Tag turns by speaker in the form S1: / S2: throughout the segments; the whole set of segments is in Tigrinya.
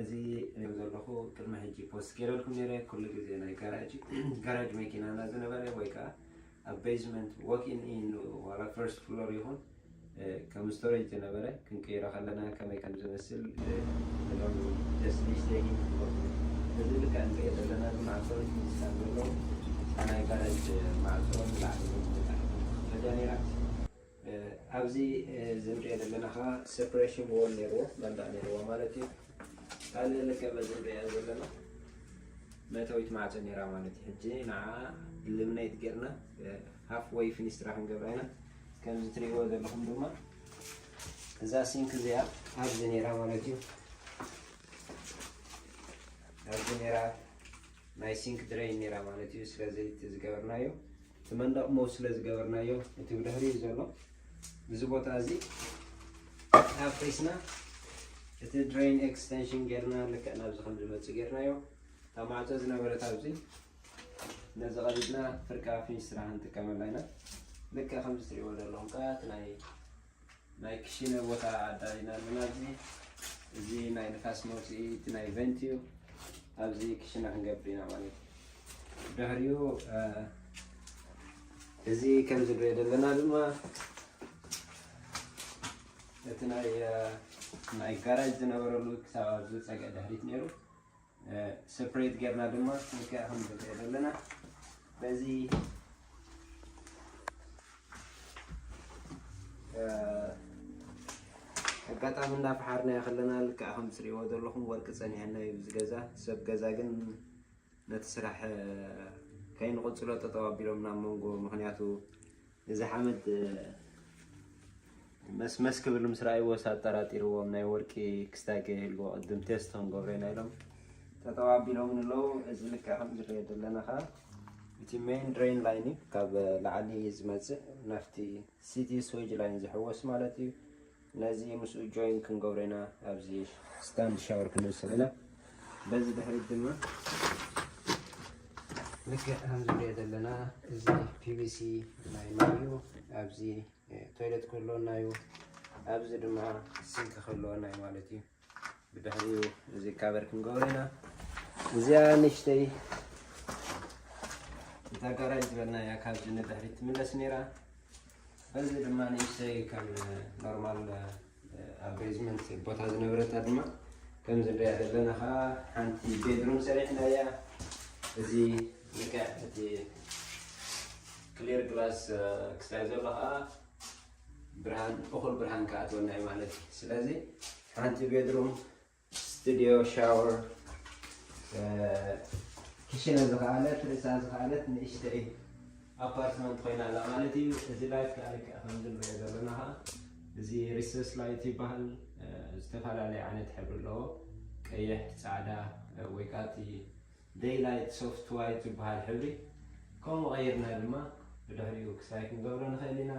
S1: እዚህ ዘለኹ ቅድመ ሕጂ ፖስት ገይረልኩም ነይረ ኩሉ ግዜ ናይ ጋራጅ መኪናና ዝነበረ ወይ ከዓ ኣብ ቤዝመንት ዎኪን ኢን ዋላ ፈርስት ፍሎር ይኹን ከም ስቶሬጅ ዝነበረ ክንቀይሮ ከለና ከመይ ከም ዝመስል ደስሊስተይ እዚ ልካ እንቀይር ዘለና ማዕፆ ስታን ዘሎ ናይ ጋራጅ ማዕፆ ላዕሊ ከጃ ነይራ ኣብዚ ዝንሪኦ ዘለና ከዓ ሴፐሬሽን ዎል ነይርዎ መንደቕ ነይርዎ ማለት እዩ ካልእ ልክዕ በዚ ንሪኦ ዘለና መእተዊት ማዕፆ ነይራ ማለት እዩ ሕጂ ንዓ ልምናይት ጌርና ሃፍ ወይ ፊኒስትራ ክንገብራ ኢና ከምዚ ትሪእዎ ዘለኹም ድማ እዛ ሲንክ እዚኣ ኣብዚ ነይራ ማለት እዩ ኣብዚ ነይራ ናይ ሲንክ ድሬን ነይራ ማለት እዩ ስለዚ እቲ ዝገበርናዮ እቲ መንደቕ ሞው ስለ ዝገበርናዮ እቲ ብድሕሪኡ ዘሎ እዚ ቦታ እዚ ኣብ ፌስና እቲ ድሬን ኤክስቴንሽን ጌርና ልክዕ ናብዚ ከም ዝመፅእ ጌርናዮ እታ ማዕፆ ዝነበረት ኣብዚ ነዚ ቀዲድና ፍርቃ ፊኒስትራ ክንጥቀመላ ኢና ልክዕ ከምዚ ትሪእዎ ዘለኹም ከዓ እቲ ናይ ክሽነ ቦታ ኣዳሊና ኣለና እዚ ናይ ንፋስ መውፅኢ እቲ ናይ ቨንት እዩ ኣብዚ ክሽነ ክንገብር ኢና ማለት እዩ ድሕሪኡ እዚ ከም ዝንሪኦ ዘለና ድማ እቲ ናይ ጋራጅ ዝነበረሉ ክሳብ ኣብዚ ፀግዒ ድሕሪት ነይሩ ሴፐሬት ጌርና ድማ ልክዕ ከም ዝንሪኦ ዘለና በዚ ኣጋጣሚ እንዳፈሓርናዮ ከለና ልክዕ ከም ትሪእዎ ዘለኹም ወርቂ ፀኒሐና እዩ ብዚ ገዛ ሰብ ገዛ ግን ነቲ ስራሕ ከይንቕፅሎ ጠጠው ኣቢሎም ናብ መንጎ ምክንያቱ እዚ ሓመድ መስመስ ክብል ምስ ረኣይዎ ኣጠራጢርዎም ናይ ወርቂ ክስታይ ከይህልዎ ቅድም ቴስት ክንገብሮ ኢና ኢሎም ጠጠው ኣቢሎም ንለው እዚ ልክዕ ከም ዝሪኦ ዘለና ከዓ እቲ ሜን ድሬን ላይን እዩ ካብ ላዕሊ ዝመፅእ ናፍቲ ሲቲ ስዌጅ ላይን ዝሕወስ ማለት እዩ ነዚ ምስኡ ጆይን ክንገብሮ ኢና ኣብዚ ስታንድ ሻወር ክንወስድ ኢና በዚ ድሕሪት ድማ ልክዕ ከም ዝሪኦ ዘለና እዚ ፒቪሲ ናይ ማዩ ኣብዚ ቶይለት ክህልወና እዩ ኣብዚ ድማ ሲንክ ክህልወና እዩ ማለት እዩ ብድሕሪኡ እዚ ካበር ክንገብሮ ኢና እዚኣ ንእሽተይ እታ ጋራጅ ዝበልናያ ካብዚ ንድሕሪት ትምለስ ነይራ በዚ ድማ ንእሽተይ ከም ኖርማል ኣብ ቤዝመንት ቦታ ዝነበረታ ድማ ከም ዝሪኣ ዘለና ከዓ ሓንቲ ቤድሩም ሰሪሕና እያ እዚ ልክዕ እቲ ክሊር ግላስ ክስታይ ዘሎ ከዓ ብርሃን እኹል ብርሃን ክኣትወና እዩ ማለት እዩ ስለዚ ሓንቲ ቤድሩም ስቱድዮ ሻወር ክሽነ ዝኸኣለት ርእሳ ዝኸኣለት ንእሽተይ ኣፓርትመንት ኮይና ኣላ ማለት እዩ እዚ ላይት ከዓ ልክዕ ከም ዝንሪኦ ዘለና ከዓ እዚ ሪሰስ ላይት ይበሃል ዝተፈላለየ ዓይነት ሕብሪ ኣለዎ ቀይሕ ፃዕዳ ወይ ከዓ እቲ ዴይ ላይት ሶፍት ዋይት ዝበሃል ሕብሪ ከምኡ ቀይርና ድማ ብድሕሪኡ ክሳይ ክንገብሮ ንኽእል ኢና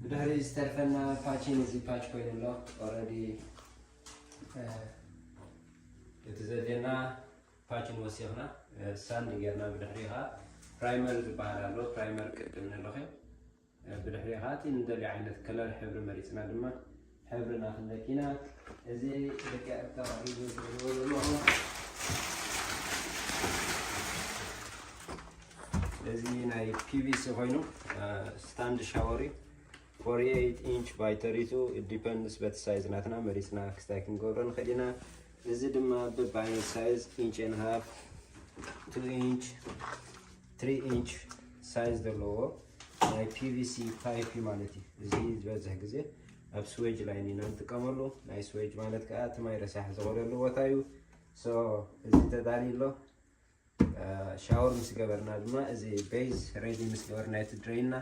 S1: ብድሕሪኡ ዝተርፈና ፓችን እዚ ፓች ኮይኑ ኣሎ ኦልሬዲ እቲ ዘድልና ፓችን ወሲኽና ሳንድ ጌርና ብድሕሪኡ ከዓ ፕራይመር ዝበሃል ኣሎ ፕራይመር ቅድም ንለኹ ብድሕሪኡ ከዓ እቲ ንደልዮ ዓይነት ከለር ሕብሪ መሪፅና ድማ ሕብርና ክንደቂና እዚ ልክዕ ተቐሪቡ ዝብልዎ ዘለኹ እዚ ናይ ፒቪሲ ኮይኑ ስታንድ ሻወር እዩ 48 ኢንች ባይ 32 ዲፐንድስ በቲ ሳይዝ ናትና መሪፅና ክስታይ ክንገብሮ ንኽእል ኢና እዚ ድማ በብዓይነት ሳይዝ ኢንች ኤንድ ሃፍ 2 ኢንች 3 ኢንች ሳይዝ ዘለዎ ናይ ፒቪሲ ፓይፕ ማለት እዩ እዚ ዝበዝሕ ግዜ ኣብ ስዌጅ ላይን ኢና ንጥቀመሉ ናይ ስዌጅ ማለት ከዓ እቲ ማይ ረሳሕ ዝኸደሉ ቦታ እዩ እዚ ተዳልዩ ኣሎ ሻወር ምስ ገበርና ድማ እዚ ቤዝ ሬዲ ምስ ገበርና እቲ ድሬና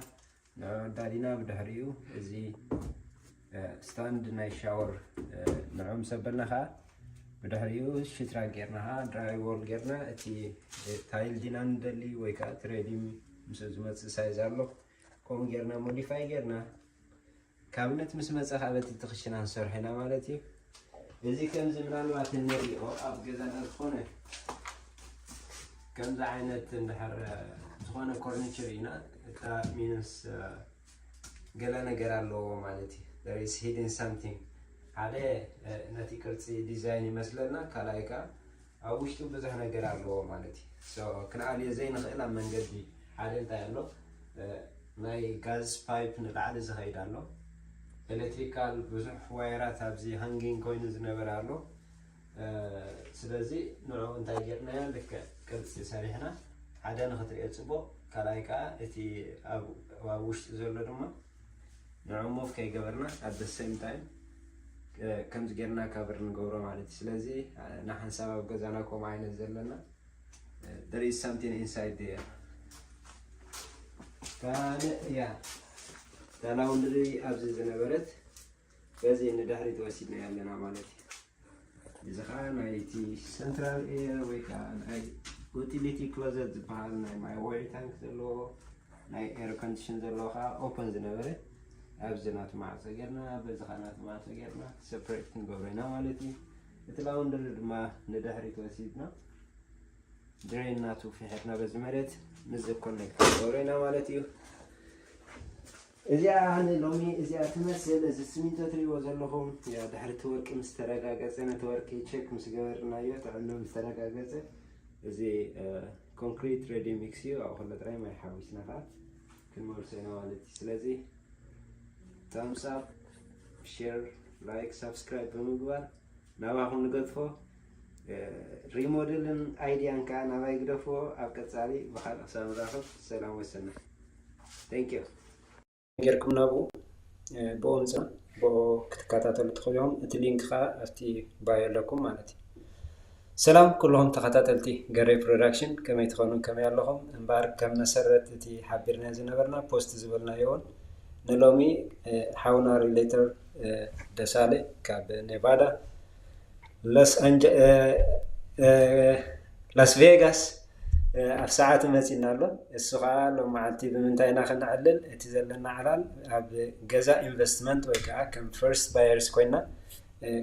S1: ዳሊና ብድሕሪኡ እዚ ስታንድ ናይ ሻወር ንዑ ምስ ኣበልና ከዓ ብድሕሪኡ ሽትራ ጌርና ከዓ ድራይ ዎል ጌርና እቲ ታይል ዲና ንደሊ ወይ ከዓ እቲ ሬዲ ምስ ዝመፅእ ሳይዝ ኣሎ ከምኡ ጌርና ሞዲፋይ ጌርና ካብነት ምስ መፀ ከዓ በቲ ትኽሽና ንሰርሖ ኢና ማለት እዩ እዚ ከምዚ ምናልባት እንሪኦ ኣብ ገዛና ዝኾነ ከምዚ ዓይነት እንድሕር ዝኾነ ኮርኒቸር ኢና እታ ሚንስ ገለ ነገር ኣለዎ ማለት እዩ there is hidden something حالة نتي كرتي ديزاين يمثلنا كلايكا أو وشتو بزح نجار على مالتي so كنا عليه زين خيلا من جدي حالة انت يالله ناي غاز بايب نلعب زهيد على إلكتريكال بزح وايرات هبزي هانجين كوينز نبرالو سلازي نوعو انت جرنا لك كرتي سريحنا حدا نخطر يتصبو كلايكا اتي وش زول دما نعمو في كي قبرنا at the same time كم زجرنا كبر نجورا مالتي سلازي نحن سبب جزانا كوم عين الزلنا there is something inside there كان يا أنا وندري أبزز نبرت بزي إن دهري توسيدنا يالنا مالتي إذا كان أيتي central air وكان أي utility closet بحال my oil tank زلو ناي air condition زلو خا open زنبرت أبزنات مع سجرنا بزخانات مع سجرنا separate نقولنا مالتي إتلاون درد ما ندهري توسيدنا درينا تو في حنا بزمرت نزل كونكت نقولنا مالتي إذا أنا لومي إذا أتمثل إذا سميتو تري وزلهم يا دهر تورك مسترجع جزء تورك يشيك مسجرنا يوت عنده مسترجع جزء إذا concrete ready mixيو أو خلنا تراي ما يحاويش نفع كل مرسينا مالتي سلازي thumbs up share like subscribe بمقبل نباهم نقطفو ريموديلن ايديان كان نبا يقدفو أبكتسالي بخال أقسام راحب السلام والسلام thank you نجركم نابو بونزا بو كتكاتاتو لتخليهم اتلينك خا افتي باير لكم مالتي سلام كلهم تخاتاتلتي قري برودكشن كما يتخونون كما ياللهم انبارك كم نسرت تي حابيرنا زنبرنا بوست زبلنا يون نلومي حاونا ريليتر دسالي كاب نيفادا لاس فيغاس أف ساعات مثلنا له السؤال لو معلتي بمنتهينا خلنا علل اتزلنا علال اب جزا انفستمنت ويكا كم فيرست بايرز كوينا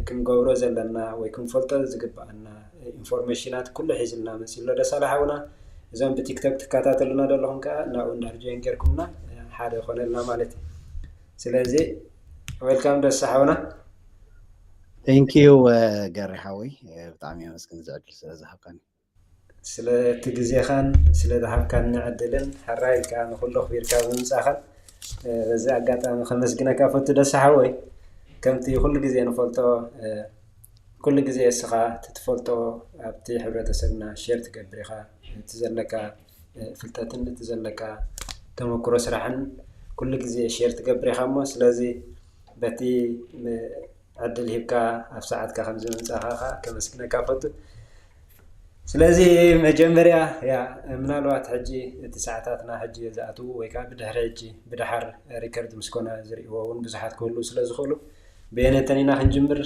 S1: كم غورو زلنا ويكم فلتر زغبانا انفورميشنات كل حزلنا مثل دساله حاونا زين بتيك توك تكاتاتلنا دلهم كا ناو ندرجه ينكركمنا حاده خلنا مالتي سلازي ويلكم دسحونا
S2: ثانك يو غاري حاوي بطعمي مسكن زعل سلازحقني
S1: سلا تجزي خان سلا ذهب كان نعدلن حراي كان كله خبير كان مساخن زي قطع خمس جنا كافوت دس حوي كمتي كل جزء نفلتو كل جزء السخا تتفلتو ابتي حبرة سبنا شير تقبريخا تزلكا فلتاتن تزلكا تمكرو سرحن كل جزء شير تقبريخا مو سلازي بتي عدل هيبكا اف ساعات كخمس من ساخا كمسكنا كافوت سلازي مجمريا يا منالوات حجي تساعتاتنا حجي زاتو ويكا بدحر حجي بدحر ريكورد مسكونا زريوون بزحات كله سلاز خلو بينتنينا خنجمر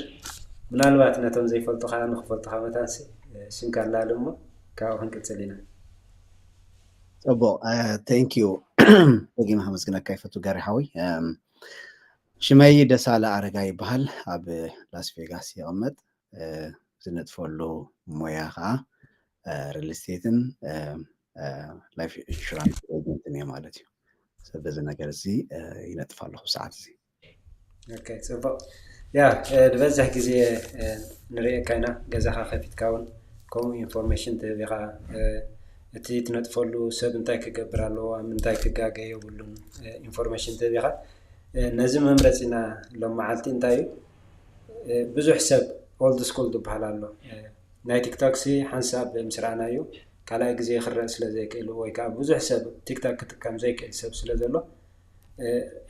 S1: منالوات نتم زي فلتو خان خفلتو خامتانسي سنكان لالمو كاو هنكتسلينا
S2: ابو ثانك يو بقي محمد كنا كيف تغاري حوي شماي دساله ارغاي بحال اب لاس فيغاس يقمط زنت فولو موياها ريل استيتن لايف انشورانس ايجنت ني مالتي سبزنا ነገር زي ينطفالو ساعات زي
S1: اوكي سو يا دبزح ጊዜ نري كاينا غزاخا خفيت كاون كوم انفورميشن تبيغا اتي تنطفلو سب انتاي كغبرالو امنتاي كغاغيو بلون انفورميشن تبيغا نزم ممرصينا لما عالتي انتاي بزح سب اولد سكول دبحالالو ناي تيك توك سي حنساب مسرعنايو كالا غزي خرن سلازي كيلو ويكا بزح سب تيك توك تكام زي كيل سب سلازلو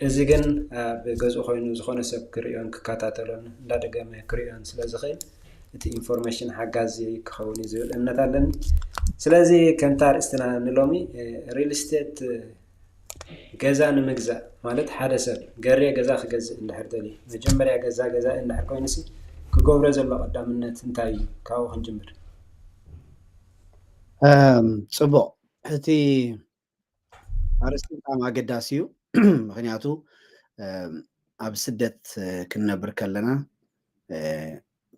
S1: ازي كن بغزو خوينو زخونه سب كريون كاتاتلون دادغام كريون سلازي خيل اتي انفورميشن حغازي كخوني زول انتالن سلازي كنتار استنا نلومي ريل استيت غزا نمغزا مالت حدا سب غري غزا خغز اندحرتلي مجمريا غزا اندحر كوينسي كغبر زلو قدامنت انتاي كاو خنجمر
S2: صبو حتي አርስታ ማገዳሲዩ ምክንያቱ ኣብ ስደት ክንነብር ከለና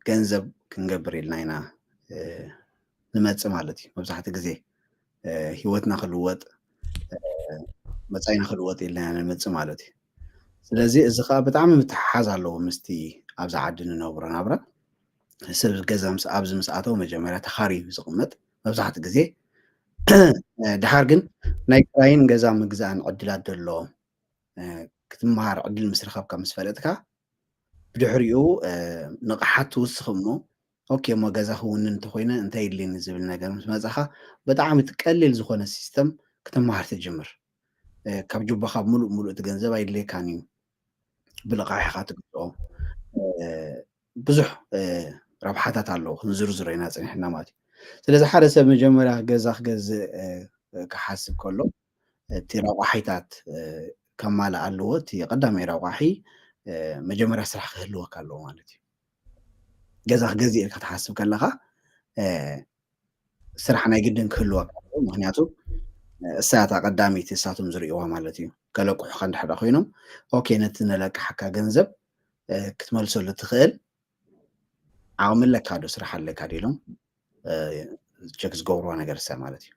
S2: ገንዘብ ክንገብር ኢልና ኢና ንመጽ ማለት እዩ መብዛሕትኡ ግዜ ህይወትና ክልወጥ መጻይና ክልወጥ ኢልና ንመጽ ማለት እዩ ስለዚ እዚ ከዓ ብጣዕሚ ምትሓዝ ኣለዎ ምስቲ ኣብዛ ዓዲ ንነብሮ ናብራ ሰብ ገዛ ኣብዚ ምስኣተው መጀመርያ ተኻሪዩ ዝቕመጥ መብዛሕትኡ ግዜ ድሓር ግን ናይ ክራይን ገዛ ምግዛእን ዕድላት ደሎ ክትመሃር ዕድል ምስ ረኸብካ ምስ ፈለጥካ ብድሕሪኡ ንቕሓት ትውስኽ እሞ ኦኬ ሞ ገዛ ክውን እንተኮይነ እንታይ የድልየኒ ዝብል ነገር ምስ መፅኻ ብጣዕሚ ትቀሊል ዝኾነ ሲስተም ክትመሃር ትጅምር ካብ ጅባኻ ሙሉእ እቲ ገንዘብ ኣይድልየካን እዩ ብልቓሕ ኢኻ ትግዝኦ ብዙሕ ረብሓታት ኣለዎ ክንዝርዝሮ ኢና ፀኒሕና ማለት እዩ ስለዚ ሓደ ሰብ መጀመርያ ገዛ ክገዝእ ክሓስብ ከሎ እቲ ረቑሒታት ከማልእ ኣለዎ እቲ ቀዳማይ ረቑሒ መጀመርያ ስራሕ ክህልወካ ኣለዎ ማለት እዩ ገዛ ክገዝእ ኢልካ ትሓስብ ከለኻ ስራሕ ናይ ግድን ክህልወካ ኣለዎ ምክንያቱ እሳታ ቀዳሚት እሳቶም ዝርእይዋ ማለት እዩ ከለቁሑካ እንድሕር ኮይኖም ኦኬ ነቲ ነለቅሓካ ገንዘብ ክትመልሰሉ ትኽእል ዓቕሚ ኣለካ ዶ ስራሕ ኣለካ ዲሎም ቸክ ዝገብርዎ ነገር ሰብ ማለት እዩ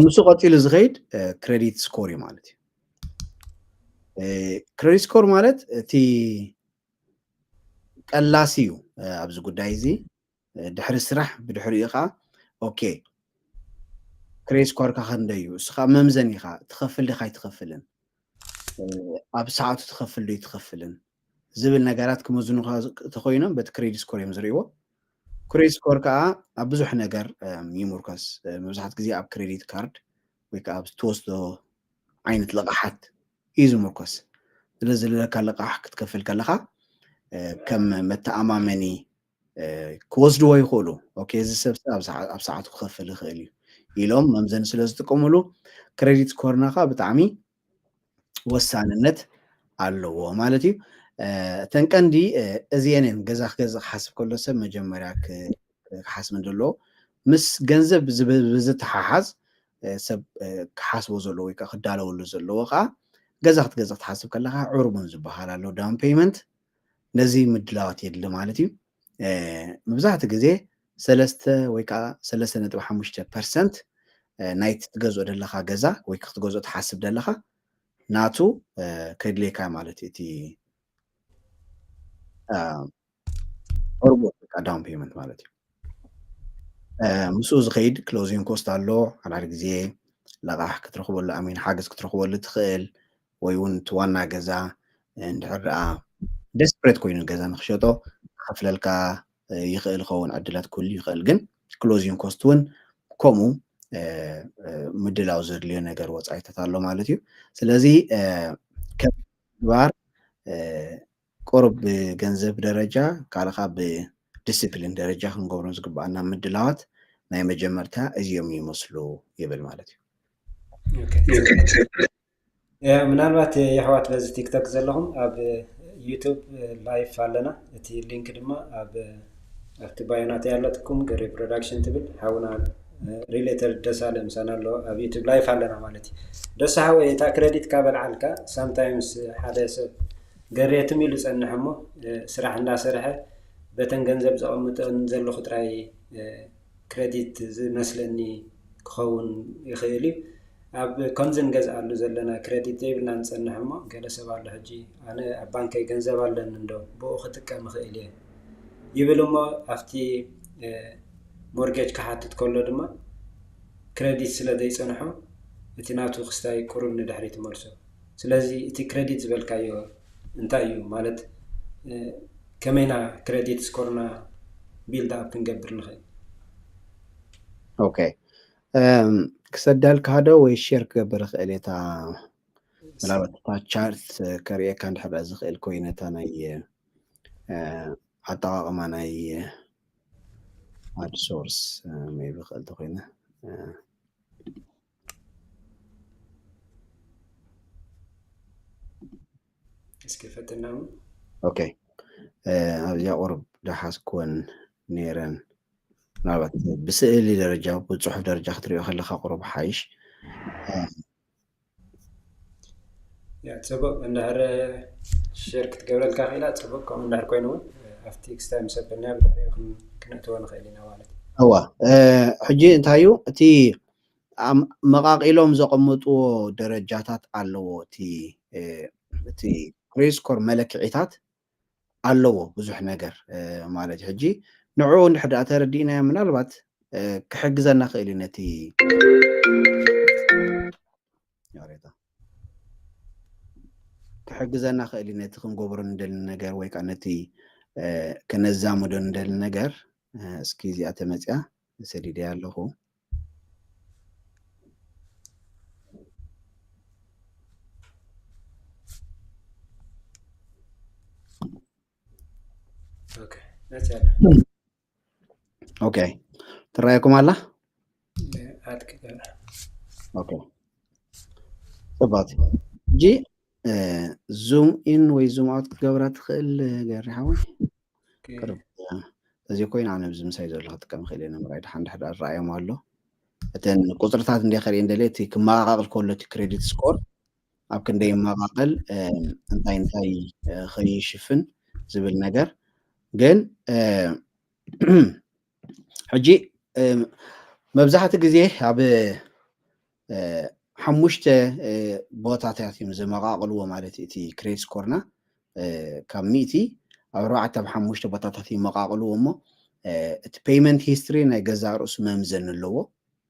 S2: ንሱ ቀፂሉ ዝኸይድ ክሬዲት ስኮር እዩ ማለት እዩ ክሬዲት ስኮር ማለት እቲ ቀላሲ እዩ ኣብዚ ጉዳይ እዚ ድሕሪ ስራሕ ብድሕሪኡ ከዓ ኦኬ ክሬዲት ስኮርካ ክንደይ እዩ እስኻ መምዘን ኢኻ ትኸፍል ዲኻ ኣይትኸፍልን ኣብ ሰዓቱ ትኸፍል ዶ ይትኸፍልን ዝብል ነገራት ክመዝኑኻ ተኮይኖም በቲ ክሬዲት ስኮር እዮም ዝርእይዎ ክሬዲት ስኮር ከዓ ኣብ ብዙሕ ነገር ይምርኮስ መብዛሕትኡ ግዜ ኣብ ክሬዲት ካርድ ወይ ከዓ ኣብ ትወስዶ ዓይነት ልቕሓት እዩ ዝምርኮስ ስለዚ ዝለካ ልቕሕ ክትከፍል ከለኻ ከም መተኣማመኒ ክወስድዎ ይኽእሉ ኦኬ እዚ ሰብ ኣብ ሰዓቱ ክኸፍል ይኽእል እዩ ኢሎም መምዘኒ ስለ ዝጥቀምሉ ክሬዲት ስኮርናኻ ብጣዕሚ ወሳንነት ኣለዎ ማለት እዩ እተን ቀንዲ እዚአን ገዛ ክገዝእ ክሓስብ ከሎ ሰብ መጀመርያ ክሓስብ እንደለዎ ምስ ገንዘብ ብዝተሓሓዝ ሰብ ክሓስቦ ዘለዎ ወይ ከዓ ክዳለወሉ ዘለዎ ከዓ ገዛ ክትገዝእ ክትሓስብ ከለካ ዕርሙን ዝበሃል ኣሎ ዳውን ፔይመንት ነዚ ምድላዋት የድሊ ማለት እዩ መብዛሕትኡ ግዜ 3 ወይ ከዓ 3.5% ናይቲ ትገዝኦ ደለካ ገዛ ወይ ክትገዝኦ ትሓስብ ደለካ ናቱ ከድልየካ ማለት እዩ እቲ ዕርሙ ዳውን ፔይመንት ማለት እዩ ምስኡ ዝኸይድ ክሎዚንግ ኮስት ኣሎ ሓደ ግዜ ለቓሕ ክትረኽበሉ ኣሚን ሓገዝ ክትረኽበሉ ትኽእል ወይ እውን እቲ ዋና ገዛ እንድሕር ደኣ ደስፕሬት ኮይኑ ገዛ ንክሸጦ ከፍለልካ ይኽእል ክኸውን ዕድላት ኩሉ ይኽእል ግን ክሎዚንግ ኮስት እውን ከምኡ ምድላው ዘድልዮ ነገር ወፃኢታት ኣሎ ማለት እዩ ስለዚ ከም ግባር ቁርብ ብገንዘብ ደረጃ ካልኻ ብዲስፕሊን ደረጃ ክንገብሮም ዝግባአና ምድላዋት ናይ መጀመርታ እዚኦም ይመስሉ ይብል ማለት
S1: እዩ ምናልባት የሕዋት በዚ ቲክቶክ ዘለኹም ኣብ ዩቱብ ላይፍ ኣለና እቲ ሊንክ ድማ ኣብቲ ባዮናት ያለትኩም ገሬ ፕሮዳክሽን ትብል ሓውና ሪሌተር ደሳለ ምሳና ኣሎ ኣብ ዩቱብ ላይፍ ኣለና ማለት እዩ ደሳ ሓወ እታ ክሬዲት ካበልዓልካ ሳምታይምስ ሓደ ሰብ ገሬትም ኢሉ ፀንሕ እሞ ስራሕ እንዳሰርሐ በተን ገንዘብ ዘቐምጠን ዘለኹ ጥራይ ክሬዲት ዝመስለኒ ክኸውን ይኽእል እዩ ኣብ ከምዚ ንገዝኣሉ ዘለና ክሬዲት ዘይብልና ንፀንሕ እሞ ገለ ሰብ ኣሎ ሕጂ ኣነ ኣብ ባንከይ ገንዘብ ኣለኒ እንዶ ብኡ ክጥቀም ይኽእል እየ ይብል እሞ ኣብቲ ሞርጌጅ ክሓትት ከሎ ድማ ክሬዲት ስለ ዘይፀንሖ እቲ ናቱ ክስታይ ቁሩብ ንድሕሪት መልሶ ስለዚ እቲ ክሬዲት ዝበልካዮ እንታይ እዩ ማለት ከመይና ክሬዲት ስኮርና ቢልድ ኣፕ ክንገብር ንኽእል
S2: ኦኬ ክሰዳልካ ዶ ወይ ሼር ክገብር ይኽእል እታ ምናልባት እታ ቻርት ከርእየካ እንድሕር ዝኽእል ኮይኑ እታ ናይ ኣጠቃቕማ ናይ ኣድሶርስ ሜቢ ክእል ተኮይነ
S1: እስኪ ፈትና
S2: ኦኬ ኣብዚያ ቁርብ ዳሓስኮን ነይረን ምናልባት ብስእሊ ደረጃ ብፅሑፍ ደረጃ ክትሪኦ ከለካ ቁርብ ሓይሽ
S1: ፅቡቅ እንድሕር ሼር ክትገብረልካ ኽእላ ፅቡቅ ከምኡ እንድሕር ኮይኑ እውን ኣብቲ ክስታይ ሰበና ብድሕሪኡ ክነእትዎ ንኽእል ኢና ማለት እዩ
S2: እዋ ሕጂ እንታይ እዩ እቲ መቃቂሎም ዘቐምጥዎ ደረጃታት ኣለዎ እቲ ክሬዲት ስኮር መለክዒታት ኣለዎ ብዙሕ ነገር ማለት ሕጂ ንዕኡ እንድሕር ዳኣ ተረዲእናዮ ምናልባት ክሕግዘና ክእል እዩ ነቲ ክሕግዘና ክእል እዩ ነቲ ክንገብሮ ንደሊ ነገር ወይ ከዓ ነቲ ከነዛምዶ ንደሊ ነገር እስኪ እዚኣ ተመፅያ ሰዲድያ ኣለኹ ኦኬ ትራየኩም ኣላ ኦኬ ፅቡቅ እጂ ዙም ኢን ወይ ዙም ኣውት ክትገብራ ትኽእል ገሪሓዊ ቅርብ እዚ ኮይና ኣነ ብዚ ምሳይ ዘሎ ክጥቀም ክእል እየ ንምራይ ድሓን ድሕዳ ረኣዮም ኣሎ እተን ቁፅርታት እንደ ከሪእ እንደልየ እቲ ክመቃቐል ከሎ እቲ ክሬዲት ስኮር ኣብ ክንደይ ይመቃቐል እንታይ እንታይ ከይሽፍን ዝብል ነገር ግን ሕጂ መብዛሕትኡ ግዜ ኣብ ሓሙሽተ ቦታታት እዮም ዘመቃቕልዎ ማለት እቲ ክሬዲት ስኮርና ካብ ሚእቲ ኣብ 4 ኣብ 5 ቦታታት ይመቃቕልዎ እሞ እቲ ፔይመንት ሂስትሪ ናይ ገዛ ርእሱ መምዘን ኣለዎ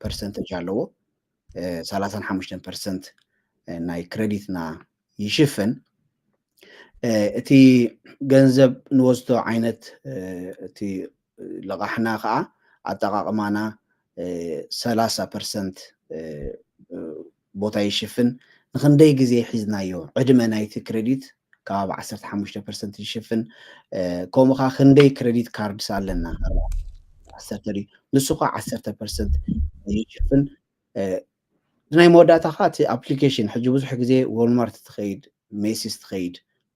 S2: ፐርሰንቴጅ ኣለዎ 35% ናይ ክሬዲትና ይሽፍን እቲ ገንዘብ ንወስዶ ዓይነት እቲ ልቃሕና ከዓ ኣጠቃቅማና 30% ቦታ ይሽፍን ንክንደይ ግዜ ሒዝናዮ ዕድመ ናይቲ ክሬዲት ካብ 15% ይሽፍን ከምኡ ከዓ ክንደይ ክሬዲት ካርድስ ኣለና 10 ንሱ ከዓ 10% ይሽፍን ናይ መወዳእታ ከዓ እቲ ኣፕሊኬሽን ሕጂ ብዙሕ ግዜ ወልማርት ትኸይድ ሜሲስ ትኸይድ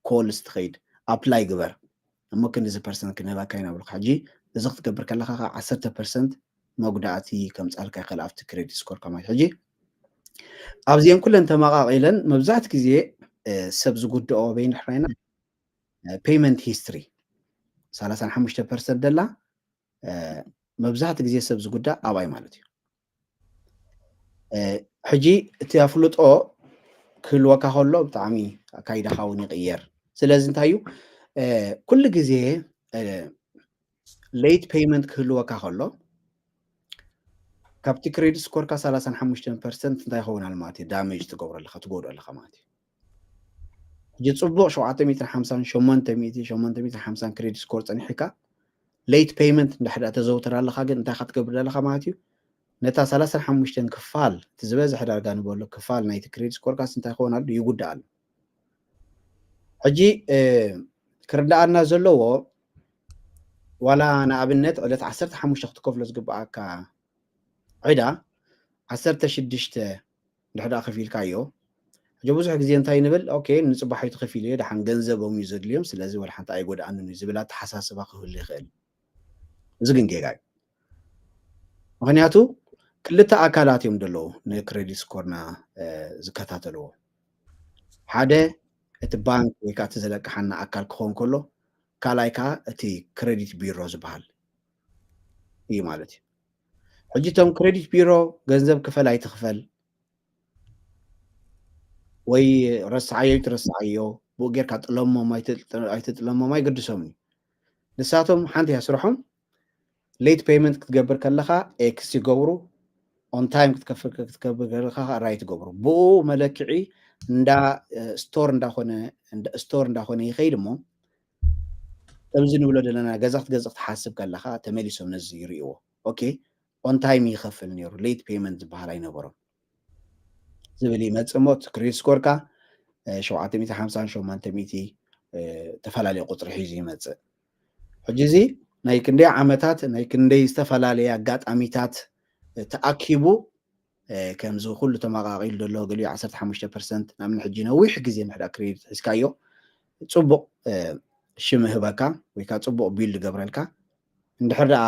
S2: ኮልስ ትኸይድ ኣፕላይ ግበር እሞ ክንዲ ፐርሰንት ክንህበካ ይነብልካ ሕጂ እዚ ክትገብር ከለካ 10% መጉዳእቲ ከምፃልካ ይኽእል ኣብቲ ክሬዲት ስኮርካ ማለት ሕጂ ኣብዚአን ኩለን ተመቃቂለን መብዛሕትኡ ግዜ ሰብ ዝጉድኦ በይን ድሕራይና ፔይመንት ሂስትሪ 35% ደላ መብዛሕትኡ ግዜ ሰብ ዝጉዳእ ኣብኣይ ማለት እዩ ሕጂ እቲ ኣፍልጦ ክህልወካ ከሎ ብጣዕሚ ኣካይዳካ እውን ይቕየር ስለዚ እንታይ እዩ ኩሉ ግዜ ሌት ፔይመንት ክህልወካ ከሎ ካብቲ ክሬዲት ስኮርካ 35% እንታይ ይኸውናል ማለት እዩ ዳሜጅ ትገብሮ ኣለካ ትጎድኦ ኣለካ ማለት እዩ ሕጂ ፅቡቅ 750 ክሬዲት ስኮር ፀኒሕካ ሌት ፔይመንት እንድሕር ተዘውትር ኣለካ ግን እንታይ ካ ትገብር ኣለካ ማለት እዩ ነታ 35 ክፋል እቲ ዝበዝሐ ዳርጋ ንበሎ ክፋል ናይቲ ክሬዲት ስኮርካስ እንታይ ይኸውን ኣሎ ይጉዳእ ኣሎ ሕጂ ክርዳኣና ዘለዎ ዋላ ንኣብነት ዕለት 15 ክትከፍሎ ዝግባኣካ ዕዳ 16 ድሕዳ ከፊልካዮ ሕጂ ብዙሕ ግዜ እንታይ ንብል ኦኬ ንፅባሕ ትኸፊል እየ ድሓን ገንዘቦም እዩ ዘድልዮም ስለዚ ወላ ሓንቲ ኣይጎዳእንን እዩ ዝብል ኣተሓሳስባ ክህሉ ይኽእል እዚ ግን ጌጋ እዩ ምክንያቱ ክልተ ኣካላት እዮም ደለዉ ንክሬዲት ስኮርና ዝከታተልዎ ሓደ እቲ ባንክ ወይ ከዓ እቲ ዘለቅሓና ኣካል ክኸውን ከሎ ካልኣይ ከዓ እቲ ክሬዲት ቢሮ ዝበሃል እዩ ማለት እዩ ሕጂ እቶም ክሬዲት ቢሮ ገንዘብ ክፈል ኣይትኽፈል ወይ ረስዓዮ ይትረስዓዮ ብኡ ጌርካ ጥለሞም ኣይትጥለሞም ኣይገድሶም እዩ ንሳቶም ሓንቲ እያ ስርሖም ሌት ፔይመንት ክትገብር ከለካ ኤክስ ይገብሩ ኦን ታይም ክትገብር ከለካ ራይ ትገብሩ ብኡ መለክዒ እንዳ ስቶር እንዳኾነ ይኸይድ እሞ ከምዚ ንብሎ ዘለና ገዛ ክትገዝእ ክትሓስብ ከለካ ተመሊሶም ነዚ ይርእይዎ ኦኬ ኦን ታይም ይኸፍል ነይሩ ሌት ፔይመንት ዝበሃል ኣይነበሮም ዝብል ይመፅእ እሞ እቲ ክሬዲት ስኮርካ 758 ተፈላለየ ቁፅሪ ሒዙ ይመፅእ ሕጂ እዚ ናይ ክንደይ ዓመታት ናይ ክንደይ ዝተፈላለየ ኣጋጣሚታት ተኣኪቡ ከምዚ ኩሉ ተመቃቂሉ ዘሎ ገሊኡ 15% ናብ ሕጂ ነዊሕ ግዜ ንሕዳ ክሬዲት ሒዝካዮ ፅቡቅ ሽም ህበካ ወይ ከዓ ፅቡቅ ቢልድ ገብረልካ እንድሕር ደኣ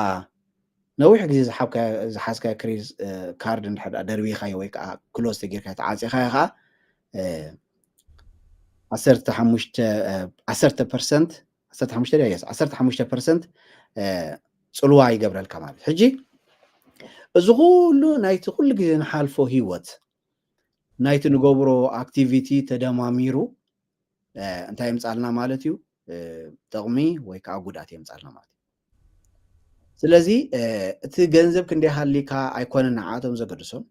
S2: ነዊሕ ግዜ ዝሓዝካዮ ክሬዲት ካርድ እንድሕር ደኣ ደርቢኻዮ ወይ ከዓ ክሎዝ ተጌርካ ተዓፂኻዮ ከዓ 15% ፅልዋ ይገብረልካ ማለት ሕጂ እዚ ኩሉ ናይቲ ኩሉ ግዜ ንሓልፎ ሂወት ናይቲ ንገብሮ ኣክቲቪቲ ተደማሚሩ እንታይ ምፃልና ማለት እዩ ጥቕሚ ወይ ከዓ ጉድኣት የምፃልና ማለት እዩ ስለዚ እቲ ገንዘብ ክንደይ ሃሊካ ኣይኮነን ንዓቶም ዘገድሶም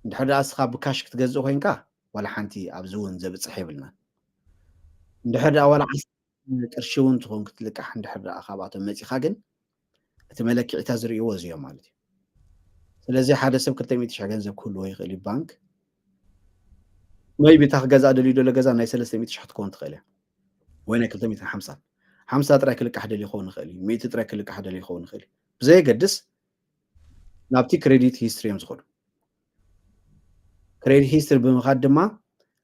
S2: እንድሕር ደኣ እስኻ ብካሽ ክትገዝእ ኮንካ ዋላ ሓንቲ ኣብዚ እውን ዘብፅሕ የብልና እንድሕር ደኣ ዋላ ቅርሺ እውን ትኾን ክትልቃሕ እንድሕር ደኣ ካብኣቶም መፂኻ ግን እቲ መለክዒታ ዝርእይዎ እዚኦም ማለት እዩ ስለዚ ሓደ ሰብ 200,000 ገንዘብ ክህልዎ ይኽእል እዩ ባንክ maybe تا خجز عدلي دولا جزا ناي 300 شحت كون تخيله وين 350 50 ترى كل واحد اللي يخون خلي 100 ترى كل واحد اللي يخون خلي زي قدس نابتي كريديت هيستوري مزخور كريديت هيستوري بمقدمه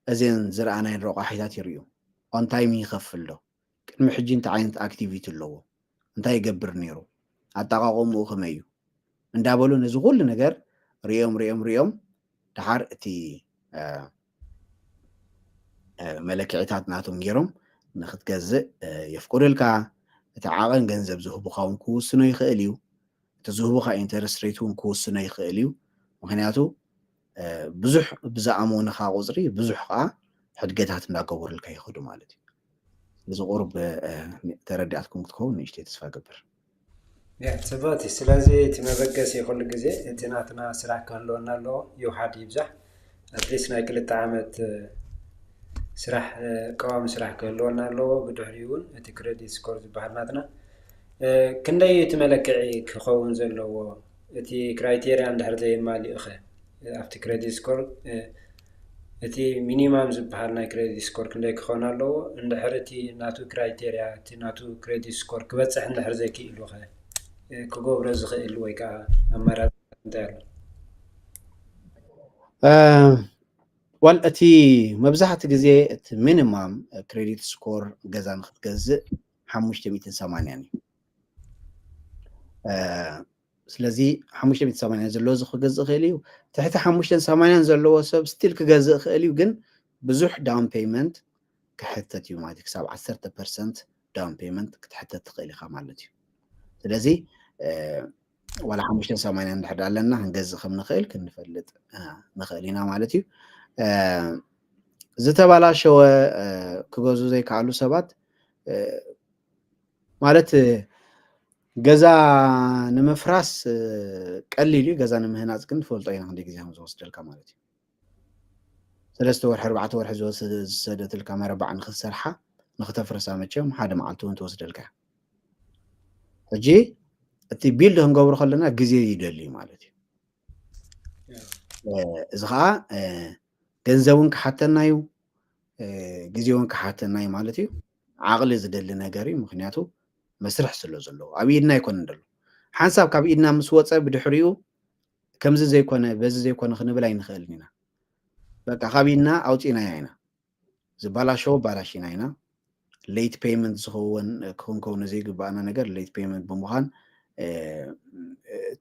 S2: ازين زرعنا نروق حياتات يريو اون تايم يخفل له كن حجي انت عينت اكتيفيتي لو انت يقبر نيرو አጣቃቆሙ ከመዩ እንዳበሉ ነዚ ሁሉ ነገር ሪኦም ድሓር እቲ መለክዒታት ናቶም ጌሮም ንኽትገዝእ የፍቅዱልካ እቲ ዓቐን ገንዘብ ዝህቡኻ እውን ክውስኖ ይኽእል እዩ እቲ ዝህቡኻ ኢንተረስት ሬት እውን ክውስኖ ይኽእል እዩ ምክንያቱ ብዙሕ ብዝኣመኑኻ ቁፅሪ ብዙሕ ከዓ ሕድገታት እንዳገበሩልካ ይኸዱ ማለት እዩ ስለዚ ቁርብ ተረዳእትኩም ክትከውን ንእሽተይ ተስፋ ገብር
S1: صباتي سلازي تمبقس يخل جزء تناتنا سرع كهلونا لو يوحد يبزح أدريسنا كل تعامت سرح قوام سرح كهلونا لو بدحريون تكريدي سكورز بحرناتنا كنا يتملكعي كخون زلو تي كرايتيريا عند هرزي مالي أخي أفتي كريدي سكور تي مينيمم زبحرنا كريدي سكور كنا يكخونا لو عند هرتي ناتو كرايتيريا تي ناتو كريدي سكور كبتس عند هرزي كي إلو خي كوغو رزق الويكا أمارات دار
S2: والأتي مبزحة جزء مينيمم كريديت سكور جزان خد جزء حموش تميت سامان يعني سلزي حموش تميت سامان يعني زلوز خد جزء خيليو تحت حموش تميت سامان يعني زلوا سب ستيل كجزء خيليو جن بزح داون بيمنت كحتة يوماتك 17% داون بيمنت كحتة تقيل خامالتي سلزي ولا حمشتن سامعين نحد علنا هنجز خم نخيل كنفلت نخيلنا مالتي زتبالا شو كجوزو زي كعلو سبات مالت جزا نمفراس قليلي جزا نمهناز كن فولطين عندي جزا مزوس دلك مالتي 3 ور 4 ور حزوس سدت الكاميرا بعد نخسرها نختفرس امچم حدا معلتو انت وسدلك اجي እቲ ቢልድ ክንገብሮ ከለና ግዜ ይደሊ ማለት እዩ እዚ ከዓ ገንዘቡን ክሓተናዩ ግዜውን ክሓተናዩ ማለት እዩ ዓቕሊ ዝደሊ ነገር እዩ ምክንያቱ መስርሕ ስለ ዘለዎ ኣብ ኢድና ይኮነ እንደሎ ሓንሳብ ካብ ኢድና ምስ ወፀ ብድሕሪኡ ከምዚ ዘይኮነ በዚ ዘይኮነ ክንብል ኣይንኽእልን ኢና በቃ ካብ ኢድና ኣውፂናያ ኢና ዝበላሸው ባላሽና ኢና ሌት ፔይመንት ዝኸውን ክኾን ዘይግባእና ነገር ሌት ፔይመንት ብምዃን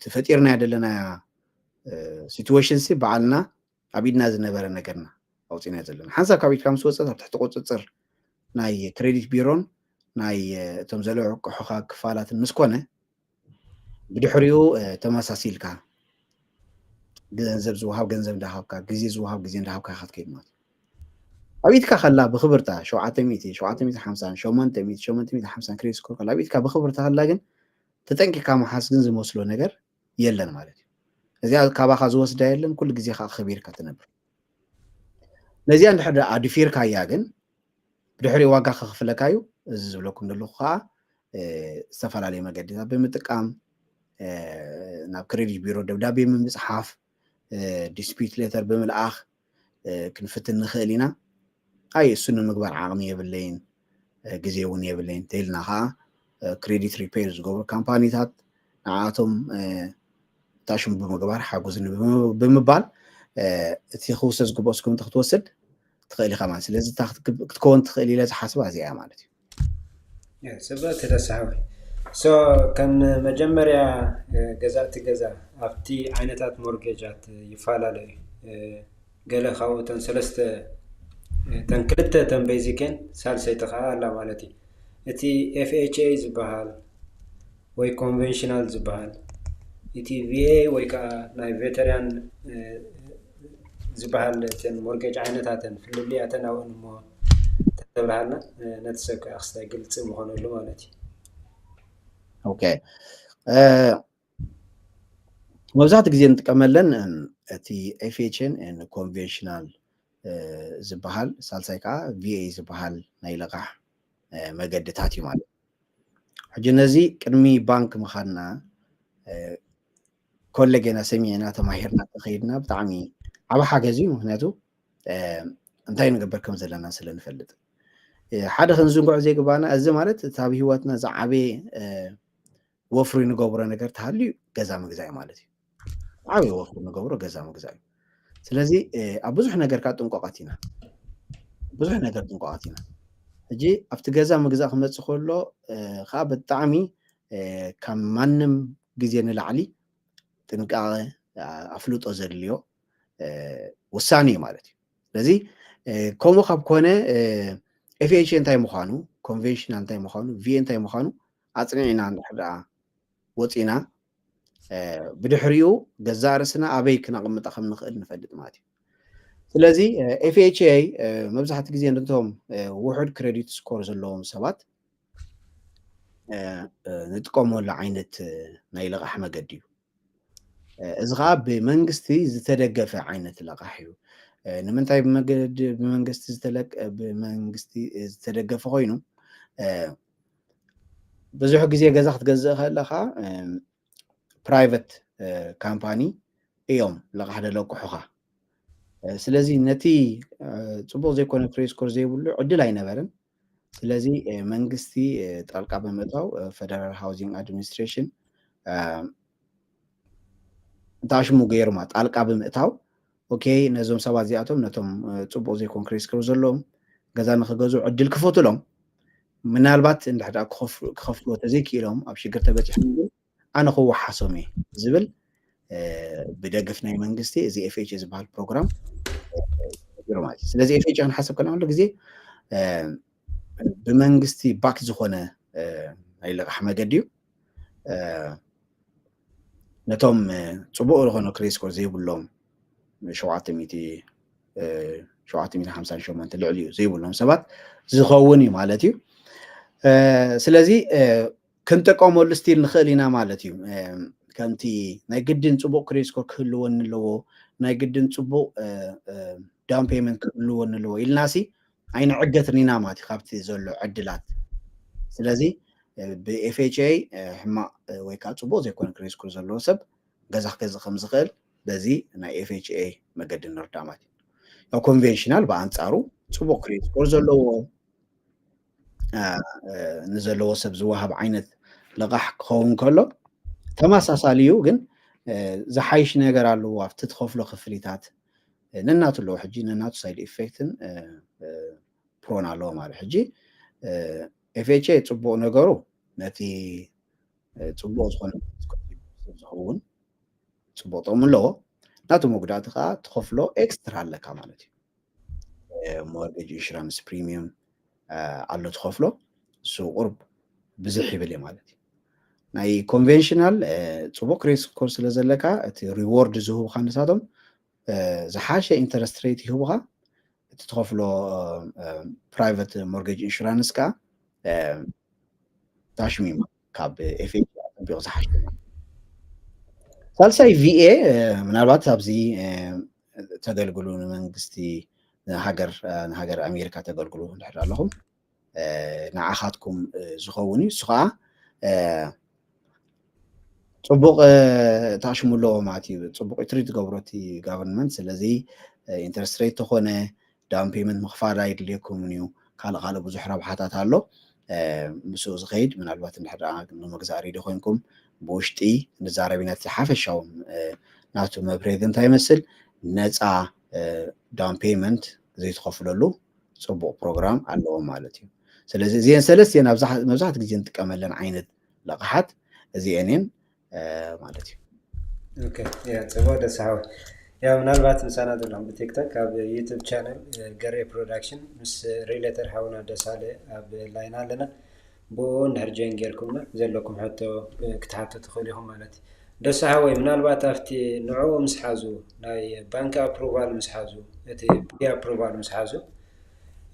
S2: تفتيرنا يدلنا سيتويشنسي بعلنا عبيدنا زنبرة نجرنا أو تينا زلنا حنسا كابيت كام سوسة تحت قوة تصر ناي كريديت بيرون ناي تمزلع حقا كفالات المسكونة بدي حريو تماساسيل كا جنزب زوهاب جنزب دهاب كا جزي زوهاب جزين دهاب كا خد كيمات عبيد كا خلا بخبرتها شو عتميتي حمسان شو منتميتي حمسان كريس كورك عبيد كا بخبرتها لكن تتنكي كام حاسن زي موسلو نجر يلن مالتي لذي كابا خازوس دايلن كل جزي خا خبير كتنبر لذي عند حد عدفير كاياجن بدحري واقع خفلكايو زبلكم دلوخا سفر عليه مجددا بمتقام ناب كريديت بيرو دبدابي من مصحف ديسبيت ليتر بملأخ كنفتن نخيلنا اي السنه مقبر عاميه باللين جزيون يبلين تيلنا ها كريديت ريبيرز جوبر كامبانيات نعاتهم تاشم بمقبار حاجوزن بمبال تيخوسز جوبوسكم تختوسد تخيلي خماس لازم تكون تخيلي لازم حاسبها زي عملتي
S1: يا سبات السحوي كان مجمريا جزات جزا أفتي عينتات مورجيجات يفعل قال خاوتن سلست تنكلت تنبيزيكن سالسي تخا لا مالتي اتي FHA زبال وي conventional زبال اتي VA وي كا ناي veteran زبال تن مورجيج عينتاتن فللياتن او مو تبرعنا نتسك أخستي قلت مخنا له مالتي.
S2: اوكي مبزحت ጊዜ እንጥቀመለን እቲ ኤፍኤችን ኮንቬንሽናል ዝበሃል ሳልሳይ ከዓ ቪኤ ዝበሃል ናይ ልቃሕ መገድታት እዩ ማለት ሕጂ ነዚ ቅድሚ ባንክ ምኻድና ኮለጌና ሰሚዕና ተማሂርና ተኸይድና ብጣዕሚ ዓብ ሓገዝ እዩ ምክንያቱ እንታይ ንግበር ከም ዘለና ስለ ንፈልጥ ሓደ ክንዝንጉዕ ዘይግባና እዚ ማለት እቲ ኣብ ሂወትና ዝዓበየ ወፍሪ ንገብሮ ነገር ተሃልዩ ገዛ ምግዛእ ማለት እዩ ዓበየ ወፍሪ ንገብሮ ገዛ ምግዛእ እዩ ስለዚ ኣብ ብዙሕ ነገር ካብ ጥንቆቃት ኢና ብዙሕ ነገር ጥንቆቃት ኢና ሕጂ ኣብቲ ገዛ ምግዛእ ክመፅእ ከሎ ከዓ ብጣዕሚ ካብ ማንም ግዜ ንላዕሊ ጥንቃቐ ኣፍልጦ ዘድልዮ ውሳኔ እዩ ማለት እዩ ስለዚ ከምኡ ካብ ኮነ ኤፍኤች እንታይ ምዃኑ ኮንቬንሽናል እንታይ ምዃኑ ቪኤ እንታይ ምዃኑ ኣፅኒዕና እንድሕር ደኣ ወፂና ብድሕሪኡ ገዛ ርእስና ኣበይ ክነቕምጣ ከም ንኽእል ንፈልጥ ማለት እዩ ስለዚ ኤፍኤችኤ መብዛሕትኡ ግዜ ነቶም ውሑድ ክሬዲት ስኮር ዘለዎም ሰባት ንጥቀመሉ ዓይነት ናይ ልቃሕ መገዲ እዩ እዚ ከዓ ብመንግስቲ ዝተደገፈ ዓይነት ልቃሕ እዩ ንምንታይ ብመንግስቲ ዝተደገፈ ኮይኑ ብዙሕ ግዜ ገዛ ክትገዝእ ከለካ ፕራይቬት ካምፓኒ እዮም ልቃሕ ደለቅሑኻ ስለዚ ነቲ ፅቡቅ ዘይኮነ ክሬዲት ስኮር ዘይብሉ ዕድል ኣይነበረን ስለዚ መንግስቲ ጣልቃ ብምእታው ፌደራል ሃውዚንግ ኣድሚኒስትሬሽን ታሽሙ ገይሩማ ጣልቃ ብምእታው ኦኬ ነዞም ሰባት እዚኣቶም ነቶም ፅቡቅ ዘይኮነ ክሬዲት ስኮር ዘለዎም ገዛ ንክገዝኡ ዕድል ክፈትሎም ምናልባት እንድሕር ክኸፍልዎ ተዘይክኢሎም ኣብ ሽግር ተበፂሖም ግን ኣነ ክወሓሶም እየ ዝብል ብደገፍ ናይ መንግስቲ እዚ ኤፍኤች ዝበሃል ፕሮግራም ማለት እዩ ስለዚ ኤፍኤች ክንሓስብ ከለና ኩሉ ግዜ ብመንግስቲ ባክ ዝኾነ ናይ ልቃሕ መገዲ እዩ ነቶም ፅቡቅ ዝኾነ ክሬዲት ስኮር ዘይብሎም 758 ልዕሊኡ ዘይብሎም ሰባት ዝኸውን እዩ ማለት እዩ ስለዚ ክንጥቀመሉ ስቲል ንኽእል ኢና ማለት እዩ ከምቲ ናይ ግድን ፅቡቅ ክሬዲት ስኮር ክህልወኒ ኣለዎ ናይ ግድን ፅቡቅ ዳውን ፔመንት ክህልወኒ ኣለዎ ኢልናሲ ኣይንዕገትን ኢና ማለት እዩ ካብቲ ዘሎ ዕድላት ስለዚ ብኤፍኤችኤ ሕማቅ ወይ ከዓ ፅቡቅ ዘይኮነ ክሬዲት ስኮር ዘለዎ ሰብ ገዛ ክገዝእ ከም ዝኽእል በዚ ናይ ኤፍኤችኤ መገዲ ንርዳእ ማለት እዩ ያው ኮንቬንሽናል ብኣንፃሩ ፅቡቅ ክሬዲት ስኮር ዘለዎ ንዘለዎ ሰብ ዝወሃብ ዓይነት ልቃሕ ክኸውን ከሎ ተመሳሳሊ እዩ ግን ዝሓይሽ ነገር ኣለዎ ኣብቲ ትኸፍሎ ክፍሊታት ነናቱ ኣለዎ ሕጂ ነናቱ ሳይድ ኢፌክትን ፕሮን ኣለዎ ማለት ሕጂ ኤፍኤችኤ ፅቡቅ ነገሩ ነቲ ፅቡቅ ዝኾነ ዝኸውን ፅቡቅ ጥቕሚ ኣለዎ ናቱ መጉዳእቲ ከዓ ትኸፍሎ ኤክስትራ ኣለካ ማለት እዩ ሞርጌጅ ኢንሹራንስ ፕሪሚየም ኣሎ ትኸፍሎ እሱ ቁርብ ብዙሕ ይብል እዩ ማለት እዩ ናይ ኮንቬንሽናል ፅቡቅ ክሬዲት ስኮር ስለ ዘለካ እቲ ሪዎርድ ዝህቡካ ንሳቶም ዝሓሸ ኢንተረስት ሬት ይህቡካ እቲ ትኸፍሎ ፕራይቬት ሞርጌጅ ኢንሹራንስ ከዓ ታሽሚማ ካብ ኤፍኤች ኣጠቢቑ ዝሓሸ ሳልሳይ ቪኤ ምናልባት ኣብዚ ተገልግሉ ንመንግስቲ ንሃገር ኣሜሪካ ተገልግሉ እንድሕር ኣለኹም ንዓኻትኩም ዝኸውን እዩ እሱ ከዓ ፅቡቅ ታሽሙ ኣለዎ ማለት እዩ ፅቡቅ ትሪት ዝገብሮ እቲ ጋቨርንመንት ስለዚ ኢንተረስት ሬት ተኾነ ዳውን ፔመንት ምኽፋል ኣይድልየኩምን እዩ ካልእ ብዙሕ ረብሓታት ኣሎ ምስኡ ዝኸይድ ምናልባት እንድሕር ንምግዛእ ሬዲ ኮይንኩም ብውሽጢ ንዛረብ ኢና እቲ ሓፈሻዊ ናቱ መብሬት እንታይ ይመስል ነፃ ዳውን ፔመንት ዘይትኸፍለሉ ፅቡቅ ፕሮግራም ኣለዎ ማለት እዩ ስለዚ እዚአን ሰለስቲአን መብዛሕትኡ ግዜ ንጥቀመለን ዓይነት ልቕሓት እዚአን እየን ማለት እዩ
S1: ኦኬ ያ ፅቡቅ ደስ ሓዊ ያ ምናልባት ምሳና ዘለኹም ብቲክቶክ ኣብ ዩቱብ ቻነል ገሬ ፕሮዳክሽን ምስ ሪሌተር ሓውና ደሳለ ኣብ ላይና ኣለና ብኡ እንድሕር ጆይን ጌርኩምና ዘለኩም ሕቶ ክትሓቱ ትኽእሉ ኢኹም ማለት እዩ ደስ ሓዊ ምናልባት ኣብቲ ንዕኡ ምስ ሓዙ ናይ ባንክ ኣፕሩቫል ምስ ሓዙ እቲ ፕሪ ኣፕሩቫል ምስ ሓዙ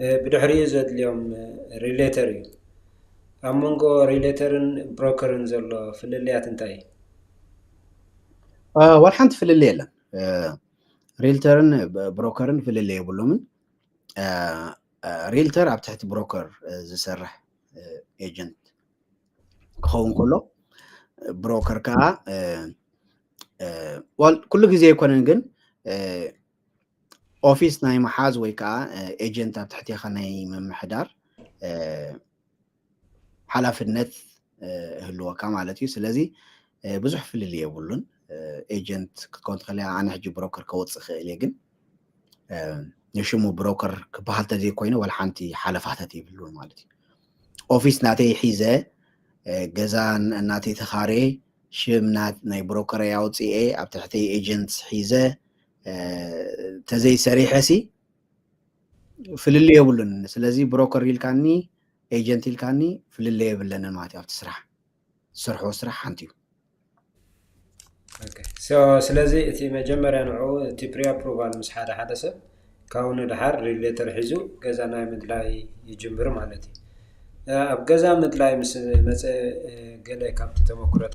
S1: بدحري زاد اليوم ريليتري أمونغو ريليترن بروكرن زلو في الليات انتاي
S2: والحنت في الليلة ريلترن بروكرن في الليل يبلومن ريلتر ኣብ ትሕቲ ብሮከር ዝሰርሕ ኤጀንት ክኸውን ከሎ ብሮከር ከዓ ኩሉ ግዜ ኣይኮነን ግን ኦፊስ ናይ መሓዝ ወይ ከዓ ኤጀንት ኣብ ትሕቲኻ ናይ ምምሕዳር ሓላፍነት ህልወካ ማለት እዩ ስለዚ ብዙሕ ፍልል የብሉን ኤጀንት ክትኮን ትኽእል ኣነ ሕጂ ብሮከር ከወፅእ ክእል እየ ግን ንሽሙ ብሮከር ክበሃል ተዘይኮይኑ ወላ ሓንቲ ሓለፋታት ይብሉን ማለት እዩ ኦፊስ ናተይ ሒዘ ገዛ እናተይ ተኻርየ ሽም ናይ ብሮከር ያውፅአ ኣብ ትሕተይ ኤጀንት ሒዘ ተዘይሰሪሐሲ ፍልል የብሉን ስለዚ ብሮከር ኢልካኒ ኤጀንት ኢልካኒ ፍልል የብለንን ማለት እዩ ኣብቲ ስራሕ ዝሰርሖ ስራሕ ሓንቲ እዩ
S1: ስለዚ እቲ መጀመርያ ንዑ እቲ ፕሪ ኣፕሩቫል ምስ ሓደ ሰብ ካውኑ ድሓር ሪሌተር ሒዙ ገዛ ናይ ምድላይ ይጅምር ማለት እዩ ኣብ ገዛ ምድላይ ምስ መፀ ገለ ካብቲ ተመኩረት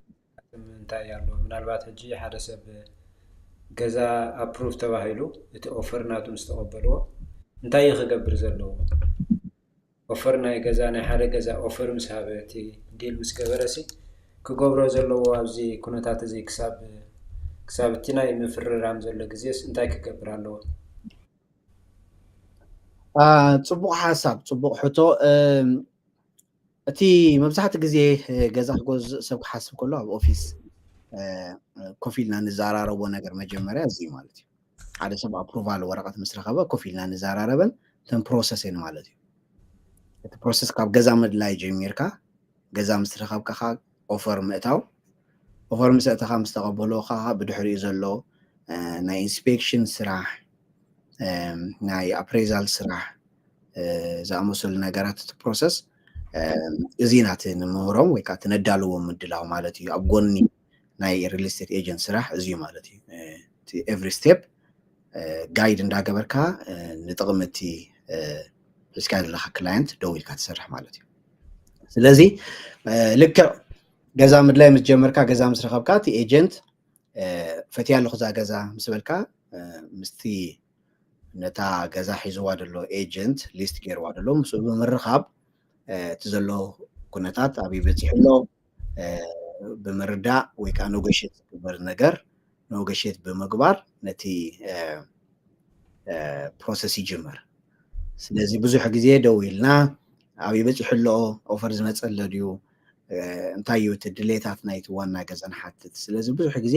S1: እንታይ ኣሎ ምናልባት ሕጂ ሓደ ሰብ ገዛ ኣፕሩቭ ተባሂሉ እቲ ኦፈር ናቱ ምስ ተቐበልዎ እንታይ ክገብር ዘለዎ ኦፈር ናይ ገዛ ናይ ሓደ ገዛ ኦፈር ምስ ሃበ እቲ ዲል ምስ ገበረሲ ክገብሮ ዘለዎ ኣብዚ ኩነታት እዚ ክሳብ እቲ ናይ ምፍርራም ዘሎ ግዜስ እንታይ ክገብር ኣለዎ
S2: ፅቡቅ ሓሳብ ፅቡቅ ሕቶ እቲ መብዛሕትኡ ግዜ ገዛ ክገዝእ ሰብ ክሓስብ ከሎ ኣብ ኦፊስ ኮፍ ኢልና ንዘራረቦ ነገር መጀመርያ እዚ ማለት እዩ ሓደ ሰብ ኣፕሩቫል ወረቐት ምስ ረኸበ ኮፍ ኢልና ንዘራረበን ተን ፕሮሰስ እየን ማለት እዩ እቲ ፕሮሰስ ካብ ገዛ ምድላይ ጀሚርካ ገዛ ምስ ረኸብካ ኦፈር ምእታው ኦፈር ምስ እተኻ ምስ ተቐበልካ ብድሕሪኡ ዘሎ ናይ ኢንስፔክሽን ስራሕ ናይ ኣፕሬዛል ስራሕ ዝኣመሰሉ ነገራት እቲ ፕሮሰስ እዚ ናት ንምህሮም ወይ ከዓ ትነዳልዎም ምድላው ማለት እዩ ኣብ ጎኒ ናይ ሪል ስቴት ኤጀንት ስራሕ እዚ ማለት እዩ እቲ ኤቭሪ ስቴፕ ጋይድ እንዳገበርካ ንጥቕሚ እቲ ሒዝካ ዘለካ ክላየንት ደው ኢልካ ትሰርሕ ማለት እዩ ስለዚ ልክዕ ገዛ ምድላይ ምስ ጀመርካ ገዛ ምስ ረኸብካ እቲ ኤጀንት ፈትያ ኣለኹ እዛ ገዛ ምስ በልካ ምስቲ ነታ ገዛ ሒዝዋ ደሎ ኤጀንት ሊስት ገይርዋ ደሎ ምስኡ ብምርኻብ እቲ ዘሎ ኩነታት ኣብይ በፂሑ ኣሎ ብምርዳእ ወይ ከዓ ኔጎሽት ዝግበር ነገር ኔጎሽት ብምግባር ነቲ ፕሮሰስ ይጅምር ስለዚ ብዙሕ ግዜ ደው ኢልና ኣብይ በፂሑ ኣሎ ኦፈር ዝመፀለ ድዩ እንታይ እዩ እቲ ድሌታት ናይቲ ዋና ገዛ ንሓትት ስለዚ ብዙሕ ግዜ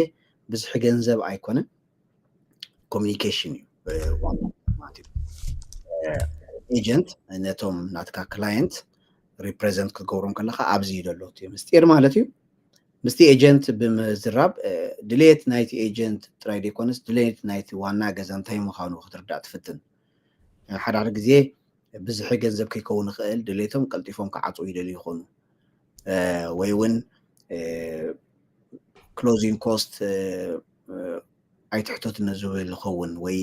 S2: ብዙሕ ገንዘብ ኣይኮነን ኮሚኒኬሽን እዩ ዋና ማለት እዩ ኤጀንት ነቶም ናትካ ክላየንት ሪፕሬዘንት ክገብሮም ከለካ ኣብዚ ይደሎ እቲ ምስጢር ማለት እዩ ምስቲ ኤጀንት ብምዝራብ ድሌት ናይቲ ኤጀንት ጥራይ ደይኮነስ ድሌት ናይቲ ዋና ገዛ እንታይ ምዃኑ ክትርዳእ ትፍትን ሓደ ግዜ ብዙሕ ገንዘብ ከይከውን ይኽእል ድሌቶም ቀልጢፎም ክዓፅው ይደልዩ ይኾኑ ወይ እውን ክሎዚንግ ኮስት ኣይትሕተትነ ዝብል ይኸውን ወይ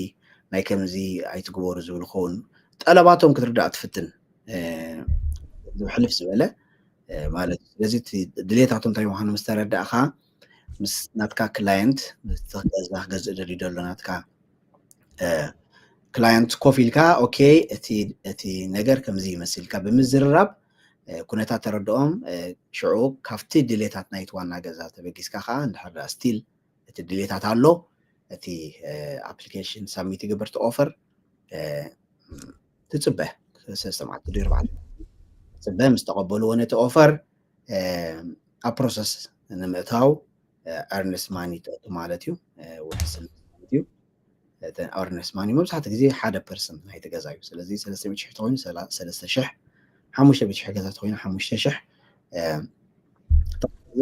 S2: ናይ ከምዚ ኣይትግበሩ ዝብል ይኸውን ጠለባቶም ክትርዳእ ትፍትን ዝሕልፍ ዝበለ ማለት ስለዚ ድሌታቶም እንታይ ምዃኑ ምስ ተረዳእካ ምስ ናትካ ክላየንት ገዛ ክገዝእ ደልዩ ደሎ ናትካ ክላየንት ኮፍ ኢልካ ኦኬ እቲ ነገር ከምዚ ይመስል ኢልካ ብምዝርራብ ኩነታት ተረድኦም ሽዑ ካብቲ ድሌታት ናይቲ ዋና ገዛ ተበጊስካ ከዓ እንድሕር ስቲል እቲ ድሌታት ኣሎ እቲ ኣፕሊኬሽን ሳብሚት ይግበር እቲ ኦፈር ትፅበህ ሰማዕት ትድር ባዕል ትፅበህ ምስ ተቐበልዎ ነቲ ኦፈር ኣብ ፕሮሰስ ንምእታው ኤርነስት ማኒ ተእቱ ማለት እዩ ውሕስን ማለት እዩ ኤርነስት ማኒ መብዛሕትኡ ግዜ 1% ናይቲ ገዛ እዩ ስለዚ 300,000 ተኮይኑ 3,000 500,000 ገዛ ተኮይኑ 5,000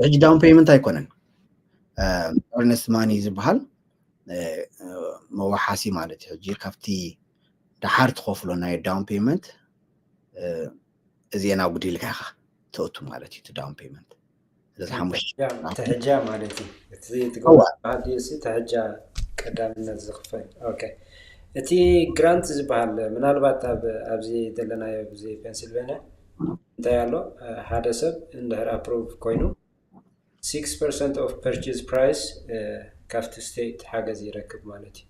S2: ሕጂ ዳውን ፔይመንት ኣይኮነን ኤርነስት ማኒ ዝበሃል መዋሓሲ ማለት እዩ ሕጂ ካብቲ ድሓር ትኸፍሎ ናይ ዳውን ፔይመንት እዚአን ኣብ ጉዲልካ ኢኻ ተእቱ ማለት እዩ እቲ ዳውን ፔይመንት ስለዚ 5,000
S1: ተሕጃ ማለት እዩ እቲ ትገብሮ ዓዲ እሲ ተሕጃ ቀዳምነት ዝኽፈል ኦኬ እቲ ግራንት ዝበሃል ምናልባት ኣብዚ ዘለናዮ ብዚ ፔንሲልቬንያ እንታይ ኣሎ ሓደ ሰብ እንድሕር ኣፕሮቭ ኮይኑ 6% of purchase price ካብቲ ስቴት ሓገዝ ይረክብ ማለት እዩ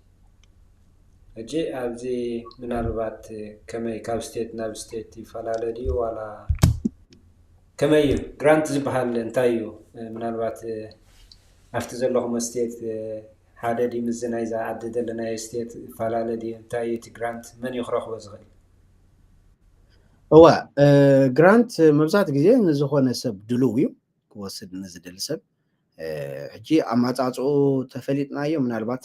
S1: እጂ ኣብዚ ምናልባት ከመይ ካብ ስቴት ናብ ስቴት ይፈላለ ድዩ ዋላ ከመይ ግራንት ዝበሃል እንታይ እዩ ምናልባት ኣብቲ ዘለኹም ስቴት ሓደ ዲ ምዝናይ ዝዓዲ ዘለናዮ ስቴት ይፈላለ ድዩ እንታይ እቲ ግራንት መን ይኽረኽቦ ዝኽእል
S2: هو ግራንት መብዛሕትኡ ግዜ ንዝኾነ ሰብ ድልው እዩ ክወስድ ንዝደሊ ሰብ ሕጂ ኣማፃፅኡ ተፈሊጥናዮ ምናልባት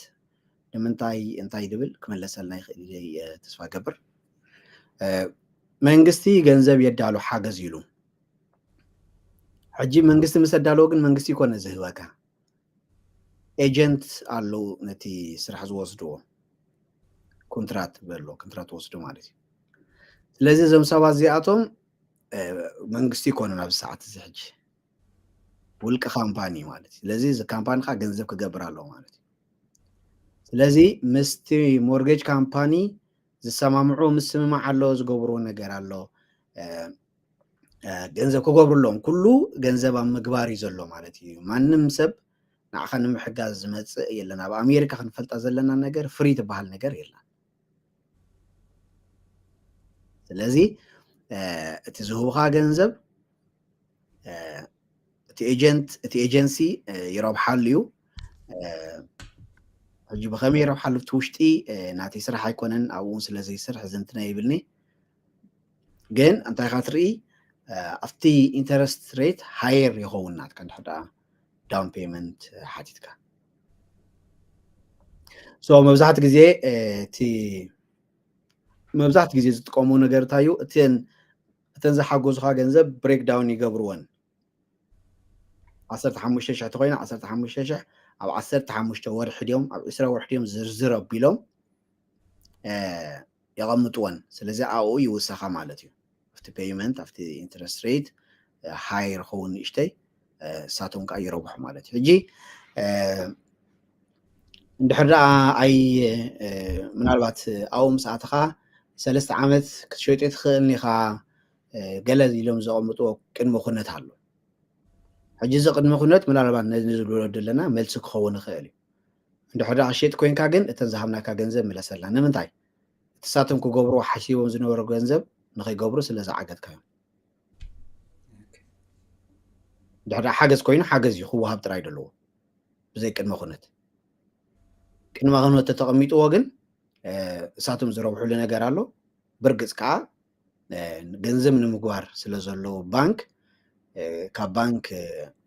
S2: ንምንታይ እንታይ ድብል ክመለሰልና ይኽእል እየ ተስፋ ገብር መንግስቲ ገንዘብ የዳሉ ሓገዝ ኢሉ ሕጂ መንግስቲ ምስ ኣዳለዎ ግን መንግስቲ ይኮነ ዝህበካ ኤጀንት ኣለው ነቲ ስራሕ ዝወስድዎ ኮንትራት በሎ ኮንትራት ወስዶ ማለት እዩ ስለዚ እዞም ሰባት እዚኣቶም መንግስቲ ይኮኑ ናብ ሰዓት እዚ ሕጂ ውልቀ ካምፓኒ ማለት እዩ ስለዚ እዚ ካምፓኒ ካ ገንዘብ ክገብር ኣለዎ ማለት እዩ ስለዚ ምስቲ ሞርጌጅ ካምፓኒ ዝሰማምዑ ምስምማዕ ኣሎ ዝገብርዎ ነገር ኣሎ ገንዘብ ክገብሩሎም ኩሉ ገንዘብ ኣብ ምግባር እዩ ዘሎ ማለት እዩ ማንም ሰብ ንዓኻ ንምሕጋዝ ዝመፅእ የለን ኣብ ኣሜሪካ ክንፈልጣ ዘለና ነገር ፍሪ ትበሃል ነገር የለን ስለዚ እቲ ዝህቡኻ ገንዘብ እቲ ኤጀንሲ ይረብሓሉ እዩ ሕጂ ብኸመይ ይረብሓሉ እቲ ውሽጢ ናተይ ስራሕ ኣይኮነን ኣብኡ ስለዘይስርሕ ዝንትና ይብልኒ ግን እንታይ ኢኻ ትርኢ ኣብቲ ኢንተረስት ሬት ሃየር ይኸውን ናትካ እንድሕር ዳውን ፔመንት ሓቲትካ ሶ መብዛሕትኡ ግዜ መብዛሕትኡ ግዜ ዝጥቀሙ ነገር እንታይ እዩ እተን ዝሓገዙኻ ገንዘብ ብሬክ ዳውን ይገብርዎን 15,000 ተኮይና 15,000 ኣብ 15 ወርሒ ድዮም ኣብ 20 ወርሒ ድዮም ዝርዝር ኣቢሎም يغمطون ስለዚ ኣብኡ ይውሳኻ ማለት እዩ ኣብቲ ፔይመንት ኣብቲ ኢንትረስት ሬት ሃይር ኸውን ይሽተይ ሳቶም ካ ይረብሑ ማለት እዩ ሕጂ እንድሕር ኣይ ምናልባት ኣብኡ ምስኣትኻ 3 ዓመት ክትሸይጥ ትኽእል ኢኻ ገለ ኢሎም ዘቐምጥዎ ቅድመ ኩነት ኣሎ ሕጂ እዚ ቅድመ ኩነት ምናልባት ንዝብሎ ዘለና መልሲ ክኸውን ይኽእል እዩ እንድሕር ሸይጥ ኮይንካ ግን እተን ዝሃብናካ ገንዘብ ምለሰላ ንምንታይ تساتم كجبرو حشيوم زنور جنزب نخي جبرو سلا زعجت كيان ده حاجز كوين حاجز يخو هاب ترايد له زي كلمة خنت كلمة خنت تتقميت واجن ساتم زروب حلنا جرالو برجس كا جنزب من المجوار سلا زلو بانك كبانك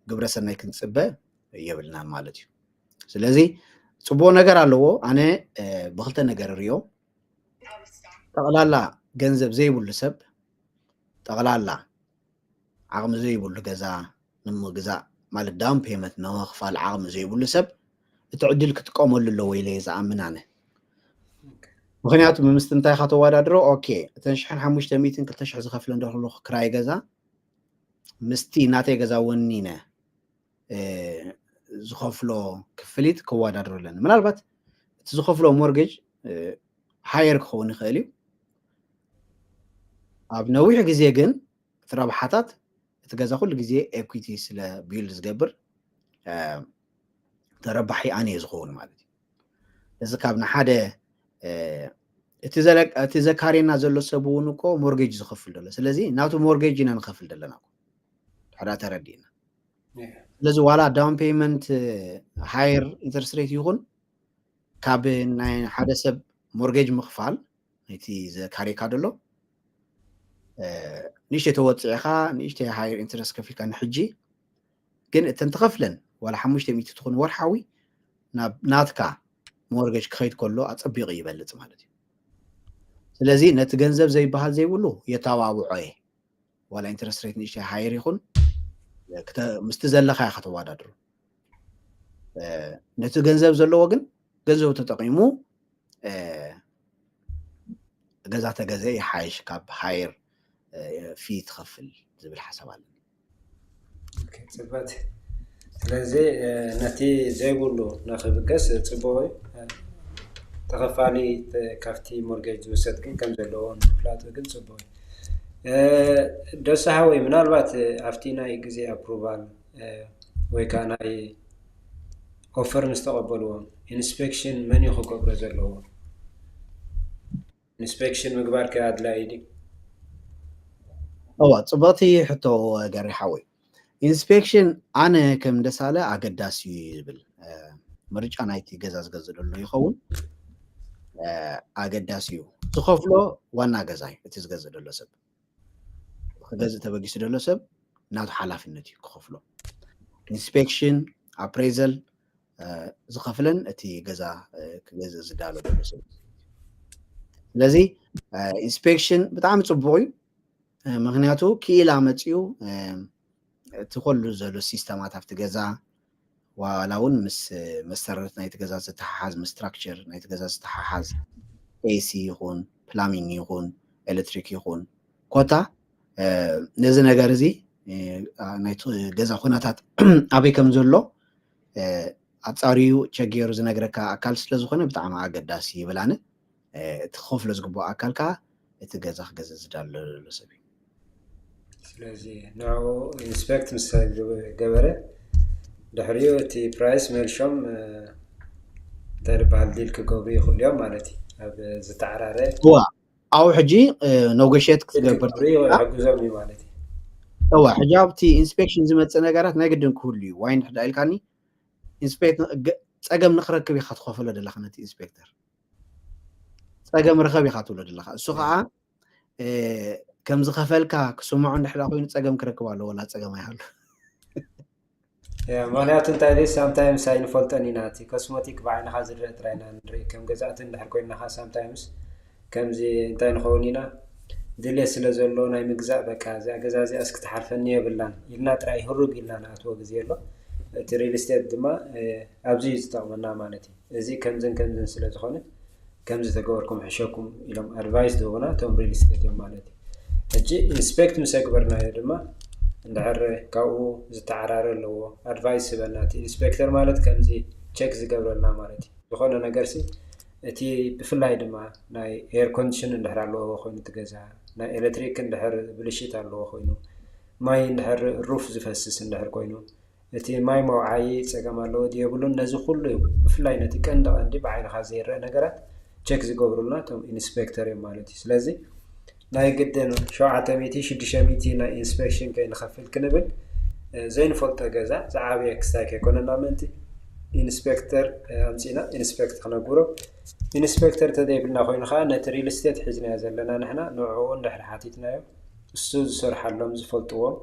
S2: جبر سنة كنت سبة يبلنا مالتي سلازي صبوا نجرالو أنا بخلت نجراليو تقلالا ገንዘብ ዘይብሉ ሰብ ተقላላ ዓቕሚ ዘይብሉ ገዛ ንምግዛእ ማለት ዳውን ፔመንት ንምኽፋል ዓቕሚ ዘይብሉ ሰብ እቲ ዕድል ክትቀመሉ ኣለዎ ኢለ ዝኣምን ኣነ ምክንያቱ ምስ እንታይ ካ ተወዳድሮ ኦኬ እተን 1500 2000 ዝኸፍለ እንደኽሉ ክራይ ገዛ ምስቲ ናተይ ገዛ ወኒነ ዝኸፍሎ ክፍሊት ክወዳድሮ ኣለና ምናልባት እቲ ዝኸፍሎ ሞርጌጅ ሃየር ክኸውን ይኽእል እዩ ኣብ ነዊሕ ግዜ ግን ትረብሓታት እቲ ገዛ ኩሉ ግዜ ኤኩዊቲ ስለ ቢልድ ዝገብር ተረባሒ ኣነ ዝኸውን ማለት እዩ እዚ ካብ ንሓደ እቲ ዘካርየና ዘሎ ሰብ እውን እኮ ሞርጌጅ ዝኸፍል ዘሎ ስለዚ ናቱ ሞርጌጅ ኢና ንኸፍል ዘለና ሓዳ ተረዲእና ስለዚ ዋላ ዳውን ፔይመንት ሃየር ኢንተረስት ሬት ይኹን ካብ ናይ ሓደ ሰብ ሞርጌጅ ምኽፋል እቲ ዘካርየካ ደሎ نيشتي توضعها نيشتي هاير انترست كفيل كان حجي كن تنتخفلن ولا 500 تكون ورحوي ناتكا مورجج كخيت كله اصبيق يبلط مالتي ስለዚህ ነቲ ገንዘብ ዘይባሃል ዘይብሉ የተዋውዑ ولا انترست ريت نيشتي هاير يكون ምስቲ ዘለኻ ከተዋዳድሩ ነቲ ገንዘብ ዘለዎ ግን ገንዘቡ ተጠቂሙ ገዛ ተገዘ ይሓይሽ ካብ ሃይር في تخفل زي الحساب على
S1: اوكي صبات ስለዚ ነቲ ዘይብሉ ንኽብገስ ጽቡቕ ተኸፋሊ ካፍቲ ሞርጌጅ ዝውሰድ ግን ከም ዘለዎ ንምፍላጡ ግን ጽቡቕ ደሳሃወይ ምናልባት ኣብቲ ናይ ግዜ ኣፕሩቫል ወይ ከዓ ናይ ኦፈር ምስ ተቐበልዎ ኢንስፔክሽን መን እዩ ክገብሮ ዘለዎ ኢንስፔክሽን ምግባር ከኣድላይ ዲ
S2: ጽቡቕቲ ሕቶ ገሪሓወይ ኢንስፔክሽን ኣነ ከም ደሳለ ኣገዳሲ ይብል ምርጫ ናይቲ ገዛ ዝገዝእ ዘሎ ይኸውን ኣገዳሲ እዩ ዝኸፍሎ ዋና ገዛይ እቲ ዝገዝእ ዘሎ ሰብ ክገዝእ ተበጊሱ ዘሎ ሰብ ናቱ ሓላፍነት እዩ ክኸፍሎ ኢንስፔክሽን ኣፕሬዘል ዝኸፍለን እቲ ገዛ ክገዝእ ዝዳሎ ዘሎ ሰብ ስለዚ ኢንስፔክሽን ብጣዕሚ ጽቡቕ እዩ ምክንያቱ ክኢላ መፅኡ እቲ ኩሉ ዘሎ ሲስተማት ኣብቲ ገዛ ዋላ እውን ምስ መሰረት ናይቲ ገዛ ዝተሓሓዝ ምስ ስትራክቸር ናይቲ ገዛ ዝተሓሓዝ ኤሲ ይኹን ፕላሚንግ ይኹን ኤሌክትሪክ ይኹን ኮታ ነዚ ነገር እዚ ናይቲ ገዛ ኩነታት ኣበይ ከም ዘሎ ኣፃሪዩ ቸገሩ ዝነግረካ ኣካል ስለ ዝኾነ ብጣዕሚ ኣገዳሲ ይብላነ እቲ ክኸፍሎ ዝግባእ ኣካል ከዓ እቲ ገዛ ክገዝእ ዝዳሎ ሰብ እዩ
S1: ስለዚ ንዕኡ ኢንስፔክት ምስ ገበረ ድሕሪኡ እቲ ፕራይስ መልሾም እንታይ ዝበሃል ዲል ክገብሩ ይኽእሉ እዮም ማለት እዩ ኣብ ዝተዓራረ
S2: ኣብኡ ሕጂ ኔጎሽት ክትገብር
S1: ሓግዞም እዩ ማለት
S2: እዩ ሕጂ ኣብቲ ኢንስፔክሽን ዝመፅእ ነገራት ናይ ግድን ክህሉ እዩ ዋይ ንድሕዳ ኢልካኒ ፀገም ንክረክብ ኢኻ ትኸፍሎ ዘለካ ነቲ ኢንስፔክተር ፀገም ረኸብ ኢኻ ትብሎ ዘለካ እሱ ከዓ ከም ዝኸፈልካ ክስምዖ እንድሕዳ ኮይኑ ፀገም ክረክብ ኣለዎ ወላ ፀገም ኣይሃሉ
S1: ምክንያቱ እንታይ ደይ ሳምታይምስ ኣይንፈልጦን ኢና እቲ ኮስሞቲክ ብዓይንኻ ዝርአ ጥራይና ንርኢ ከም ገዛእቲ እንድሕር ኮይንናኻ ሳምታይምስ ከምዚ እንታይ ንኸውን ኢና ድልየ ስለ ዘሎ ናይ ምግዛእ በቃ እዚኣ ገዛ እዚኣ እስክትሓልፈኒ የብላን ኢልና ጥራይ ህሩግ ኢልና ንኣትዎ ግዜ ኣሎ እቲ ሪል ስቴት ድማ ኣብዚ ዝጠቕመና ማለት እዩ እዚ ከምዝን ከምዝን ስለ ዝኾነ ከምዚ ተገበርኩም ሕሸኩም ኢሎም ኣድቫይስ ዝህቡና እቶም ሪል ስቴት እዮም ማለት እዩ ሕጂ ኢንስፔክት ምስ ኣግበርናዮ ድማ እንድሕር ካብኡ ዝተዓራረ ኣለዎ ኣድቫይስ ዝበልና እቲ ኢንስፔክተር ማለት ከምዚ ቼክ ዝገብረልና ማለት እዩ ዝኾነ ነገርሲ እቲ ብፍላይ ድማ ናይ ኤር ኮንዲሽን እንድሕር ኣለዎ ኮይኑ ትገዛ ናይ ኤሌክትሪክ እንድሕር ብልሽት ኣለዎ ኮይኑ ማይ እንድሕር ሩፍ ዝፈስስ እንድሕር ኮይኑ እቲ ማይ መውዓይ ፀገም ኣለዎ ድየብሉን ነዚ ኩሉ ብፍላይ ነቲ ቀንዲ ቀንዲ ብዓይንኻ ዘይርአ ነገራት ቼክ ዝገብሩልና እቶም ኢንስፔክተር እዮም ማለት እዩ ስለዚ ናይ ግድን 700-600 ናይ ኢንስፔክሽን ከይንኸፍል ክንብል ዘይንፈልጦ ገዛ ዝዓበየ ክስታይ ከይኮነና ምእንቲ ኢንስፔክተር ኣምፂና ኢንስፔክት ክነግብሮ ኢንስፔክተር ተዘይብልና ኮይኑ ከዓ ነቲ ሪል ስቴት ሒዝናዮ ዘለና ንሕና ንዕኡ እንድሕር ሓቲትናዮ እሱ ዝሰርሓሎም ዝፈልጥዎም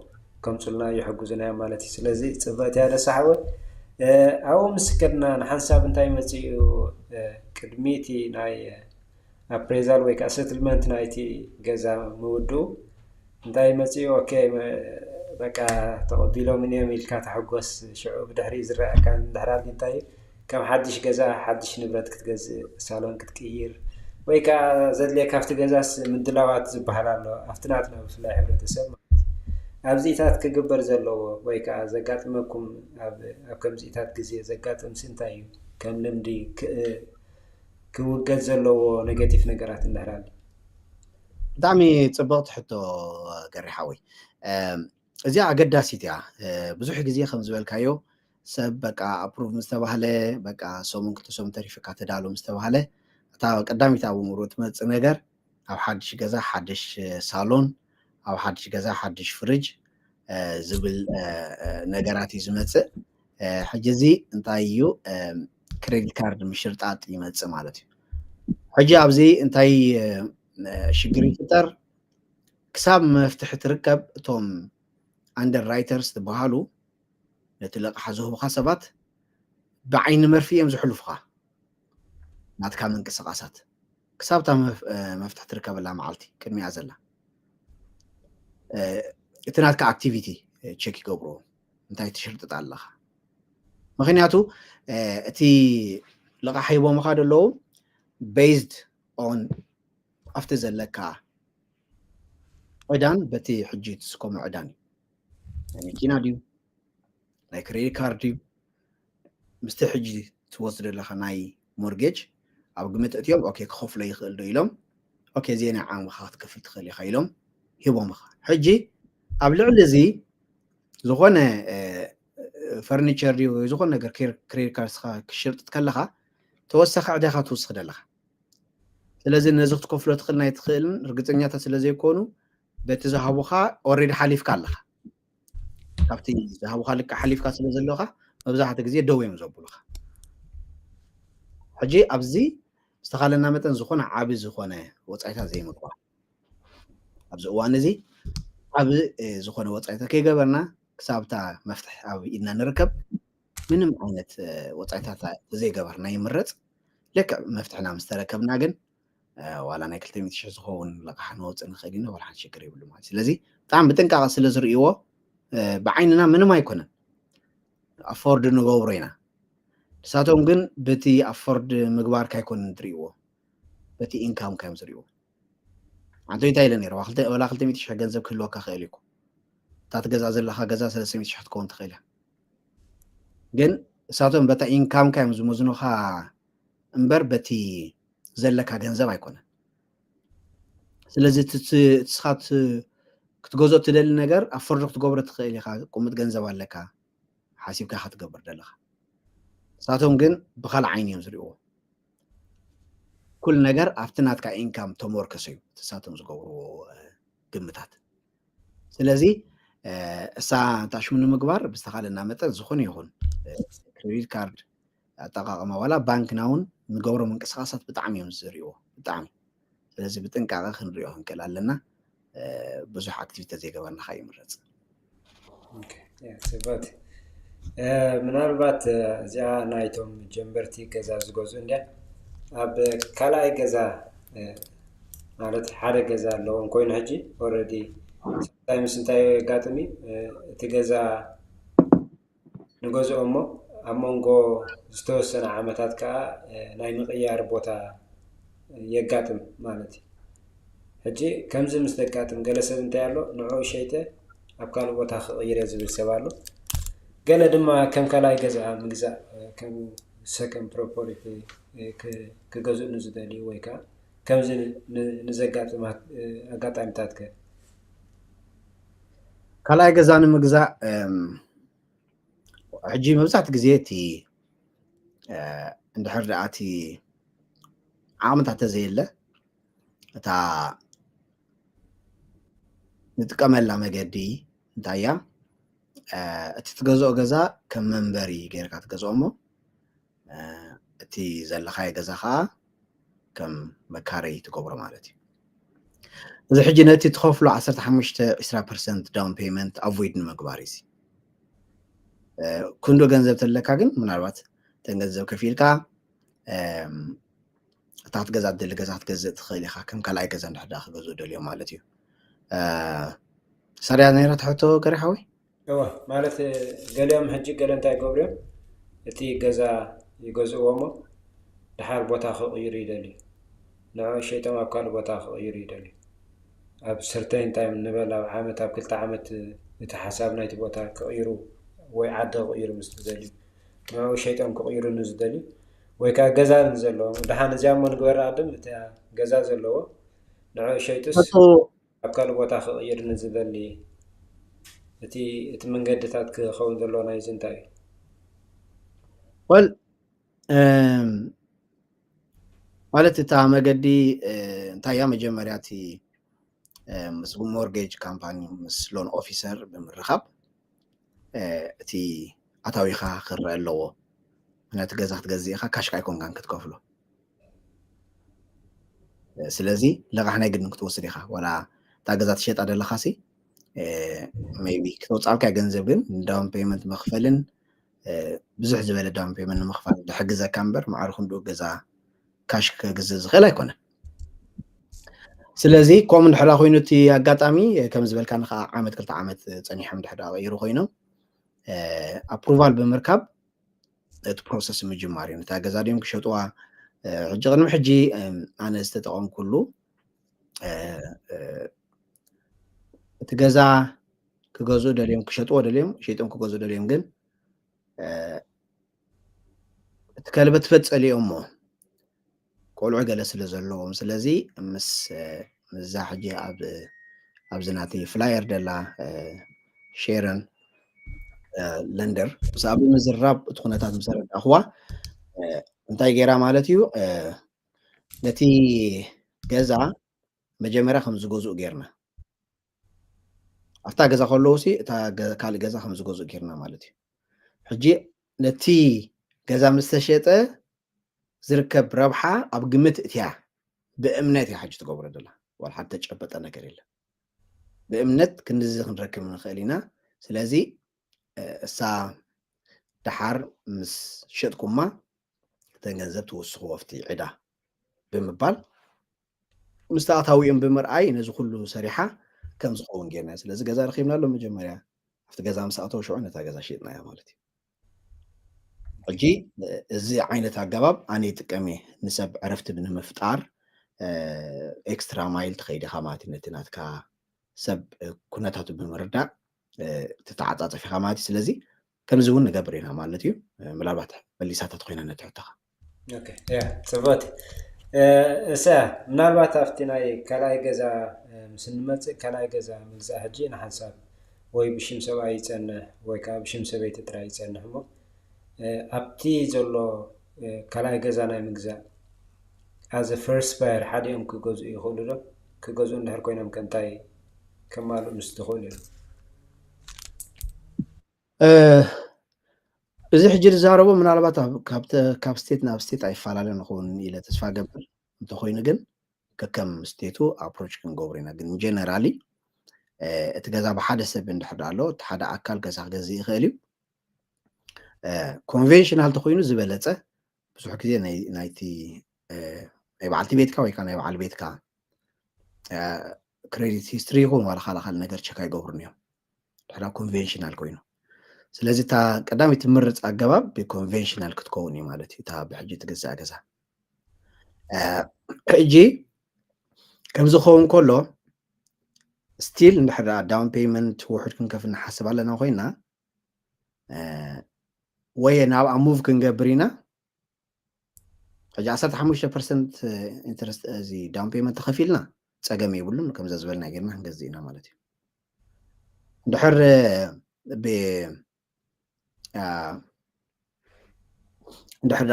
S1: ከምፁልና ይሕግዙናዮ ማለት እዩ ስለዚ ፅብቕቲ እያ ደሳሓወ ኣብኡ ምስ ከድና ንሓንሳብ እንታይ መፅኡ ቅድሚቲ ናይ ኣፕሬዛል ወይ ከዓ ሰትልመንት ናይቲ ገዛ ምውድኡ እንታይ መፅኡ ኦኬ በቃ ተቐቢሎም እኒኦም ኢልካ ተሓጎስ ሽዑ ብድሕሪ ዝረአካ እንድሕር ኣድሊ እንታይ ከም ሓድሽ ገዛ ሓድሽ ንብረት ክትገዝእ ሳሎን ክትቅይር ወይ ከዓ ዘድልየካ ኣብቲ ገዛስ ምድላዋት ዝበሃል ኣሎ ኣብቲ ናትና ብፍላይ ሕብረተሰብ ማለት እዩ ኣብዚኢታት ክግበር ዘለዎ ወይ ከዓ ዘጋጥመኩም ኣብ ከምዚኢታት ግዜ ዘጋጥምሲ እንታይ እዩ ከም ልምዲ ክውገድ ዘለዎ ኔጌቲቭ ነገራት እንድሕር ኣሊ
S2: ብጣዕሚ ፅብቕቲ ሕቶ ገሪሓወይ እዚኣ ኣገዳሲት እያ ብዙሕ ግዜ ከም ዝበልካዮ ሰብ በቃ ኣፕሩቭ ምስተባህለ በቃ ሰሙን ክልተ ሰሙን ተሪፍካ ተዳሎ ምስተባህለ እታ ቀዳሚት ኣብ እምሮ ትመፅእ ነገር ኣብ ሓድሽ ገዛ ሓድሽ ሳሎን ኣብ ሓድሽ ገዛ ሓድሽ ፍሪጅ ዝብል ነገራት እዩ ዝመፅእ ሕጂ እዚ እንታይ እዩ ክሬዲት ካርድ ምሽርጣጥ ይመፅእ ማለት እዩ ሕጂ ኣብዚ እንታይ ሽግር ይፍጠር ክሳብ መፍትሒ ትርከብ እቶም ኣንደር ራይተርስ ዝበሃሉ ነቲ ልቕሓ ዝህቡካ ሰባት ብዓይኒ መርፊ እዮም ዝሕልፉካ ናትካ ምንቅስቃሳት ክሳብ እታ መፍትሒ ትርከበላ መዓልቲ ቅድሚያ ዘላ እቲ ናትካ ኣክቲቪቲ ቼክ ይገብርዎ እንታይ ትሽርጥጥ ኣለካ ምክንያቱ እቲ ልቕሓ ሂቦምካ ደለዉ ቤዝድ ኦን ኣብቲ ዘለካ ዕዳን በቲ ሕጂ ትስከሞ ዕዳን እዩ ናይ መኪና ድዩ ናይ ክሬዲት ካርድ ድዩ ምስቲ ሕጂ ትወስድ ዘለካ ናይ ሞርጌጅ ኣብ ግምት እትዮም ኦኬ ክኸፍሎ ይኽእል ዶ ኢሎም ኦኬ ዜና ዓቕምኻ ክትከፍል ትኽእል ኢኻ ኢሎም ሂቦም ኢኻ ሕጂ ኣብ ልዕሊ እዚ ዝኾነ ፈርኒቸር ድዩ ዝኾነ ነገር ክሬዲት ካርድስካ ክሽርጥት ከለኻ ተወሳኺ ዕዳኻ ትውስኽ ኣለኻ ስለዚ ነዚ ክትከፍሎ ትኽእል ናይ ትኽእልን ርግፀኛታት ስለ ዘይኮኑ በቲ ዝሃቡኻ ኦልሬዲ ሓሊፍካ ኣለኻ ካብቲ ዝሃቡኻ ልክዕ ሓሊፍካ ስለ ዘለኻ መብዛሕትኡ ግዜ ደው እዮም ዘብሉኻ ሕጂ ኣብዚ ዝተኻለና መጠን ዝኾነ ዓብ ዝኾነ ወፃኢታት ዘይምግባር ኣብዚ እዋን እዚ ዓብ ዝኾነ ወፃኢታት ከይገበርና ክሳብታ መፍትሒ ኣብ ኢድና ንርከብ ምንም ዓይነት ወፃኢታት ዘይገበርና ይምረፅ ልክዕ መፍትሕና ምስ ተረከብና ግን ዋላ ናይ 200,000 ዝኸውን ልቕሓ ንወፅእ ንኽእል ኢና ዋላ ሓንቲ ሽግር የብሉ ማለት ስለዚ ብጣዕሚ ብጥንቃቐ ስለ ዝርእይዎ ብዓይንና ምንም ኣይኮነን ኣፎርድ ንገብሮ ኢና ንሳቶም ግን በቲ ኣፎርድ ምግባርካ ኣይኮነን ትርእይዎ በቲ ኢንካምካ እዮም ዝርእይዎ ዓንቶ እንታይ ኢለ ነይረ ዋላ 200,000 ገንዘብ ክህልወካ ክእል ኢኩ እታ ትገዛእ ዘለካ ገዛ 300,000 ትከውን ትኽእል እያ ግን እሳቶም በታ ኢንካምካ እዮም ዝመዝኑኻ እምበር በቲ ዘለካ ገንዘብ ኣይኮነን ስለዚ ትስኻ ክትገዝኦ ትደሊ ነገር ኣፎርድ ክትገብሮ ትኽእል ኢኻ ቁሙጥ ገንዘብ ኣለካ ሓሲብካ ክትገብር ዘለኻ እሳቶም ግን ብካልእ ዓይኒ እዮም ዝርእይዎ ኩል ነገር ኣብቲ ናትካ ኢንካም ተመርክሶ እዩ እሳቶም ዝገብርዎ ግምታት ስለዚ እሳ ታሽሙ ንምግባር ብዝተኻለና መጠን ዝኾነ ይኹን ክሬዲት ካርድ ኣጠቃቅማ ዋላ ባንክና እውን ንገብሮ ምንቅስቃሳት ብጣዕሚ እዮም ዝርእይዎ ብጣዕሚ ስለዚ ብጥንቃቐ ክንሪኦ ክንክእል ኣለና ብዙሕ ኣክቲቪቲ ዘይገበርና ካ ይምረፅ
S1: ስባት ምናልባት እዚኣ ናይቶም ጀንበርቲ ገዛ ዝገዝኡ እንድያ ኣብ ካልኣይ ገዛ ማለት ሓደ ገዛ ኣለዎም ኮይኑ ሕጂ ኦልሬዲ ታይምስ እንታይ ጋጥሚ እቲ ገዛ ንገዝኦ እሞ ኣብ መንጎ ዝተወሰነ ዓመታት ከዓ ናይ ምቕያር ቦታ የጋጥም ማለት እዩ ሕጂ ከምዚ ምስ ደጋጥም ገለ ሰብ እንታይ ኣሎ ንዑ ሸይተ ኣብ ካልእ ቦታ ክቕይር ዝብል ሰብ ኣሎ ገለ ድማ ከም ካልኣይ ገዛ ምግዛእ ከም ሰከንድ ፕሮፐርቲ ክገዝኡ ንዝደልዩ ወይ ከዓ ከምዚ ንዘጋጥም ኣጋጣሚታት ከ
S2: ካልኣይ ገዛ ንምግዛእ ሕጂ መብዛሕትኡ ግዜ እቲ እንድሕር ደኣ እቲ ዓቕምታት ተዘየለ እታ ንጥቀመላ መገዲ እንታይ እያ እቲ ትገዝኦ ገዛ ከም መንበሪ ጌርካ ትገዝኦ እሞ እቲ ዘለኻዮ ገዛ ከዓ ከም መካረይ ትገብሮ ማለት እዩ እዚ ሕጂ ነቲ ትኸፍሎ 15-20% ዳውን ፔመንት ኣቮይድ ንምግባር እዩ ኩንዶ ገንዘብ ተለካ ግን ምናልባት ተን ገንዘብ ከፊልካ እታ ክትገዛእ ትደሊ ገዛ ክትገዝእ ትኽእል ኢኻ ከም ካልኣይ ገዛ እንድሕር ደኣ ክገዝኡ ደልዮም ማለት እዩ ሰሪያ ነይራ ትሕቶ ገሪሓዊ
S1: እዋ ማለት ገሊኦም ሕጂ ገለ እንታይ ይገብሩ እዮም እቲ ገዛ ይገዝእዎ እሞ ድሓር ቦታ ክቕይሩ ይደልዩ ንዑ ሸይጦም ኣብ ካልእ ቦታ ክቕይሩ ይደልዩ ኣብ ሰርተይን ታይም ንበል ኣብ ዓመት ኣብ 2 ዓመት እቲ ሓሳብ ናይቲ ቦታ ክቕይሩ ወይ ዓዲ ክቕይሩ ምስ ዝደልዩ ንዑ ሸይጦም ክቕይሩ ንዝደልዩ ወይ ከዓ ገዛ ዘለዎም ድሓን እዚኣ እሞ ንግበራ ቅድም እቲ ገዛ ዘለዎ ንዑ ሸይጡስ ኣብ ካልእ ቦታ ክቕይር ንዝደሊ እቲ መንገድታት ክኸውን ዘለዎ ናይዚ እንታይ እዩ
S2: ወል ማለት እታ መገዲ እንታይ እያ መጀመርያ እቲ ምስ ሞርጌጅ ካምፓኒ ምስ ሎን ኦፊሰር ብምርኻብ እቲ ኣታዊኻ ክረአ ኣለዎ ነቲ ገዛ ክትገዝእ ኢኻ ካሽካ ኣይኮንካን ክትከፍሎ ስለዚ ልቓሕ ናይ ግድን ክትወስድ ኢኻ ዋላ እታ ገዛ ትሸጣ ዘለኻሲ ሜይቢ ክተውፃልካ ገንዘብ ግን ዳውን ፔመንት መኽፈልን ብዙሕ ዝበለ ዳውን ፔመንት ንምኽፋል ዝሕግዘካ እምበር ማዕርኹ እንድኡ ገዛ ካሽ ክገዝእ ዝኽእል ኣይኮነን ስለዚ ከምኡ እንድሕር ኮይኑ እቲ ኣጋጣሚ ከም ዝበልካ ንከዓ ዓመት 2 ዓመት ፀኒሖም ድሕር ቀይሩ ኮይኖም ኣፕሩቫል ብምርካብ እቲ ፕሮሰስ ምጅማር እዩ ነታ ገዛ ድዮም ክሸጥዋ ሕጂ ቅድሚ ሕጂ ኣነ ዝተጠቐምኩሉ እቲ ገዛ ክገዝኡ ደልዮም ክሸጥዎ ደልዮም ሸይጦም ክገዝኡ ደልዮም ግን እቲ ከልበት ትፈፀልዮም እሞ ቆልዑ ገለ ስለ ዘለዎም ስለዚ ምስ ምዛ ሕጂ ኣብ ዝናቲ ፍላየር ደላ ሼረን ለንደር ብዛዕባ ምዝራብ እቲ ኩነታት ምስ ረዳእኽዋ እንታይ ጌራ ማለት እዩ ነቲ ገዛ መጀመርያ ከም ዝገዝኡ ጌርና ኣብታ ገዛ ከለዉ ሲ እታ ካልእ ገዛ ከም ዝገዝኡ ጌርና ማለት እዩ ሕጂ ነቲ ገዛ ምስ ተሸጠ ዝርከብ ረብሓ ኣብ ግምት እትያ ብእምነት እያ ሕጂ ትገብሮ ደላ ዋላ ሓንቲ ተጨበጠ ነገር የለን ብእምነት ክንዚ ክንረክብ ንኽእል ኢና ስለዚ እሳ ድሓር ምስ ሸጥኩማ እተን ገንዘብ ትውስኽዎ ኣብቲ ዒዳ ብምባል ምስ ተኣታዊኦም ብምርኣይ ነዚ ኩሉ ሰሪሓ ከም ዝኸውን ጌርና ስለዚ ገዛ ረኺብና ኣሎ መጀመርያ ኣብቲ ገዛ ምስ ኣተው ሽዑ ነታ ገዛ ሸጥናያ ማለት እዩ ሕጂ እዚ ዓይነት ኣገባብ ኣነ ይጥቀም እየ ንሰብ ዕረፍቲ ንምፍጣር ኤክስትራ ማይል ትኸይድ ኢኻ ማለት እዩ ነቲ ናትካ ሰብ ኩነታቱ ብምርዳእ ትተዓፃፀፍ ኢኻ ማለት እዩ ስለዚ ከምዚ እውን ንገብር ኢና ማለት እዩ ምናልባት መሊሳታት ኮይና ነትሕተኻ
S1: ፅቡቅ እሳ ምናልባት ኣብቲ ናይ ካልኣይ ገዛ ምስ እንመፅእ ካልኣይ ገዛ ምግዛእ ሕጂ ንሓንሳብ ወይ ብሽም ሰብኣይ ይፀንሕ ወይ ከዓ ብሽም ሰበይቲ ጥራይ ይፀንሕ እሞ ኣብቲ ዘሎ ካልኣይ ገዛ ናይ ምግዛእ ኣዘ ፈርስት ባየር ሓዲኦም ክገዝኡ ይኽእሉ ዶ ክገዝኡ እንድሕር ኮይኖም ከንታይ ከማልኡ ምስ ትኽእሉ እዮም
S2: እዚ ሕጂ ዝዛረቦ ምናልባት ካብ ስቴት ናብ ስቴት ኣይፈላለዩ ንኸውን ኢለ ተስፋ ገብር እንተኮይኑ ግን ከከም ስቴቱ ኣፕሮች ክንገብሩ ኢና ግን ጀነራሊ እቲ ገዛ ብሓደ ሰብ እንድሕር ኣሎ እቲ ሓደ ኣካል ገዛ ክገዝእ ይኽእል እዩ ኮንቬንሽናል ተኮይኑ ዝበለፀ ብዙሕ ግዜ ናይቲ ናይ በዓልቲ ቤትካ ወይ ከዓ ናይ በዓል ቤትካ ክሬዲት ሂስትሪ ይኹን ዋላ ካልእ ነገር ቸክ ኣይገብሩን እዮም ድሕራ ኮንቬንሽናል ኮይኑ ስለዚ እታ ቀዳሚት ትምርፅ ኣገባብ ብኮንቬንሽናል ክትከውን እዩ ማለት እዩ እታ ብሕጂ ትገዛእ ገዛ ሕጂ ከምዚ ክኸውን ከሎ ስቲል እንድሕር ዳውን ፔይመንት ውሕድ ክንከፍ ንሓስብ ኣለና ኮይና ወይ ናብኣ ሙቭ ክንገብር ኢና ሕጂ 15% ኢንትረስት እዚ ዳውን ፔይመንት ተኸፊልና ፀገም የብሉን ከምዛ ዝበልና ጌርና ክንገዝእ ኢና ማለት እዩ እንድሕር እንድሕር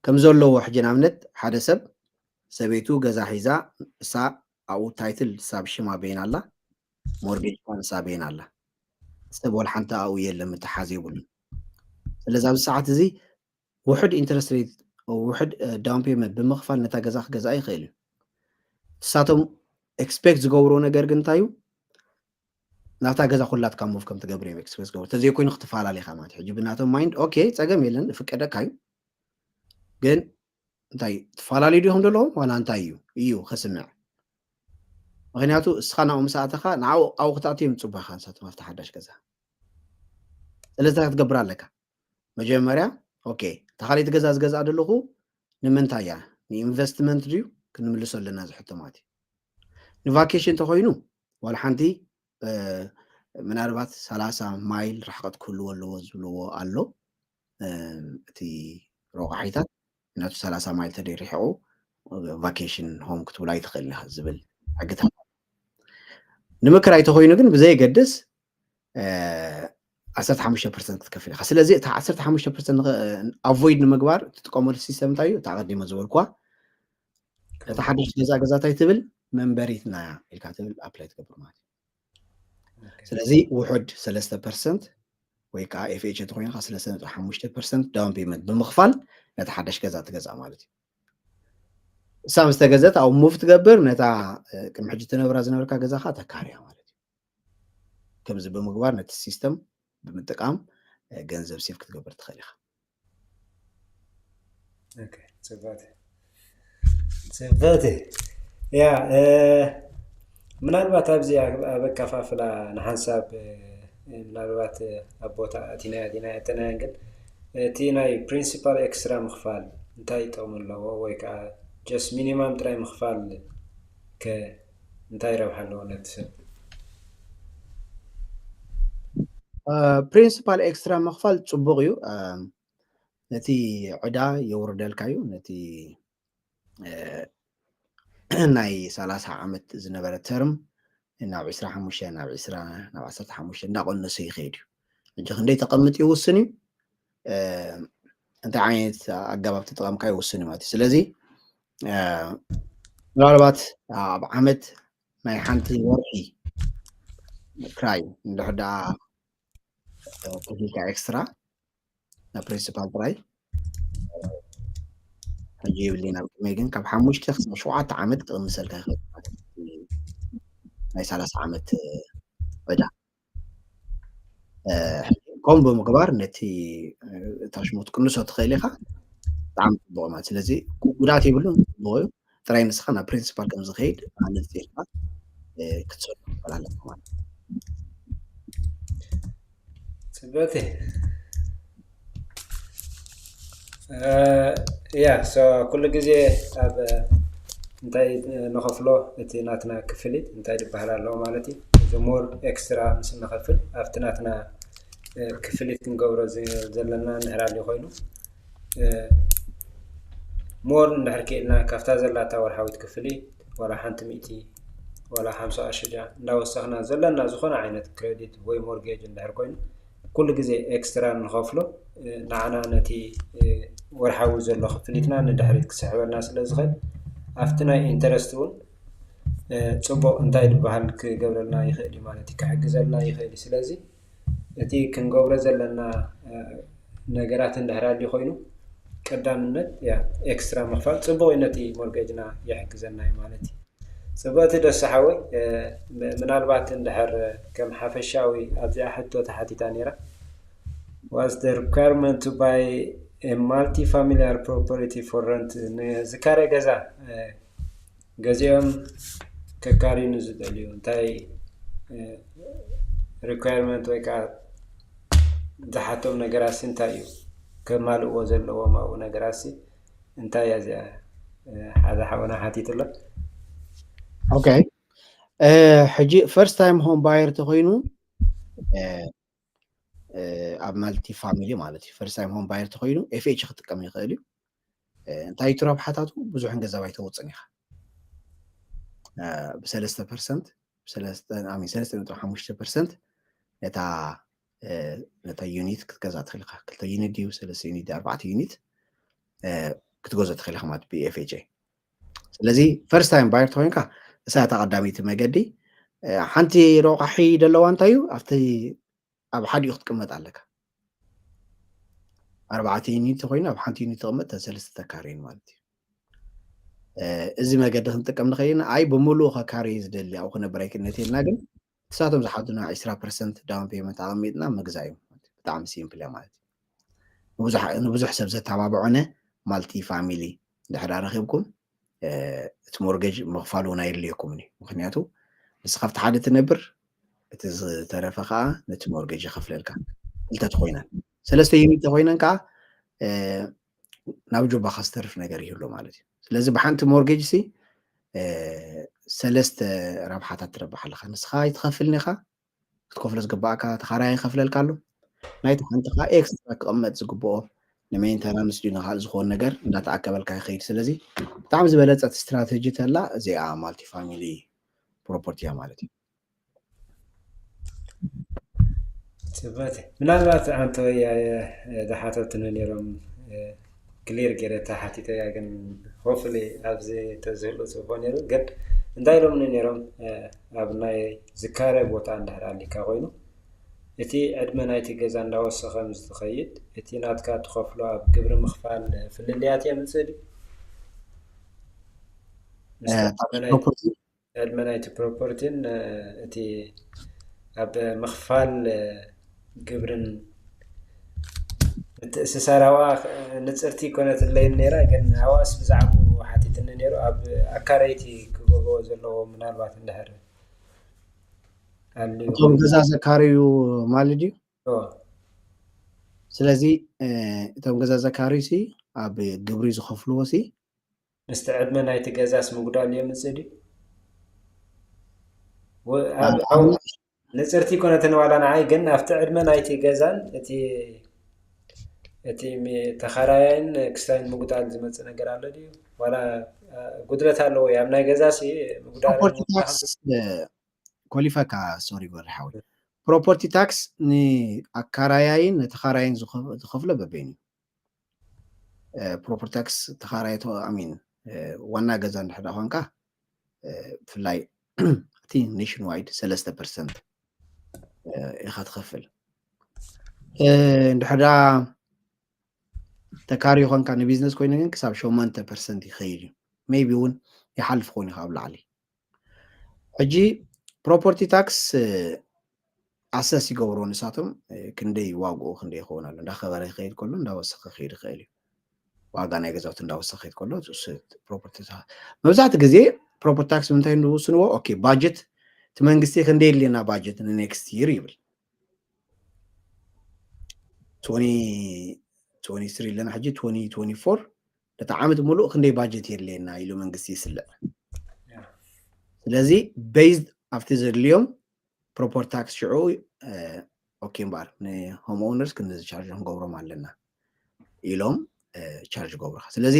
S2: ከም ዘለዎ ሕጂ ንኣብነት ሓደ ሰብ ሰበይቱ ገዛ ሒዛ እሳ ኣብኡ ታይትል እሳ ብሽማ በይና ኣላ ሞርጌጅ ንሳ በይና ኣላ ሰብ ወላ ሓንቲ ኣብኡ የለን ምትሓዝ የብሉን ስለዚ ኣብዚ ሰዓት እዚ ውሕድ ኢንትረስት ሬት ውሕድ ዳውን ፔይመንት ብምኽፋል ነታ ገዛ ክገዛ ይኽእል እዩ ንሳቶም ኤክስፔክት ዝገብርዎ ነገር ግን እንታይ እዩ ናብታ ገዛ ኩላትካ ሙቭ ከም ትገብር እዮም ኤክስፔክት ዝገብሩ ተዘይኮይኑ ክትፈላለ ኢኻ ማለት ሕጂ ብናቶም ማይንድ ኦኬ ፀገም የለን ፍቀደካ እዩ ግን እንታይ ትፈላለዩ ዲኹም ዘለዎም ዋላ እንታይ እዩ ክስምዕ ምክንያቱ እስኻ ናብኡ ምስ ኣተኻ ንዓኡ ኣብኡ ክትኣትዮም ፅቡቅ ኢኻ ንሳቶም ኣብቲ ሓዳሽ ገዛ ስለዚ ክትገብር ኣለካ መጀመርያ ኦኬ እታ ካልእቲ ገዛ ዝገዛእ ዘለኹ ንምንታይ እያ ንኢንቨስትመንት ድዩ ክንምልሶ ኣለና ዝሕቶ ማለት እዩ ንቫኬሽን እንተኮይኑ ዋላ ሓንቲ ምናልባት 30 ማይል ርሕቀት ክህልዎ ኣለዎ ዝብልዎ ኣሎ እቲ ረቑሒታት ናቱ 30 ማይል ተደሪሑ ቫኬሽን ሆም ክትብላ ይትኽእል ኢኻ ዝብል ሕግታት ንምክራይ ተኮይኑ ግን ብዘይገድስ 15% ክትከፍል ኢኻ ስለዚ እቲ 15% ኣቮይድ ንምግባር ትጥቀመሉ ሲስተም እንታይ እዩ ተቐዲመ ዝበልኳ እቲ ሓድሽ ገዛ እንታይ ትብል መንበሪትና ኢልካ ትብል ኣፕላይ ትገብር ማለት እዩ ስለዚ ውሕድ 3% ወይ ከዓ ኤፍኤች ተኮይንካ 35% ዳውን ፔይመንት ብምኽፋል ነቲ ሓድሽ ገዛ ትገዛእ ማለት እዩ እሳ ምስ ተገዘት ኣብ ሙቭ ትገብር ነታ ቅድሚ ሕጂ ትነብራ ዝነበርካ ገዛኻ ተካርያ ማለት እዩ ከምዚ ብምግባር ነቲ ሲስተም ብምጥቃም ገንዘብ ሴፍ ክትገብር ትኽእል ኢኻ
S1: ፅብቕቲ ያ ምናልባት ኣብዚ ኣብ ኣከፋፍላ ንሓንሳብ ምናልባት ኣብ ቦታ ኣቲና እተናያን ግን እቲ ናይ ፕሪንሲፓል ኤክስትራ ምኽፋል እንታይ ይጠቕሙ ኣለዎ ወይ ከዓ ጀስት ሚኒማም ጥራይ ምኽፋል እንታይ ረብሓ ኣለዎ ነቲ ሰብ
S2: ፕሪንሲፓል ኤክስትራ ምኽፋል ፅቡቅ እዩ نتي عدا يوردلكايو نتي ناي 30 عمت زنبره ترم ናብ 25 ናብ 20 ናብ 15 እንዳቆነሰ ይኸይድ እዩ እንጂ ክንደይ ተቐምጥ ይውስን እዩ እንታይ ዓይነት ኣገባብ ተጠቐምካ ይውስን እዩ ማለት እዩ ስለዚ ምናልባት ኣብ ዓመት ናይ ሓንቲ ወርሒ ክራይ እንድሕር ደኣ ከፊልካ ኤክስትራ ናብ ፕሪንሲፓል ጥራይ ሕጂ የብለና ብቅድመይ ግን ካብ 5 ክሳብ 7 ዓመት ክቕንሰልካ ይኽእል ናይ 30 ዓመት ዕዳ ከምኡ ብምግባር ነቲ ታሽሞት ቅንሶ ትኽእል ኢኻ ብጣዕሚ ፅቡቅ ማለት ስለዚ ጉድኣት የብሉን ፅቡቅ እዩ ጥራይ ንስኻ ናብ ፕሪንሲፓል ከም ዝኸይድ ኣነት ጌርካ ክትሰርሑ ኣለካ ማለት
S1: ፅቡቅ ያ ኩሉ ግዜ ኣብ እንታይ ንኸፍሎ እቲ ናትና ክፍሊት እንታይ ዝበሃል ኣለዎ ማለት እዩ እዚ ሞር ኤክስትራ ምስ ንኸፍል ኣብቲ ናትና ክፍሊት ክንገብሮ ዘለና ንሕራሊ ኮይኑ ሞር እንድሕር ከኢልና ካብታ ዘላታ ወርሓዊት ክፍሊት ወላ ሓንቲ ሚእቲ ወላ 50 ቅርሺ እንዳወሰኽና ዘለና ዝኾነ ዓይነት ክሬዲት ወይ ሞርጌጅ እንድሕር ኮይኑ ኩሉ ግዜ ኤክስትራ ንኸፍሎ ንዓና ነቲ ወርሓዊ ዘሎ ክፍሊትና ንድሕሪት ክስሕበልና ስለ ዝኽእል ኣብቲ ናይ ኢንተረስት እውን ፅቡቅ እንታይ ዝበሃል ክገብረልና ይኽእል እዩ ማለት እዩ ክሕግዘልና ይኽእል እዩ ስለዚ እቲ ክንገብሮ ዘለና ነገራት እንድሕር ሃልዩ ኮይኑ ቀዳምነት ኤክስትራ ምኽፋል ፅቡቅ እዩ ነቲ ሞርጌጅና ይሕግዘና እዩ ማለት እዩ ፅቡቕቲ ደስ ሰሓወይ ምናልባት እንድሕር ከም ሓፈሻዊ ኣብዚኣ ሕቶ ተሓቲታ ነይራ was the requirement to buy a multi-familiar property for rent ንዝካረ ገዛ ገዚኦም ከካሪኑ ዝደልዩ እንታይ requirement ወይ ከዓ ዝሓቶም ነገራት እንታይ እዩ ከማልእዎ ዘለዎም ኣብኡ ነገራት እንታይ እያ እዚኣ ሓደ ሓበና ሓቲትሎ
S2: ኦኬ ሕጂ ፈርስት ታይም ሆም ባየር ተኮይኑ ኣብ ማልቲ ፋሚሊ ማለት እዩ ፈርስት ታይም ሆም ባየር ተኮይኑ ኤፍኤች ክጥቀም ይኽእል እዩ እንታይ እዩ ረብሓታቱ ብዙሕን ገዛ ባይተ ውፅን ኢኻ ብ3% ብ3.5% ነታ ዩኒት ክትገዛ ትኽእል ኢኻ 2 ዩኒት ድዩ 3 ዩኒት 4 ዩኒት ክትገዛ ትኽእል ኢኻ ማለት ብኤፍኤች ስለዚ ፈርስት ታይም ባየር ተኮይንካ እሳ ተቐዳሚት መገዲ ሓንቲ ረቑሒ ደለዋ እንታይ እዩ ኣብቲ ኣብ ሓዲኡ ክትቅመጥ ኣለካ 4 ዩኒት ኮይኑ ኣብ ሓንቲ ዩኒት ተቐመጥ 3 ተካርየን ማለት እዩ እዚ መገዲ ክንጥቀም ንኽእል ኢና ኣይ ብምሉእ ከካሪ ዝደሊ ኣብኡ ክነብር ኣይክነት የልና ግን ንሳቶም ዝሓዱና 20% ዳውን ፔመንት ኣቐሚጥና ምግዛእ እዩ ብጣዕሚ ሲምፕል እያ ማለት እዩ ንብዙሕ ሰብ ዘተባብዖነ ማልቲ ፋሚሊ ድሕር ረኺብኩም እቲ ሞርጌጅ ምኽፋል እውን ኣይድልየኩምን እዩ ምክንያቱ ንስኻ ኣብቲ ሓደ ትነብር እቲ ዝተረፈ ከዓ ነቲ ሞርጌጅ ይኸፍለልካ ክልተ ተኮይነን 3 ዩኒት ተኮይነን ከዓ ናብ ጆባኻ ዝተርፍ ነገር ይህሉ ማለት እዩ ስለዚ ብሓንቲ ሞርጌጅ ሲ 3 ረብሓታት ትረብሕ ኣለካ ንስኻ ይትኸፍልኒ ኢኻ ክትከፍሎ ዝግባእካ ተኻራይ ይኸፍለልካ ኣሎ ናይቲ ሓንቲ ከዓ ኤክስትራ ክቕመጥ ዝግብኦ ንሜንተናንስ ድዩ ንካልእ ዝኾን ነገር እንዳተኣከበልካ ይኸይድ ስለዚ ብጣዕሚ ዝበለፀት ስትራቴጂ ተላ እዚኣ ማልቲ ፋሚሊ ፕሮፐርቲ እያ ማለት እዩ
S1: ፅቡቅ ምናልባት ኣንተ ዝሓተትኒ ነይሮም ክሊር ገይረ ተሓቲተያ ግን ሆፍሊ ኣብዚ ተዝህሉ ፅቡቅ ነይሩ ግን እንታይ ኢሎምኒ ነይሮም ኣብ ናይ ዝካረ ቦታ እንድሕር ኣሊካ ኮይኑ እቲ ዕድመ ናይቲ ገዛ እንዳወሰኸ ምስ ትኸይድ እቲ ናትካ ትኸፍሎ ኣብ ግብሪ ምኽፋል ፍልልያት እየ ምፅእ ዕድመ ናይቲ ፕሮፐርቲን እቲ ኣብ ምኽፋል ግብርን ምትእስሳራዋ ንፅርቲ ኮነትለይ ነይራ ግን ሃዋስ ብዛዕባ ሓቲትኒ ነይሩ ኣብ ኣካረይቲ ክገብሮ ዘለዎ ምናልባት እንድሕር
S2: እቶም ገዛ ዘካርዩ ማለት ድዩ ስለዚ እቶም ገዛ ዘካርዩ ሲ ኣብ ግብሪ ዝኸፍልዎ ሲ
S1: ምስቲ ዕድመ ናይቲ ገዛስ ምጉዳል እየ ምፅእ ድዩ ንፅርቲ ኮነትን ዋላ ንዓይ ግን ኣብቲ ዕድመ ናይቲ ገዛን እቲ እቲ ተኸራይን ክስታይን ምጉዳል ዝመፅእ ነገር ኣሎ ድዩ ዋላ ጉድለት ኣለዎ ኣብ ናይ ገዛ ሲ ምጉዳል
S2: ፕሮፐርቲ ታክስ ኮሊፋካ ሶሪ ጎርሓዊ ፕሮፐርቲ ታክስ ንኣካራያይን ነተኻራይን ዝኸፍሎ በበይኑ ፕሮፐርቲ ታክስ ተኻራይ አሚን ዋና ገዛ እንድሕዳ ኮንካ ብፍላይ እቲ ኔሽን ዋይድ 3% ኢኻ ትኸፍል እንድሕዳ ተካሪ ኮንካ ንቢዝነስ ኮይኑ ግን ክሳብ 8% ይኸይድ እዩ ሜይቢ እውን ይሓልፍ ኮይኑ ካብ ላዕሊ ሕጂ ፕሮፐርቲ ታክስ ኣሰስ ይገብሮ ንሳቶም ክንደይ ዋግኡ ክንደይ ይኸውን ኣሎ እንዳኸበረ ይኸይድ ከሎ እንዳወሰኸ ክኸይድ ይኽእል እዩ ዋጋ ናይ ገዛውቲ እንዳወሰኸ ይኸይድ ከሎ ፕሮፐርቲ መብዛሕትኡ ግዜ ፕሮፐርቲ ታክስ ምንታይ ንውስንዎ ኦኬ ባጀት እቲ መንግስቲ ክንደይ የድልየና ባጀት ንኔክስት ይር ይብል 2023 ለና ሕጂ 2024 ነቲ ዓመት ሙሉእ ክንደይ ባጀት የድልየና ኢሉ መንግስቲ ይስልዕ ስለዚ ቤዝድ ኣብቲ ዘድልዮም ፕሮፐርቲ ታክስ ሽዑ ኦኬ እምበር ንሆም ኦውነርስ ክንዚ ቻርጅ ክንገብሮም ኣለና ኢሎም ቻርጅ ገብሩካ ስለዚ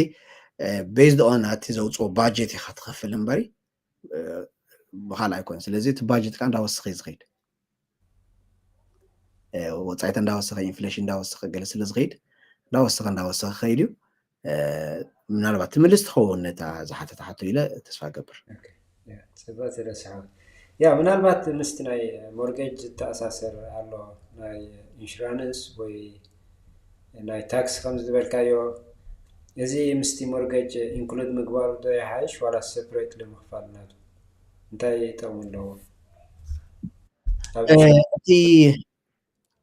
S2: ቤዝድ ኦን እቲ ዘውፅኦ ባጀት ኢኻ ትኸፍል እምበሪ ብካልእ ኣይኮነ ስለዚ እቲ ባጀትካ እንዳወስኸ እዩ ዝኸይድ ወፃኢታ እንዳወሰኸ ኢንፍሌሽን እንዳወሰኸ ገለ ስለ ዝኸይድ እንዳወሰኸ ከይድ እዩ ምናልባት ትምልስ ትኸውን ነታ ዝሓተት ሓቶ ኢለ ተስፋ ገብር
S1: ፅቡቅ ስለስሓ ያ ምናልባት ምስቲ ናይ ሞርጌጅ ዝተኣሳሰር ኣሎ ናይ ኢንሹራንስ ወይ ናይ ታክስ ከም ዝበልካዮ እዚ ምስቲ ሞርጌጅ ኢንክሉድ ምግባሩ ዶ ይሓይሽ ዋላ ሰፕሬት ንምኽፋል ናቱ እንታይ ጥቕሚ ኣለዎ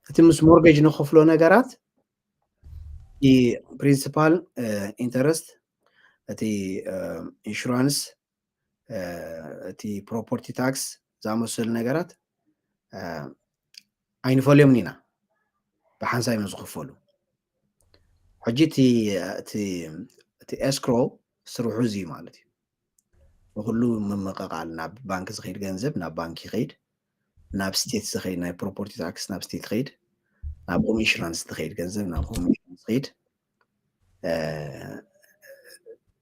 S2: እቲ ምስ ሞርጌጅ ንኸፍሎ ነገራት ፕሪንሲፓል ኢንተረስት እቲ ኢንሹራንስ እቲ ፕሮፐርቲ ታክስ ዝኣመሰሉ ነገራት ኣይንፈልዮምን ኢና ብሓንሳብ እዮም ዝኽፈሉ ሕጂ እቲ ኤስክሮ ስርሑ እዚ ማለት እዩ ንኩሉ ምምቕቓል ናብ ባንኪ ዝኸይድ ገንዘብ ናብ ባንኪ ይኸይድ ናብ ስቴት ዝኸይድ ናይ ፕሮፐርቲ ታክስ ናብ ስቴት ይኸይድ ናብ ሆም ኢንሹራንስ ዝኸይድ ገንዘብ ናብ ሆም ኢንሹራንስ ይኸይድ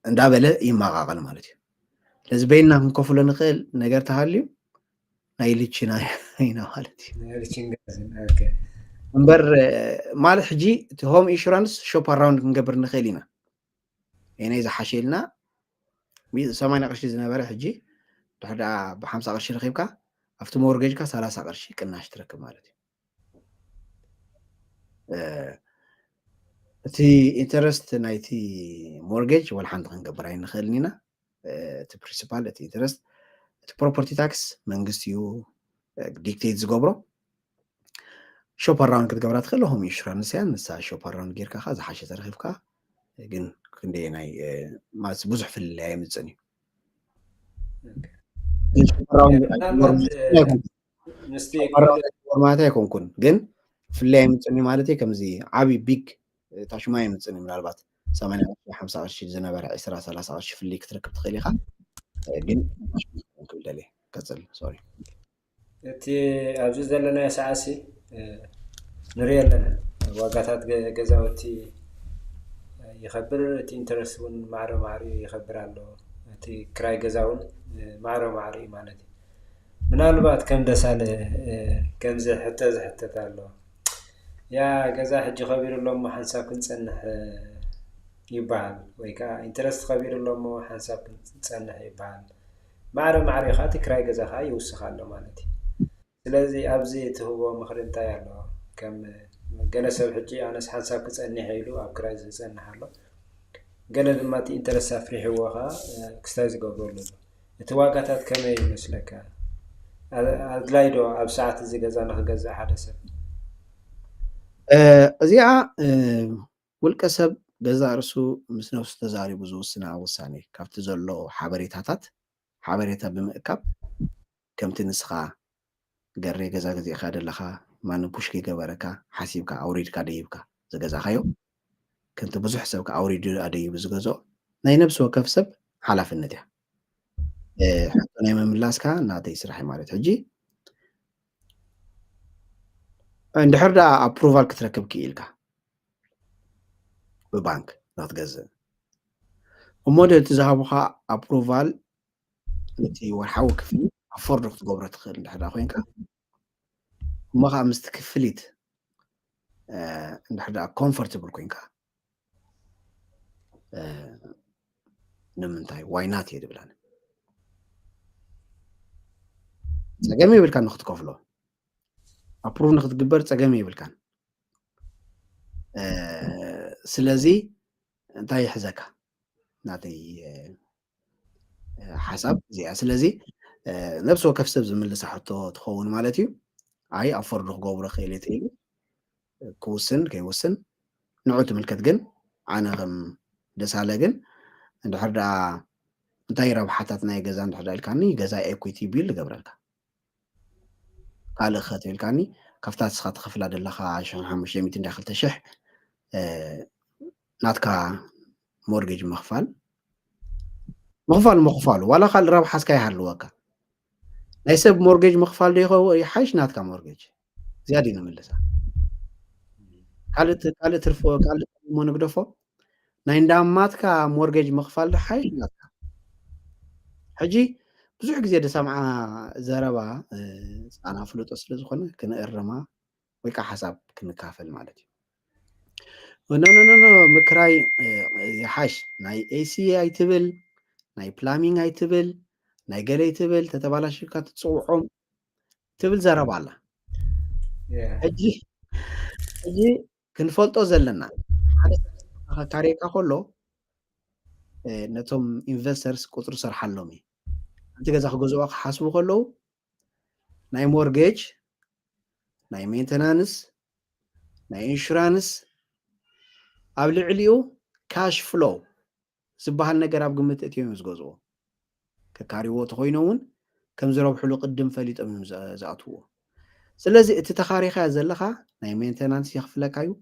S2: እንዳበለ ይመቓቐል ማለት እዩ ስለዚ በይንና ክንከፍሎ ንኽእል ነገር ተሃልዩ ናይ ልችና ኢና ማለት እዩ እምበር ማለት ሕጂ እቲ ሆም ኢንሹራንስ ሾፕ ኣራውንድ ክንገብር ንኽእል ኢና ናይ ዝሓሸ ኢልና 80 ቅርሺ ዝነበረ ሕጂ ድሕዳ ብ50 ቅርሺ ረኺብካ ኣብቲ ሞርጌጅካ 30 ቅርሺ ቅናሽ ትረክብ ማለት እዩ እቲ ኢንተረስት ናይቲ ሞርጌጅ ወላ ሓንቲ ክንገብር ኣይንኽእልን ኢና እቲ ፕሪንሲፓል እቲ ኢንተረስት እቲ ፕሮፐርቲ ታክስ መንግስቲ እዩ ዲክቴት ዝገብሮ ሾፕ ኣራውንድ ክትገብራ ትኽእል ሆም ኢንሹራንስ እያ ንሳ ሾፕ ኣራውንድ ጌርካ ካ ዝሓሸ ተረኺብካ ግን ክንደይ ናይ ማለት ብዙሕ ፍልላይ ኣይምፅን እዩ ማለት ኣይኮንኩን ግን ፍልላይ ኣይምፅን እዩ ማለት ከምዚ ዓብይ ቢግ ታሽማ ኣይምፅን እዩ ምናልባት 80 50 ቅርሺ ዝነበረ 20 30 ቅርሺ ፍልይ ክትረክብ ትኽእል ኢኻ ግን ክብደል ቀፅል ሶሪ
S1: እቲ ኣብዚ ዘለናዮ ሰዓሲ ንሪኦ ኣለና ዋጋታት ገዛውቲ ይኸብር እቲ ኢንተረስት እውን ማዕረ ማዕሪ ይኸብር ኣሎ እቲ ክራይ ገዛ እውን ማዕረ ማዕሪ ማለት እዩ ምናልባት ከም ደሳለ ከምዚ ሕተ ዝሕተት ኣሎ ያ ገዛ ሕጂ ኸቢሩ ሎሞ ሓንሳብ ክንፀንሕ ይበሃል ወይ ከዓ ኢንተረስት ኸቢሩ ሎሞ ሓንሳብ ክንፀንሕ ይበሃል ማዕረ ማዕሪ ኻ እቲ ክራይ ገዛ ኻ ይውስኽ ኣሎ ማለት እዩ ስለዚ ኣብዚ ትህቦ ምኽሪ እንታይ ኣሎ ከም ገለ ሰብ ሕጂ ኣነስ ሓንሳብ ክፀኒሕ ኢሉ ኣብ ክራይ ዝፀንሕ ኣሎ ገለ ድማ እቲ ኢንተረስት ኣፍሪሕዎ ኻ ክስታይ ዝገብረሉ እቲ ዋጋታት ከመይ ይመስለካ ኣድላይ ዶ ኣብ ሰዓት እዚ ገዛ ንኽገዛእ ሓደ ሰብ
S2: እዚኣ ውልቀ ሰብ ገዛ ርሱ ምስ ነፍሱ ተዛሪቡ ዝውስና ውሳኔ ካብቲ ዘሎ ሓበሬታ ብምእካብ ከምቲ ንስኻ ገሬ ገዛ ገዚእካ ደለኻ ማንም ፑሽ ከይገበረካ ሓሲብካ ኣውሪድካ ደይብካ ዝገዛኻዮ ከምቲ ብዙሕ ሰብካ ኣውሪዱ ኣደይቡ ዝገዝኦ ናይ ነብሲ ወከፍ ሰብ ሓላፍነት እያ ሕቶ ናይ መምላስካ ናተይ ስራሕ ማለት ሕጂ እንድሕር ዳ ኣፕሩቫል ክትረክብ ክኢልካ ብባንክ ንክትገዝእ እሞ እቲ ዝሃቡካ ኣፕሩቫል ነቲ ወርሓዊ ክፍሊት ኣፎርድ ክትገብሮ ትኽእል እንድሕር ኮንካ እሞ ከዓ ምስቲ ክፍሊት እንድሕር ኮምፎርታብል ኮንካ ንምንታይ ዋይናት እየ ድብላኒ ፀገም ይብልካን ንክትከፍሎ ኣፕሩቭ ንክትግበር ፀገም ይብልካን ስለዚ እንታይ ይሕዘካ ናተይ ሓሳብ እዚኣ ስለዚ ነብሲ ወከፍ ሰብ ዝምልሳ ሕቶ ትኸውን ማለት እዩ ኣይ ኣፎርድ ክገብሮ ክእል እየ ኢሉ ክውስን ከይውስን ንዑ ትምልከት ግን ኣነ ከም ደሳለ ግን እንድሕር ደኣ እንታይ ረብሓታት ናይ ገዛ እንድሕር ደኣ ኢልካኒ ገዛ ኤኩቲ ቢል ዝገብረልካ ካልእ ኸ ትብልካኒ ካብታ ንስኻ ትኸፍላ ዘለኻ 500 እንዳ 2,000 ናትካ ሞርጌጅ ምኽፋሉ ዋላ ካልእ ረብሓስካ ይሃልወካ ናይ ሰብ ሞርጌጅ ምኽፋል ዶ ይሓይሽ ናትካ ሞርጌጅ እዚኣ ዲ ንምልሳ ካልእ ትርፎ ካልእ ሞ ንግደፎ ናይ እንዳማትካ ሞርጌጅ ምኽፋል ዶ ሓይሽ ናትካ ሕጂ ብዙሕ ግዜ ደሰምዓ ዘረባ ኣና ፍሉጦ ስለ ዝኾነ ክንእርማ ወይ ከዓ ሓሳብ ክንካፈል ማለት እዩ ኖ ምክራይ ይሓሽ ናይ ኤሲ ኣይትብል ናይ ፕላሚንግ ኣይትብል ናይ ገለ ይትብል ተተባላሽካ ትፅውዖም ትብል ዘረባ ኣላ ሕጂ ክንፈልጦ ዘለና ሓደ ካሬካ ከሎ ነቶም ኢንቨስተርስ ቁፅሪ ሰርሓሎም እዩ እቲ ገዛ ክገዝኦ ክሓስቡ ከለዉ ናይ ሞርጌጅ ናይ ሜንተናንስ ናይ ኢንሹራንስ ኣብ ልዕሊኡ ካሽ ፍሎ ዝበሃል ነገር ኣብ ግምት እትዮም ዝገዝዎ ከካሪዎ ተኮይኖ እውን ከም ዝረብሕሉ ቅድም ፈሊጦም እዮም ዝኣትውዎ ስለዚ እቲ ተኻሪኻ ዘለካ ናይ ሜንተናንስ የኽፍለካ እዩ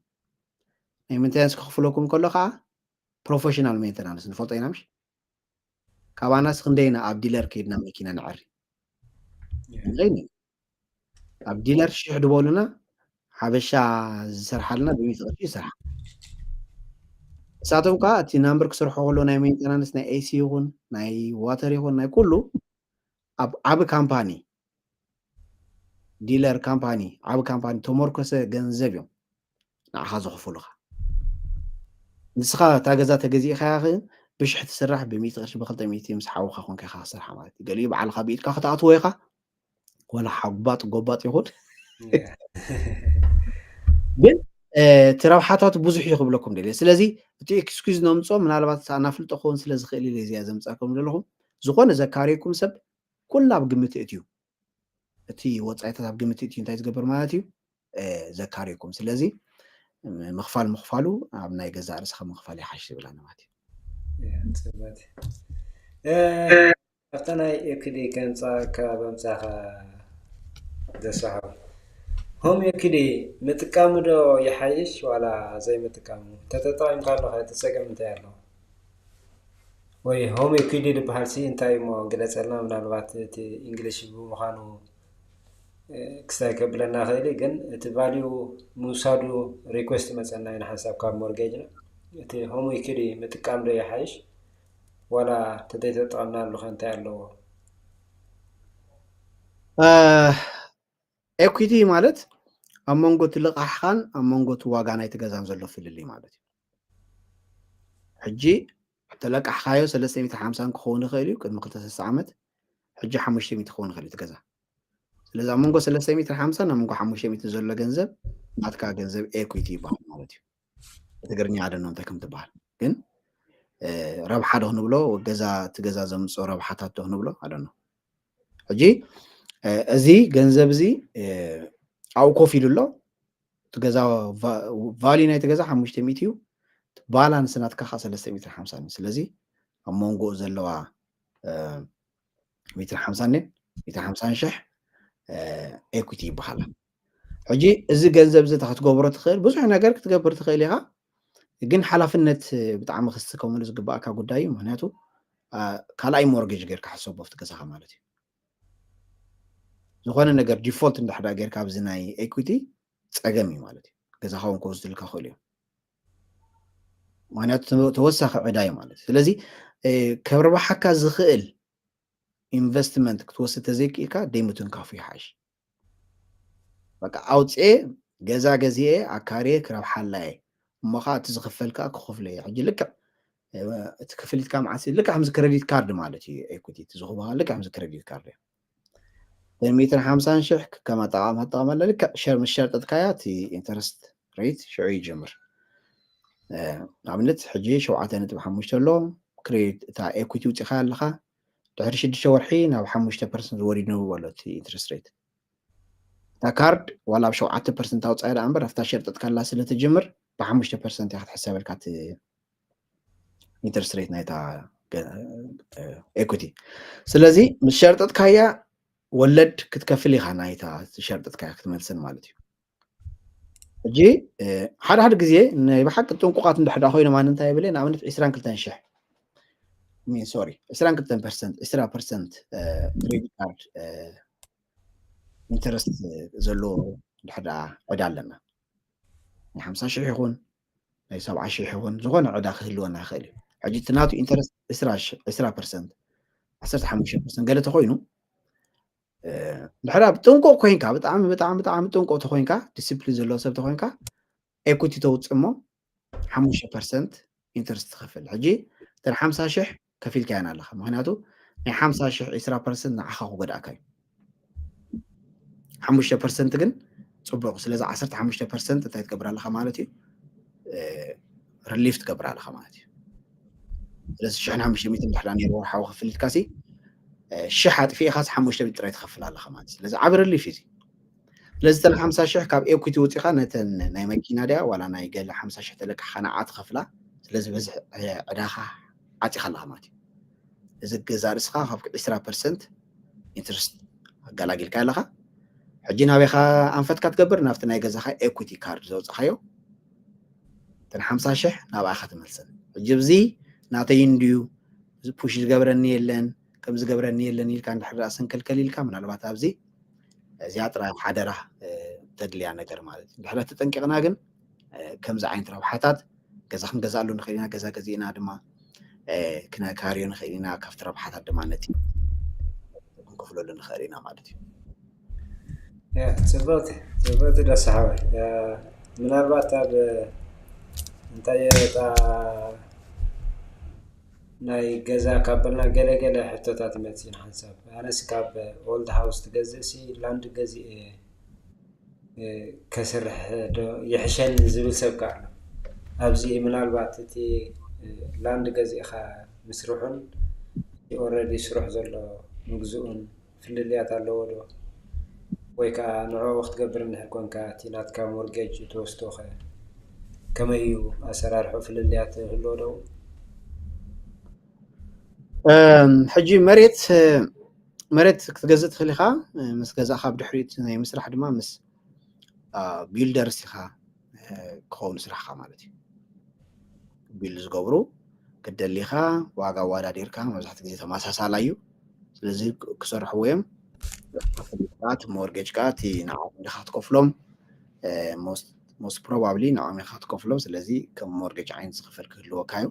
S2: ናይ ሜንተናንስ ክኽፍለኩም ከሎ ከዓ ፕሮፌሽናል ሜንተናንስ ንፈልጦ ኢና ምሽ ካባናስ ክንደይና ኣብ ዲለር ከይድና መኪና ንዕሪ እንኸይኒ ኣብ ዲለር 1,000 ድበሉና ሓበሻ ዝሰርሓልና ብ100 ቅርሺ ይሰርሓ ንሳቶም ከዓ እቲ ናምበር ክሰርሖ ከሎ ናይ ሜንተናንስ ናይ ኤሲ ይኹን ናይ ዋተር ይኹን ናይ ኩሉ ኣብ ዓብ ካምፓኒ ዲለር ካምፓኒ ዓብ ካምፓኒ ተመርኮሰ ገንዘብ እዮም ንዓኻ ዘኽፍሉኻ ንስኻ እታ ገዛ ተገዚእኻ ብሽሕ ትስራሕ ብ100 ቅርሺ ብ200 ምስ ሓውካ ኮንካ ኢኻ ክስርሓ ማለት እዩ ገሊኡ በዓልካ ብኢድካ ክትኣትዎ ኢኻ ወላ ሓጓጥ ጎባጥ ይኹን ግን እቲ ረብሓታት ብዙሕ እዩ ክብለኩም ደልየ ስለዚ እቲ ኤክስኪዝ ነምፆ ምናልባት ኣናፍልጦ ክኸውን ስለ ዝኽእል ኢለ እዚኣ ዘምፃኩም ዘለኹም ዝኾነ ዘካርየኩም ሰብ ኩሉ ኣብ ግምት እትዩ እቲ ወፃኢታት ኣብ ግምት እትዩ እንታይ ዝገብር ማለት እዩ ዘካርየኩም ስለዚ ምኽፋሉ ኣብ ናይ ገዛ ርእስኻ ምኽፋል ይሓሽ ዝብላና ማለት
S1: እዩ ኣብታ ናይ ኤክዲ ከንፃካ በምፃኻ ዘስሓቡ ሆም ኤክዲ ምጥቃሙ ዶ ይሓይሽ ዋላ ዘይምጥቃሙ ተጠቃሚምካ ኣለኻ ተፀገም እንታይ ኣለዎ ወይ ሆም ኤክዲ ዝበሃል ሲ እንታይ እሞ ግለፀልና ምናልባት እቲ እንግሊሽ ብምዃኑ ክስታይ ከብለና ኽእሊ ግን እቲ ቫልዩ ምውሳዱ ሪኩዌስት መፀና ኢና ሓሳብ ካብ ሞርጌጅና እቲ ሆም ኤክዲ ምጥቃም ዶ ይሓይሽ ዋላ ተዘይተጠቐምና ኣለኻ እንታይ ኣለዎ
S2: ኤኩቲ ማለት ኣብ መንጎ እቲ ልቓሕኻን ኣብ መንጎ እቲ ዋጋ ናይቲ ገዛን ዘሎ ፍልልይ ማለት እዩ ሕጂ ተለቃሕካዮ 350 ክኸውን ይኽእል እዩ ቅድሚ 2 ዓመት ሕጂ 500 ክኸውን ይኽእል እዩ እቲ ገዛ ስለዚ ኣብ መንጎ 350 ኣብ መንጎ 500 ዘሎ ገንዘብ ናትካ ገንዘብ ኤኩቲ ይበሃል ማለት እዩ ብትግርኛ ኣደኖ እንታይ ከም ትበሃል ግን ረብሓ ዶ ክንብሎ ገዛ እቲ ገዛ ዘምፅኦ ረብሓታት ዶ ክንብሎ ኣደኖ ሕጂ እዚ ገንዘብ እዚ ኣብኡ ኮፍ ኢሉ ኣሎ እቲ ገዛ ቫልዩ ናይቲ ገዛ 500 እዩ ባላንስ ናትካ 350 ስለዚ ኣብ መንጎኡ ዘለዋ 150,000 ኤኩቲ ይበሃላ ሕጂ እዚ ገንዘብ እዚ ክትገብሮ ትኽእል ብዙሕ ነገር ክትገብር ትኽእል ኢኻ ግን ሓላፍነት ብጣዕሚ ክስትከምሉ ዝግባእካ ጉዳይ እዩ ምክንያቱ ካልኣይ ሞርጌጅ ጌርካ ሓሰቦ ኣብቲ ገዛኻ ማለት እዩ ዝኾነ ነገር ዲፎልት እንዳሕዳ ጌርካ ኣብዚ ናይ ኤኩቲ ፀገም እዩ ማለት እዩ ገዛኻ እውን ክወስዱልካ ክእሉ እዮም ምክንያቱ ተወሳኺ ዕዳ እዩ ማለት እዩ ስለዚ ከብርባሓካ ዝኽእል ኢንቨስትመንት ክትወስድ ተዘይክኢልካ ደይሙትን ካፉ ይሓሽ በቃ ኣውፅኤ ገዛ ገዚአ ኣካርየ ክረብሓላ እየ እሞ ከዓ እቲ ዝኽፈልካ ክኸፍሎ እየ ሕጂ ልክዕ እቲ ክፍሊትካ መዓስ ልክዕ ከምዚ ክሬዲት ካርድ ማለት እዩ ኤኩቲ እቲ ዝህቡካ ልክዕ ከምዚ ክሬዲት ካርድ እዩ 150,000 ከማ ጠቃመላ ልክዕ ምስ ሸርጠትካያ እቲ ኢንተረስት ሬት ሽዑ ይጅምር ንኣብነት ሕጂ 7.5 ኣሎ ክሬዲት እታ ኤኩቲ ውፅኢካ ኣለካ ድሕሪ 6 ወርሒ ናብ 5% ወሪድኑ ኣሎ እቲ ኢንተረስት ሬት እታ ካርድ ዋላ ብ 7% ኣውፃኢ ዳ እምበር ኣብታ ሸርጠትካላ ስለትጅምር ብ5% ኢካ ትሕሰበልካ እቲ ኢንተረስት ሬት ናይታ ኤኩቲ ስለዚ ምስ ሸርጠትካያ ወለድ ክትከፍል ኢካ ናይታ ሸርጠትካያ ክትመልስን ማለት እዩ ሕጂ ሓደ ግዜ ናይ ብሓቂ ጥንቁቃት እንድሕዳ ኮይኖም ኣነ እንታይ የብለ ንኣብነት 22,000 ሶሪ 22% 20% ክሬዲት ካርድ ኢንተረስት ዘለዎ ድሕዳ ዕዳ ኣለና ናይ 50,000 ይኹን ናይ 70,000 ይኹን ዝኾነ ዕዳ ክህልወና ይኽእል እዩ ሕጂ እቲ ናቱ ኢንተረስት 20% 15% ገለ ተኮይኑ ድሕዳ ብጥንቁቅ ኮይንካ ብጣዕሚ ጥንቁቅ ተኮይንካ ዲስፕሊን ዘለዎ ሰብ ተኮይንካ ኤኩቲ ተውፅእ እሞ 5% ኢንተረስት ትኸፍል ሕጂ ተን 50,000 ከፊልካ yana ኣለካ ምክንያቱ ናይ 50,000 20% ንዓኻ ክጎዳእካ እዩ 5% ግን ፅቡቅ ስለዚ 15% እንታይ ትገብር ኣለካ ማለት እዩ ሪሊፍ ትገብር ኣለካ ማለት እዩ ስለዚ 1,500 ድሕዳ ነይሩ ወርሓዊ ክፍሊትካ ሲ 1,000 ኣጥፊእካስ 500 ጥራይ ትኸፍል ኣለካ ማለት እዩ ስለዚ ዓብ ሪሊፍ እዩ ስለዚ ተን 50,000 ካብ ኤኩቲ ወፂኻ ነተን ናይ መኪና ድያ ዋላ ናይ ገለ 50,000 ተለቅሕካ ንዓ ትኸፍላ ስለዚ በዚ ዕዳኻ ዓፂኻ ኣለካ ማለት እዩ እዚ ገዛ ርስኻ ካብ 20% ኢንተረስት ኣገላጊልካ ኣለካ ሕጂ ናበይካ ኣንፈትካ ትገብር ናብቲ ናይ ገዛኻ ኤኩቲ ካርድ ዘውፅኻዮ ተን 50,000 ናብኣኻ ትመልሰን ሕጂ ብዚ ናተይ እንድዩ ፑሽ ዝገብረኒ የለን ከም ዝገብረኒ የለን ኢልካ እንድሕር ራእስን ከልከል ኢልካ ምናልባት ኣብዚ እዚኣ ጥራይ ሓደራ ተድልያ ነገር ማለት እዩ ድሕሪ ተጠንቂቕና ግን ከምዚ ዓይነት ረብሓታት ገዛ ክንገዛሉ ንኽእል ኢና ገዛ ገዚእና ድማ ክነካርዮ ንኽእል ኢና ካብቲ ረብሓታት ድማ ነቲ ክንከፍለሉ ንኽእል ኢና ማለት እዩ
S1: ፅብቕቲ ደስ ሰሓባይ ምናልባት ኣብ እንታይ የጣ ናይ ገዛ ካበልና ገለገለ ሕቶታት መፅን ሓንሳብ ኣነስ ካብ ኦልድ ሃውስ ትገዝእ ሲ ላንድ ገዚእ ከስርሕ ይሕሸን ዝብል ሰብ ከዓ ኣሎ ኣብዚ ምናልባት እቲ ላንድ ገዚእኻ ምስርሑን ኦልሬዲ ስሩሕ ዘሎ ምግዝኡን ፍልልያት ኣለዎ ዶ ወይ ከዓ ንዕኡ ክትገብር እንድሕር ኮንካ እቲ ናትካ ሞርጌጅ ተወስዶ ኸ ከመይ እዩ ኣሰራርሑ ፍልልያት ህልዎ ዶ
S2: ሕጂ መሬት ክትገዝእ ትኽእል ኢኻ ምስ ገዛእኻ ብድሕሪት ናይ ምስራሕ ድማ ምስ ቢልደርስ ኢኻ ክኸውን ስራሕካ ማለት እዩ ቢል ዝገብሩ ክደሊኻ ዋጋ ዋዳዲርካ መብዛሕትኡ ግዜ ተመሳሳላ እዩ ስለዚ ክሰርሕዎ እዮም ፍልጣት ሞርጌጅካ እቲ ንዓኦም ኢኻ ትከፍሎም ሞስት ፕሮባብሊ ንዓኦም ኢኻ ትከፍሎም ስለዚ ከም ሞርጌጅ ዓይነት ዝኽፈል ክህልወካ እዩ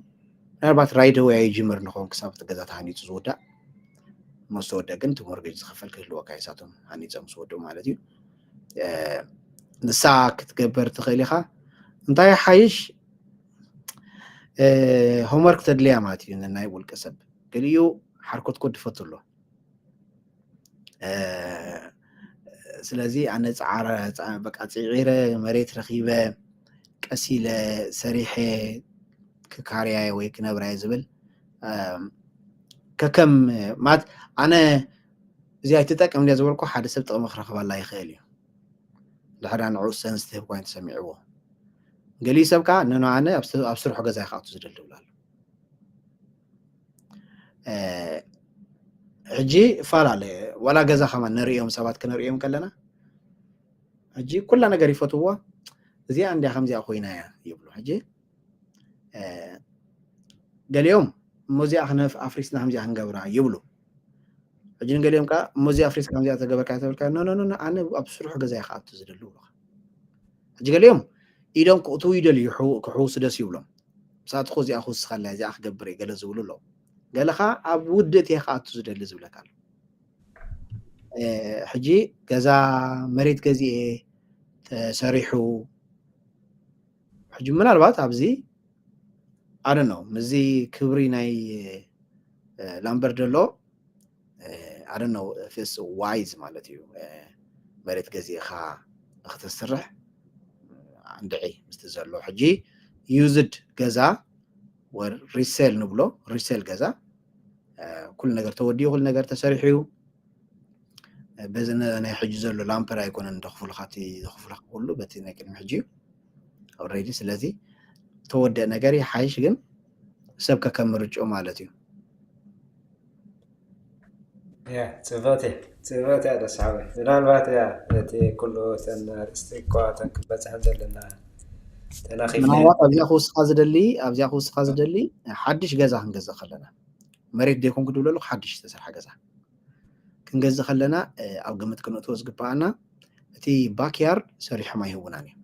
S2: ምናልባት ራይድ ወይ ይጅምር ንኾን ክሳብ እቲ ገዛ ተሃኒፁ ዝውዳእ ምስ ተወድአ ግን እቲ ሞርጌጅ ዝኽፈል ክህልወካ እሳቶም ሃኒፆም ዝወድኡ ማለት እዩ ንሳ ክትገበር ትኽእል ኢኻ እንታይ ሓይሽ ሆምወርክ ተድልያ ማለት እዩ ናይ ውልቀ ሰብ ገሊኡ ሓርኮትኮት ድፈቱ ኣሎ ስለዚ ኣነ በቃ ፅዒረ መሬት ረኺበ ቀሲለ ሰሪሐ ክካርያየ ወይ ክነብራየ ዝብል ከከም ማለት ኣነ እዚኣ ትጠቅም ድያ ዝበልኩ ሓደ ሰብ ጥቕሚ ክረኽበላ ይኽእል እዩ ድሕዳ ንዕኡ ሰንስቲቭ ኮይኑ ተሰሚዕዎ ገሊኡ ሰብ ከዓ ነኖ ኣነ ኣብ ስርሑ ገዛ ይካኣቱ ዝደሊ ይብላ ኣሎ ሕጂ ፈላለየ ዋላ ገዛ ከማ ንሪኦም ሰባት ክነሪኦም ከለና ሕጂ ኩላ ነገር ይፈትዋ እዚኣ እንድያ ከምዚኣ ኮይና እያ ይብሉ ሕጂ ገሊኦም እሞዚኣ ክነፍ ኣፍሪስና ከምዚኣ ክንገብራ ይብሉ ሕጂ ንገሊኦም ከዓ እሞዚኣ ኣፍሪስካ ከምዚኣ ተገበርካ ተብልካ ኖ ኣነ ኣብ ስርሑ ገዛ ይካኣቱ ዝደሊ ይብሉ ሕጂ ገሊኦም ኢዶም ክእትው ይደልዩ ክሕውሱ ደስ ይብሎም ساتخو زي أخو سخلا زي أخ جبري قال زولو له قال خا أبودت يا خا تزود اللي زولك قال حجي كذا مريت كذي تسريحو حجي من البات أبزي I don't know مزي كبري ناي لامبردلو I don't know if it's wise مالتيو مريت كذي خا اختصرح عندعي مستزلو حجي used كذا وريسيل نبلو ريسيل كذا كل نجار توديه كل نجار تسريحيو بزن أنا حجز له لامبر يكون ندخل خاتي دخل كله بتينا كلمة حجيو already سلذي تودي نجاري حايش جن سبك كم رجع مالتيو
S1: يا تفاتي هذا صعب الآن بات يا تي كله تن استقاطك بس عندنا تناخي
S2: من هو أبي أخو سقاز دلي حدش جزا هنجزا خلنا مريت ديكون كدول له حدش تسر حاجة زه كنجزا خلنا أو قمت كنا توزق بعنا تي باكيارد سريح ما يهوناني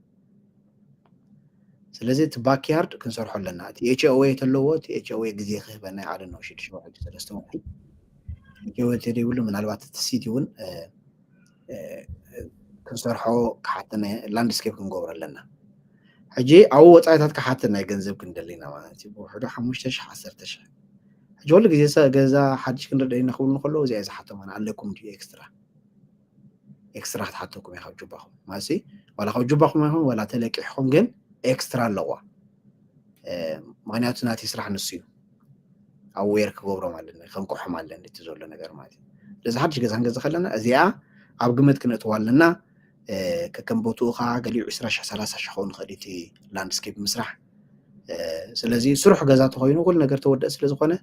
S2: سلزي باكيارد كنسرح لنا تي HOA تلوه تي HOA جزيه خبنا على نوشيد شو عندي ثلاثة واحد HOA تري يقول من الوقت السيتيون كنسرحه كحتنا لاندسكيب كنجور لنا حجي أو وضعيتها كحتنا يجنزب كندلينا ما تبغى حدا حمشتش حسرتش جول جزا حدش كندر نخلو زي إذا حتى ما نعلقكم دي إكسترا حتحطوكم يا جوباهم ماشي ولا خو جوباهم هون ولا تلاقيهم جن إكسترا لوا معناته ناتي يسرح نسيو أو ويرك جبرو مالنا خنكو حمالنا تزول لنا غير مالي لذا حدش جزا خلنا أزياء أو قمت كنا توالنا ككم بوتوخا قالي 20 شخون خديتي لاندسكيب مسرح سلازي سرح جزا تخوينو كل نجار تودأ سلازي خونه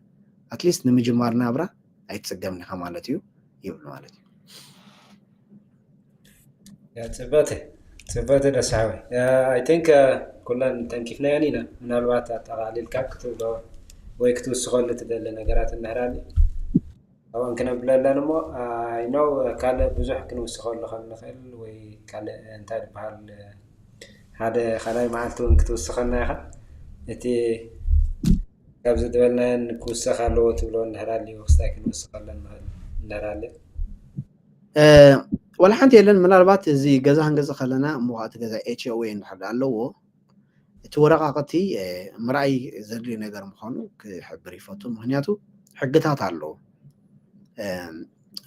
S2: أتليست نمجمار نابرا أيتسجمنا خمالتيو يبل مالتيو
S1: يا تباتي ده صعب I think كلنا تنكيفنا يعني من الوقت تعالي الكاكتو ويكتو السخول تدل نجارات النهراني أو إن كنا بلا نمو I know كله بزح كنا السخول خلنا خيل وكله أنت بحال هذا خلاي معلتو إنكتو السخولنا يا إتي قبل دولنا نكوسة خلوه تبلون النهراني وستاكن السخول النهراني
S2: ولا حنتي لن من البات زي جزا خلنا موقت جزا HOA نحد علوه تورقاقتي مرأي زرلي نجار مخانو كحبري فاتو مهنياتو حقتها علوه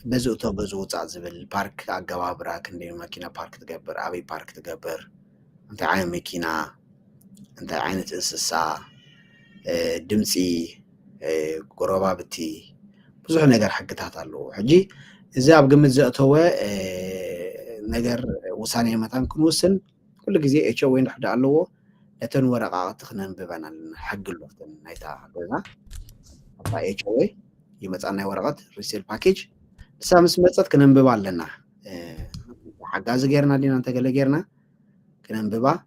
S2: بزو تعزبل بارك عقبابرا كندي ماكينة بارك تقبر أبي بارك تقبر أنت عين ماكينة أنت عينة إنسسا دمسي قرابة بتي بزوح نجار حقتها علوه حجي إذا أبقى زأتوه نجار وصاني مثلا كنوسن كل جزء HOA نحد علوه لتن ورقات خنان ببنا حق الوقت نايتا حقنا أبا HOA يمتعنا ورقات ريسيل باكيج سامس متت كنن ببا لنا حقا زغيرنا لينا انت قال غيرنا كنن ببا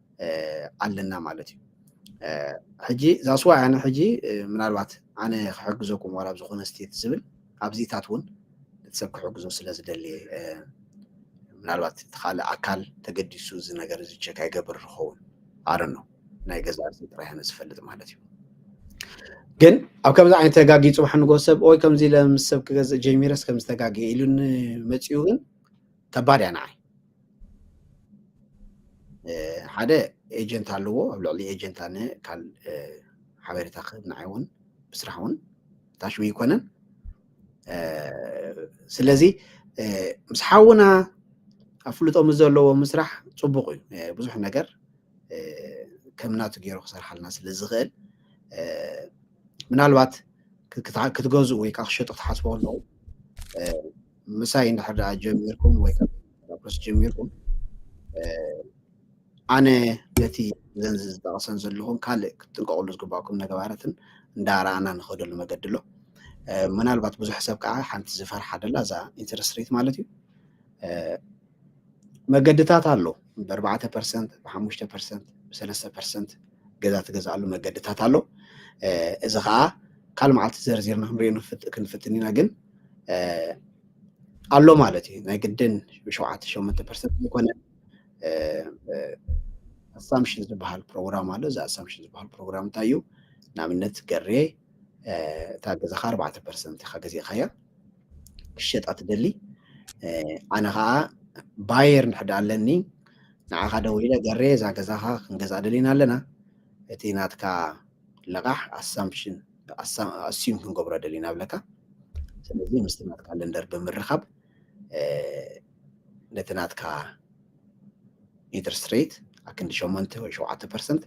S2: علنا مالتي حجي زاسوا انا حجي من الوقت انا حقزكم ولا بزخون استيت زبل ابزيتاتون تسبك حقزو سلازدلي من الوقت تخال اكل تقدسو ز ነገር እዚ ቸክ አይገብር ሆን አረን ነው ናይ ገዛር ሲጥራይነ ዝፈልጥ ማለት እዩ ግን ኣብ ከምዛ ዓይነት ተጋጊ ጽባሕ ንጎሰብ ኦይ ከምዚ ለምሰብ ከገዘ ጀሚረስ ከም ዝተጋጊ ኢሉን መጽዩ ግን ከባድ ያና ሓደ ኤጀንት ኣለዎ ኣብ ልዕሊ ኤጀንት ኣነ ካል ሓበሬታ ክብናዓይውን ብስራሕውን ታሽዊ ይኮነን ስለዚ ምስ ሓውና أفلتهم الزلوا مسرح صبغي بزح نجر كمنات جيرو خسر حالنا سلزغل من الوقت كتجوز ويكاخ شطط حسبه له مساين حدا جميركم ويكاخ بس جميركم أنا التي زنز دعسن زلهم كالك تنقول لزقباكم نجوارتن دارا أنا نخد المجدله من الوقت بزح حساب كعه حنت زفر حدا لا زا interest rate مالتي مجدتات አለው በ4% በ5% በ3% ገዛት ገዛሉ መገደታት አለው እዚ ኸአ ካልማዓት ዘርዚርና ምሪኑ ክንፍትኒና ግን አሎ ማለት እዩ ናይ ግድን 7-8% ይኮነ assumptions ዝበሃል ፕሮግራም አለ ዛ assumptions ዝበሃል ፕሮግራም ታዩ ንኣብነት ገሬ እታ ገዛኻ 4% ኢኻ ገዚእኻያ ክሸጣ ትደሊ ኣነ ከዓ ባየር ንሕዳ ኣለኒ ንዓኻ ደው ኢለ ገሬ እዛ ገዛኻ ክንገዛእ ደሊና ኣለና እቲ ናትካ ልቓሕ ኣስዩም ክንገብሮ ደሊና ብለካ ስለዚ ምስቲ ናትካ ለንደር ብምርኻብ ነቲ ናትካ ኢንትረስት ሬት ኣክንዲ 8 ወይ 7%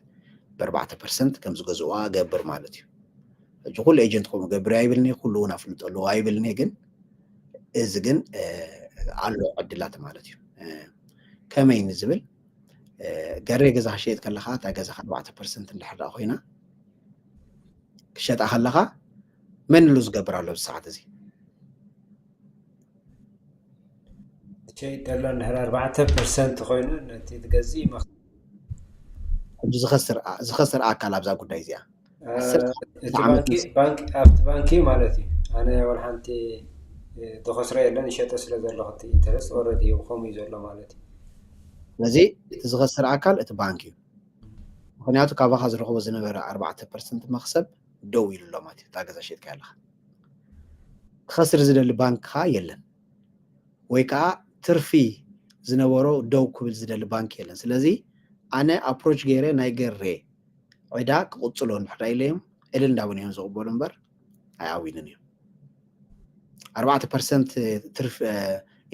S2: ብ4% ከም ዝገዝእዋ ገብር ማለት እዩ ሕጂ ኩሉ ኤጀንት ከምኡ ገብር ኣይብልኒ ኩሉ እውን ኣፍልጦ ኣለዎ ኣይብልኒ ግን እዚ ግን ኣሎ ዕድላት ማለት እዩ ከመይ ንዝብል ገሬ ገዛ ክሸየጥ ከለኻ እታ ገዛኻ 4% እንድሕር ኮይና ክሸጣ ከለኻ መን ሉ ዝገብር ኣሎ ብሰዓት እዚ
S1: شيء دلنا نهر 4% خوينا نتي تجزي مخ
S2: ሕጂ ዝኸስር ኣካል ኣብዛ ጉዳይ እዚኣ
S1: بانكي مالتي أنا أول حنتي تخسر يلا نشأت أسرع زلوا خطي إنترست أوردي وخومي زلوا مالتي
S2: ስለዚ እቲ ዝኸስር ኣካል እቲ ባንክ እዩ ምክንያቱ ካባኻ ዝረኽቦ ዝነበረ 4% መክሰብ ደው ኢሉ ኣሎ ማለት እዩ እታ ገዛ ሸጥካ ኣለኻ ክኸስር ዝደሊ ባንክኻ የለን ወይ ከዓ ትርፊ ዝነበሮ ደው ክብል ዝደሊ ባንክ የለን ስለዚ ኣነ ኣፕሮች ገይረ ናይ ገሬ ወይዳ ክቕፅሎ ንድሕር ኢለዮም እልል እንዳበሉ እዮም ዝቕበሉ እምበር ኣይኣዊንን እዮም 4% ትርፊ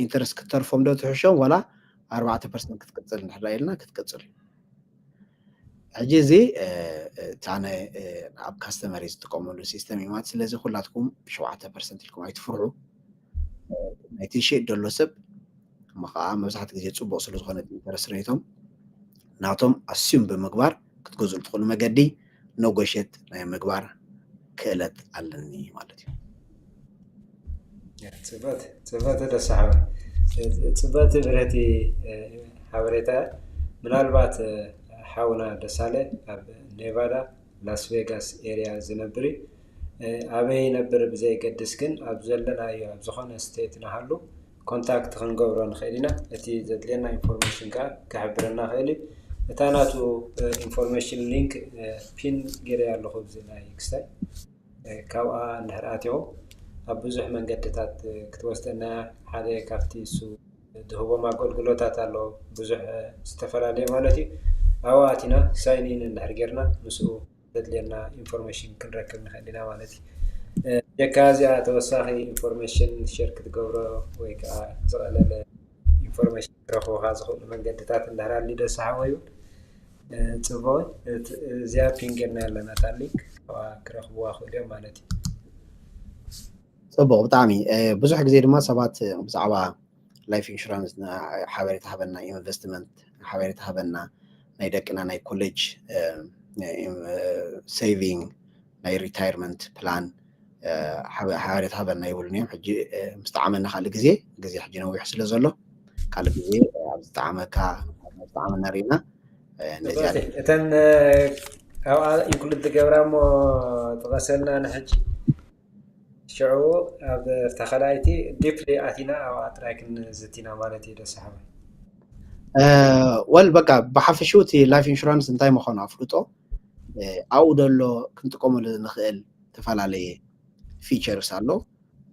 S2: ኢንተረስት ክትተርፎም ዶ ትሕሾም ወላ 4% ክትቅፅል ንድሕር ኢልና ክትቅፅል ሕጂ እዚ ታነ ኣብ ካስተመር ዝጥቀመሉ ሲስተም እዩ ማለት ስለዚ ኩላትኩም 7% ኢልኩም ኣይትፍርሑ ናይቲ ሸይጥ ደሎ ሰብ ከዓ መብዛሕትኡ ግዜ ፅቡቅ ስለ ዝኾነ ኢንተረስት ሬቶም ናቶም ኣስዩም ብምግባር ክትገዝኡ ትኽእሉ መገዲ ነጎሸት ናይ ምግባር ክእለት ኣለኒ ማለት እዩ
S1: ፅበት ደስሓብ ፅበት ብረቲ ሓበሬታ ምናልባት ሓውና ደሳለ ኣብ ኔቫዳ ላስ ቬጋስ ኤሪያ ዝነብር ኣበይ ነብር ብዘይገድስ ግን ኣብ ዘለናዮ ኣብ ዝኾነ ስቴት ናሃሉ ኮንታክት ክንገብሮ ንኽእል ኢና እቲ ዘድልየና ኢንፎርሜሽን ከዓ ክሕብረና ክእል እታ ናቱ ኢንፎርሜሽን ሊንክ ፒን ገይረ ኣለኹ ብዚ ናይ ክስታይ ካብኣ እንድሕር ኣትዮም ኣብ ብዙሕ መንገድታት ክትወስደና ሓደ ካብቲ እሱ ዝህቦም ኣገልግሎታት ኣሎ ብዙሕ ዝተፈላለየ ማለት እዩ ኣብኡ ኣቲና ሳይኒን እንድሕር ጌርና ምስኡ ዘድልየና ኢንፎርሜሽን ክንረክብ ንኽእል ኢና ማለት እዩ የካዚያ ተወሳኺ ኢንፎርሜሽን ሼር ክትገብሮ ወይ ከዓ ዝቐለለ ኢንፎርሜሽን ክረኽቡካ ዝኽእሉ መንገድታት እንድሕር ኣሊ ደስሓቦ እዩ ፅቡቅ እዚኣ ፒን ጌርና ኣለና እታ ሊንክ ኣብኣ ክረኽብዋ ክእሉ እዮም ማለት እዩ
S2: ፅቡቅ ብጣዕሚ ብዙሕ ግዜ ድማ ሰባት ብዛዕባ ላይፍ ኢንሹራንስ ሓበሬታ ሃበና ኢንቨስትመንት ሓበሬታ ሃበና ናይ ደቅና ናይ ኮሌጅ ሴቪንግ ናይ ሪታይርመንት ፕላን ሓበሬታ ሃበና ይብሉን እዮም ሕጂ ምስተዓመልና ካልእ ግዜ ሕጂ ነዊሕ ስለ ዘሎ ካልእ ግዜ ኣብ ዝጠዓመካ ዝጠዓመና ሪእና
S1: እተን ኣብኣ ኢንክሉድ ገብራ እሞ ተቐሰልና ንሕጂ ሽዑ ኣብ ተኸላይቲ ዲፕሊ ኣቲና ኣብኣ ጥራይ ክንዝቲና ማለት እዩ ደስሓበ
S2: ወል በቃ ብሓፈሽኡ እቲ ላይፍ ኢንሹራንስ እንታይ ምዃኑ ኣፍልጦ ኣብኡ ደሎ ክንጥቀመሉ ንኽእል ዝተፈላለየ ፊቸርስ ኣሎ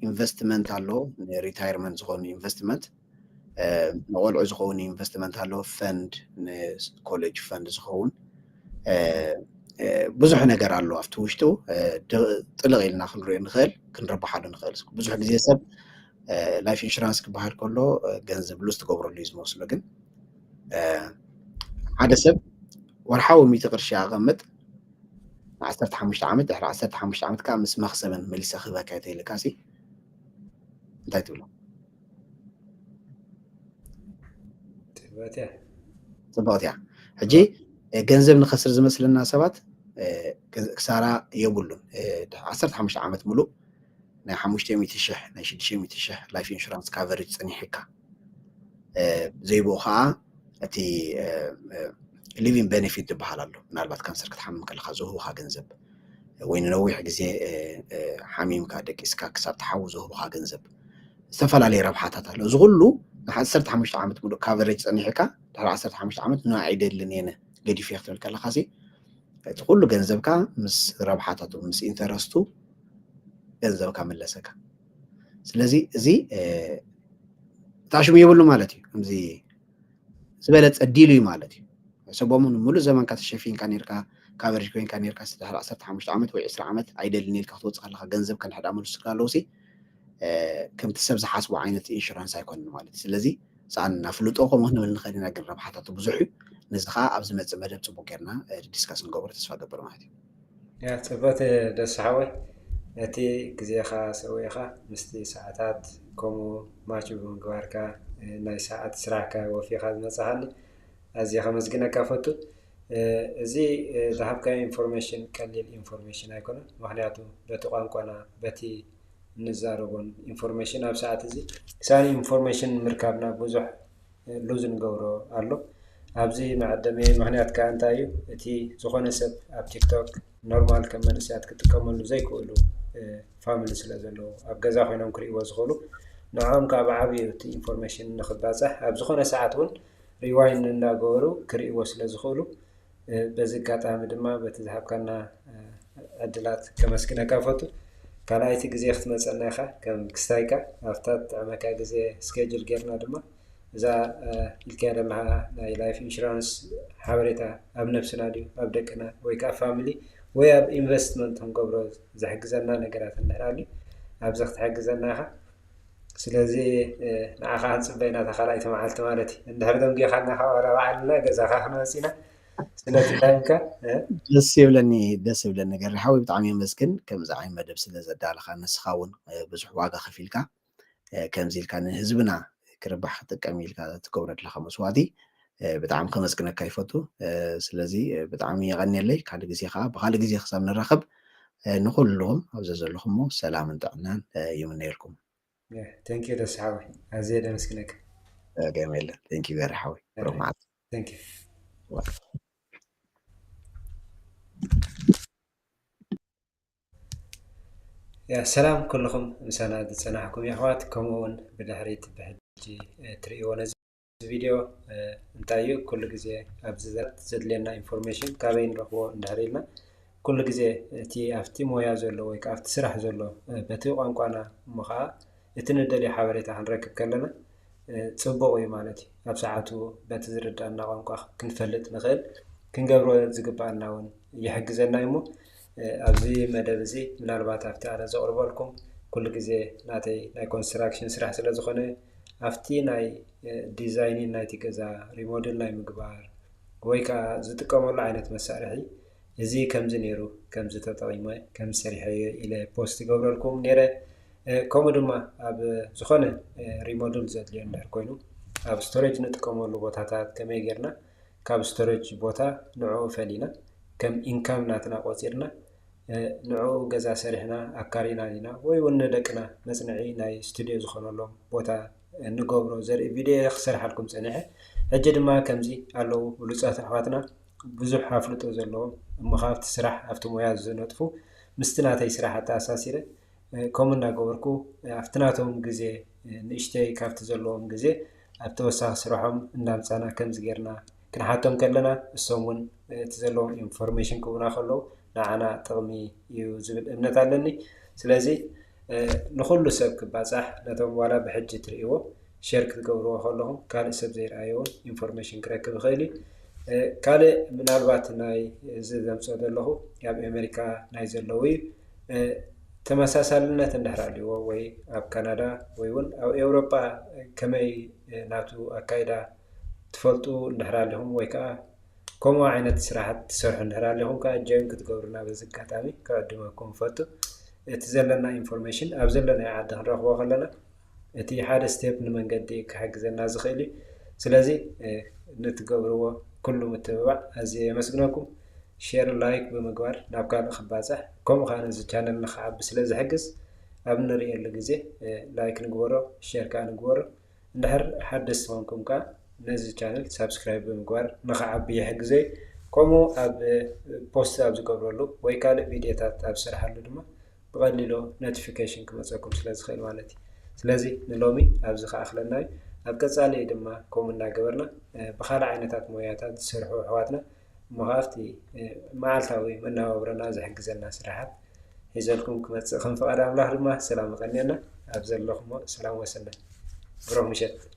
S2: ኢንቨስትመንት ኣሎ ሪታይርመንት ዝኾኑ ኢንቨስትመንት ንቆልዑ ዝኸውን ኢንቨስትመንት ኣሎ ፈንድ ንኮሌጅ ፈንድ ዝኸውን ብዙሕ ነገር ኣሎ ኣብቲ ውሽጡ ጥልቕ ኢልና ክንሪኦ ንኽእል ክንረባሓሉ ንኽእል ብዙሕ ግዜ ሰብ ላይፍ ኢንሹራንስ ክበሃል ከሎ ገንዘብ ሉስ ትገብረሉ እዩ ዝመስሎ ግን ሓደ ሰብ ወርሓዊ 100 ቅርሺ ኣቐምጥ 15 ዓመት ድሕሪ 15 ዓመት ከዓ ምስ መኽሰብን መሊሰ ክህበካ ተይልካሲ እንታይ ትብሎ ፅቡቕት እያ ሕጂ ገንዘብ ንኸስር ዝመስለና ሰባት ክሳራ የብሉን 15 ዓመት ሙሉእ ናይ 500,000 ናይ 600,000 ላይፍ ኢንሹራንስ ካቨሬጅ ፀኒሕካ ዘይብኡ ከዓ እቲ ሊቪንግ ቤኔፊት ዝበሃል ኣሎ ምናልባት ካንሰር ክትሓምም ከለካ ዝህቡካ ገንዘብ ወይ ንነዊሕ ግዜ ሓሚምካ ደቂስካ ክሳብ ትሓዊ ዝህቡካ ገንዘብ ዝተፈላለየ ረብሓታት ኣሎ እዚ ኩሉ ን15 ዓመት ሙሉእ ካቨሬጅ ፀኒሕካ ድሕሪ 15 ዓመት ንዓይ ኣይደልን የነ ገዲፍ እየ ክትብል ከለካ كل ገንዘብካ ምስ ረብሓታቱ ምስ ኢንተረስቱ ገንዘብካ መለሰካ ስለዚ እዚ ታሽሙ ይብሉ ማለት እዩ ከምዚ ዝበለፀ ዲሉ እዩ ማለት እዩ ሰቦሙን ሙሉእ ዘመንካ ተሸፊንካ ነርካ ካቨሬጅ ኮይንካ ነርካ 15 ዓመት ወይ 20 ዓመት ኣይደልን ኢልካ ክትወፅእ ከለካ ገንዘብ ከንሕዳ መልሱካ ኣለውሲ ከምቲ ሰብ ዝሓስቦ ዓይነት ኢንሹራንስ ኣይኮነን ማለት እዩ ስለዚ ሰኣን ናፍልጦ ከምኡ ክንብል ንኽእል ኢና ግን ረብሓታቱ ብዙሕ እዩ ነዚ ከዓ ኣብ ዝመፅእ መደብ ፅቡቅ ጌርና ዲስካስ ንገብሮ ተስፋ ገብር ማለት እዩ
S1: ያ ፅቡቅ ደስ ሓወይ እቲ ግዜኻ ሰዊኻ ምስቲ ሰዓታት ከምኡ ማች ብምግባርካ ናይ ሰዓት ስራሕካ ወፊኻ ዝመፅኻኒ ኣዝየ ከመስግነካ ፈቱ እዚ ዝሃብካዮ ኢንፎርሜሽን ቀሊል ኢንፎርሜሽን ኣይኮነን ምክንያቱ በቲ ቋንቋና በቲ ንዛረቦን ኢንፎርሜሽን ኣብ ሰዓት እዚ ክሳኒ ኢንፎርሜሽን ምርካብና ብዙሕ ሉዝ ንገብሮ ኣሎ ኣብዚ መዓደመ ምክንያት ከዓ እንታይ እዩ እቲ ዝኾነ ሰብ ኣብ ቲክቶክ ኖርማል ከም መንእሰያት ክጥቀመሉ ዘይክእሉ ፋሚሊ ስለ ዘለዎ ኣብ ገዛ ኮይኖም ክርእይዎ ዝኽእሉ ንዖም ካብ ዓብዪ እቲ ኢንፎርሜሽን ንክባፅሕ ኣብ ዝኾነ ሰዓት እውን ሪዋይን እንዳገበሩ ክርእይዎ ስለ ዝኽእሉ በዚ ኣጋጣሚ ድማ በቲ ዝሃብካና ዕድላት ከመስግነካ ፈቱ ካልኣይቲ ግዜ ክትመፀና ኢኻ ከም ክስታይካ ኣብታ ጥዕመካ ግዜ ስኬጁል ጌርና ድማ እዛ ኢልካያ ዘለካ ናይ ላይፍ ኢንሹራንስ ሓበሬታ ኣብ ነብስና ድዩ ኣብ ደቅና ወይ ከዓ ፋሚሊ ወይ ኣብ ኢንቨስትመንት ክንገብሮ ዝሕግዘና ነገራት እንድሕር ኣብዚ ክትሕግዘና ኢኻ ስለዚ ንዓኻ ክንፅበይና እታ ካልኣይቲ መዓልቲ ማለት እዩ እንድሕር ዶም ጌኻና ካብራ ባዓልና ገዛኻ ክንወፅ ኢና ስለዚ ታይምካ
S2: ደስ ይብለኒ ገርሓዊ ብጣዕሚ የመስግን ከምዚ ዓይነት መደብ ስለ ዘዳለኻ ንስኻ እውን ብዙሕ ዋጋ ከፊልካ ከምዚ ኢልካ ንህዝብና ክርባሕ ክጥቀም ኢልካ ትገብሮ ዘለካ መስዋዕቲ ብጣዕሚ ከመስግነካ ይፈቱ ስለዚ ብጣዕሚ የቀኒየለይ ካልእ ግዜ ከዓ ብካልእ ግዜ ክሳብ ንራኸብ ንኩልኩም ኣብዚ ዘለኹም ሰላምን ጥዕናን ይምነየልኩም
S1: ቴንኪዩ ደስ ሓወይ ኣዝየ ደመስግነካ
S2: ገመለ ቴንኪዩ ገርሓዊ ሮማዓት
S1: ቴንኪዩ يا سلام كلكم مسانا تسنحكم يا اخوات كمون بدحريت بحجي تريونا فيديو انتايو كل غزي ابزات زدلنا انفورميشن كابين رخو ندحريلنا كل غزي تي افتي مويا زلو ወይ ካፍቲ ስራሕ ዘሎ በቲ ቋንቋና ምኻ እትንደሊ ሓበሬታ ክንረክብ ከለና ጽቡቕ እዩ ማለት እዩ ኣብ ሰዓቱ በቲ ዝርዳእና ቋንቋ ክንፈልጥ ንኽእል ክንገብሮ ዝግባአና እውን ይሕግዘና እሞ ኣብዚ መደብ እዚ ምናልባት ኣብቲ ኣነ ዘቕርበልኩም ኩሉ ግዜ ናተይ ናይ ኮንስትራክሽን ስራሕ ስለ ዝኾነ ኣብቲ ናይ ዲዛይን ናይቲ ገዛ ሪሞዴል ናይ ምግባር ወይ ከዓ ዝጥቀመሉ ዓይነት መሳርሒ እዚ ከምዚ ነይሩ ከምዚ ተጠቒመ ከም ሰሪሐ ኢለ ፖስት ይገብረልኩም ነይረ ከምኡ ድማ ኣብ ዝኾነ ሪሞዴል ዘድልዮ እንድሕር ኮይኑ ኣብ ስቶሬጅ ንጥቀመሉ ቦታታት ከመይ ጌርና ካብ ስቶሬጅ ቦታ ንዕኡ ፈሊና ከም ኢንካም ናትና ቆፂርና ንዕኡ ገዛ ሰሪሕና ኣካሪና ኢና ወይ እውን ደቅና መፅንዒ ናይ ስቱድዮ ዝኾነሎም ቦታ ንገብሮ ዘርኢ ቪድዮ ክሰርሓልኩም ፀኒሐ ሕጂ ድማ ከምዚ ኣለዉ ብሉፃት ኣሕዋትና ብዙሕ ኣፍልጦ ዘለዎም እሞኻብቲ ስራሕ ኣብቲ ሞያ ዝነጥፉ ምስቲ ናተይ ስራሕ ኣተኣሳሲረ ከምኡ እናገበርኩ ኣብቲ ናቶም ግዜ ንእሽተይ ካብቲ ዘለዎም ግዜ ኣብ ተወሳኺ ስርሖም እንዳምፃና ከምዚ ጌርና ክንሓቶም ከለና እሶም እውን እቲ ዘለዎም ኢንፎርሜሽን ክቡና ከለዉ ንዓና ጥቕሚ እዩ ዝብል እምነት ኣለኒ ስለዚ ንኩሉ ሰብ ክባፃሕ ነቶም ዋላ ብሕጂ ትርእይዎ ሼር ክትገብርዎ ከለኹም ካልእ ሰብ ዘይረኣዮ ኢንፎርሜሽን ክረክብ ይኽእል እዩ ካልእ ምናልባት ናይ እዚ ዘምፅኦ ዘለኹ ኣብ ኣሜሪካ ናይ ዘለዉ እዩ ተመሳሳልነት እንድሕር ኣልይዎ ወይ ኣብ ካናዳ ወይ እውን ኣብ ኤውሮጳ ከመይ ናቱ ኣካይዳ ትፈልጡ እንድሕር ኣለኹም ወይ ከዓ ከምኡ ዓይነት ስራሕት ትሰርሑ እንድሕር ኣለኹም ከዓ ጆይን ክትገብሩና በዚ ኣጋጣሚ ከዕድመኩም ፈቱ እቲ ዘለና ኢንፎርሜሽን ኣብ ዘለና ዓዲ ክንረኽቦ ከለና እቲ ሓደ ስቴፕ ንመንገዲ ክሕግዘና ዝኽእል እዩ ስለዚ ንትገብርዎ ኩሉ ምትብባዕ ኣዝየ የመስግነኩም ሼር ላይክ ብምግባር ናብ ካልእ ክባፅሕ ከምኡ ከዓ ነዚ ቻነል ንክዓቢ ስለ ዝሕግዝ ኣብ ንሪእየሉ ግዜ ላይክ ንግበሮ ሼር ከዓ ንግበሮ እንድሕር ሓደስቲ ኮንኩም ከዓ ነዚ ቻነል ሳብስክራይብ ብምግባር ንክዓቢ ይሕግዘይ ከምኡ ኣብ ፖስት ኣብ ዝገብረሉ ወይ ካልእ ቪድዮታት ኣብ ዝስራሓሉ ድማ ብቐሊሉ ኖቲፊኬሽን ክመፀኩም ስለ ዝኽእል ማለት እዩ ስለዚ ንሎሚ ኣብዚ ከኣኽለና እዩ ኣብ ቀፃሊ ድማ ከምኡ እናገበርና ብካልእ ዓይነታት ሞያታት ዝሰርሑ ኣሕዋትና مغافتي معلتاوي مناوبرنا زحجزنا سراحات يزلكم كمتص خنفقد أملاح دما سلام غنينا أبزل لكم سلام وسنة بروح مشت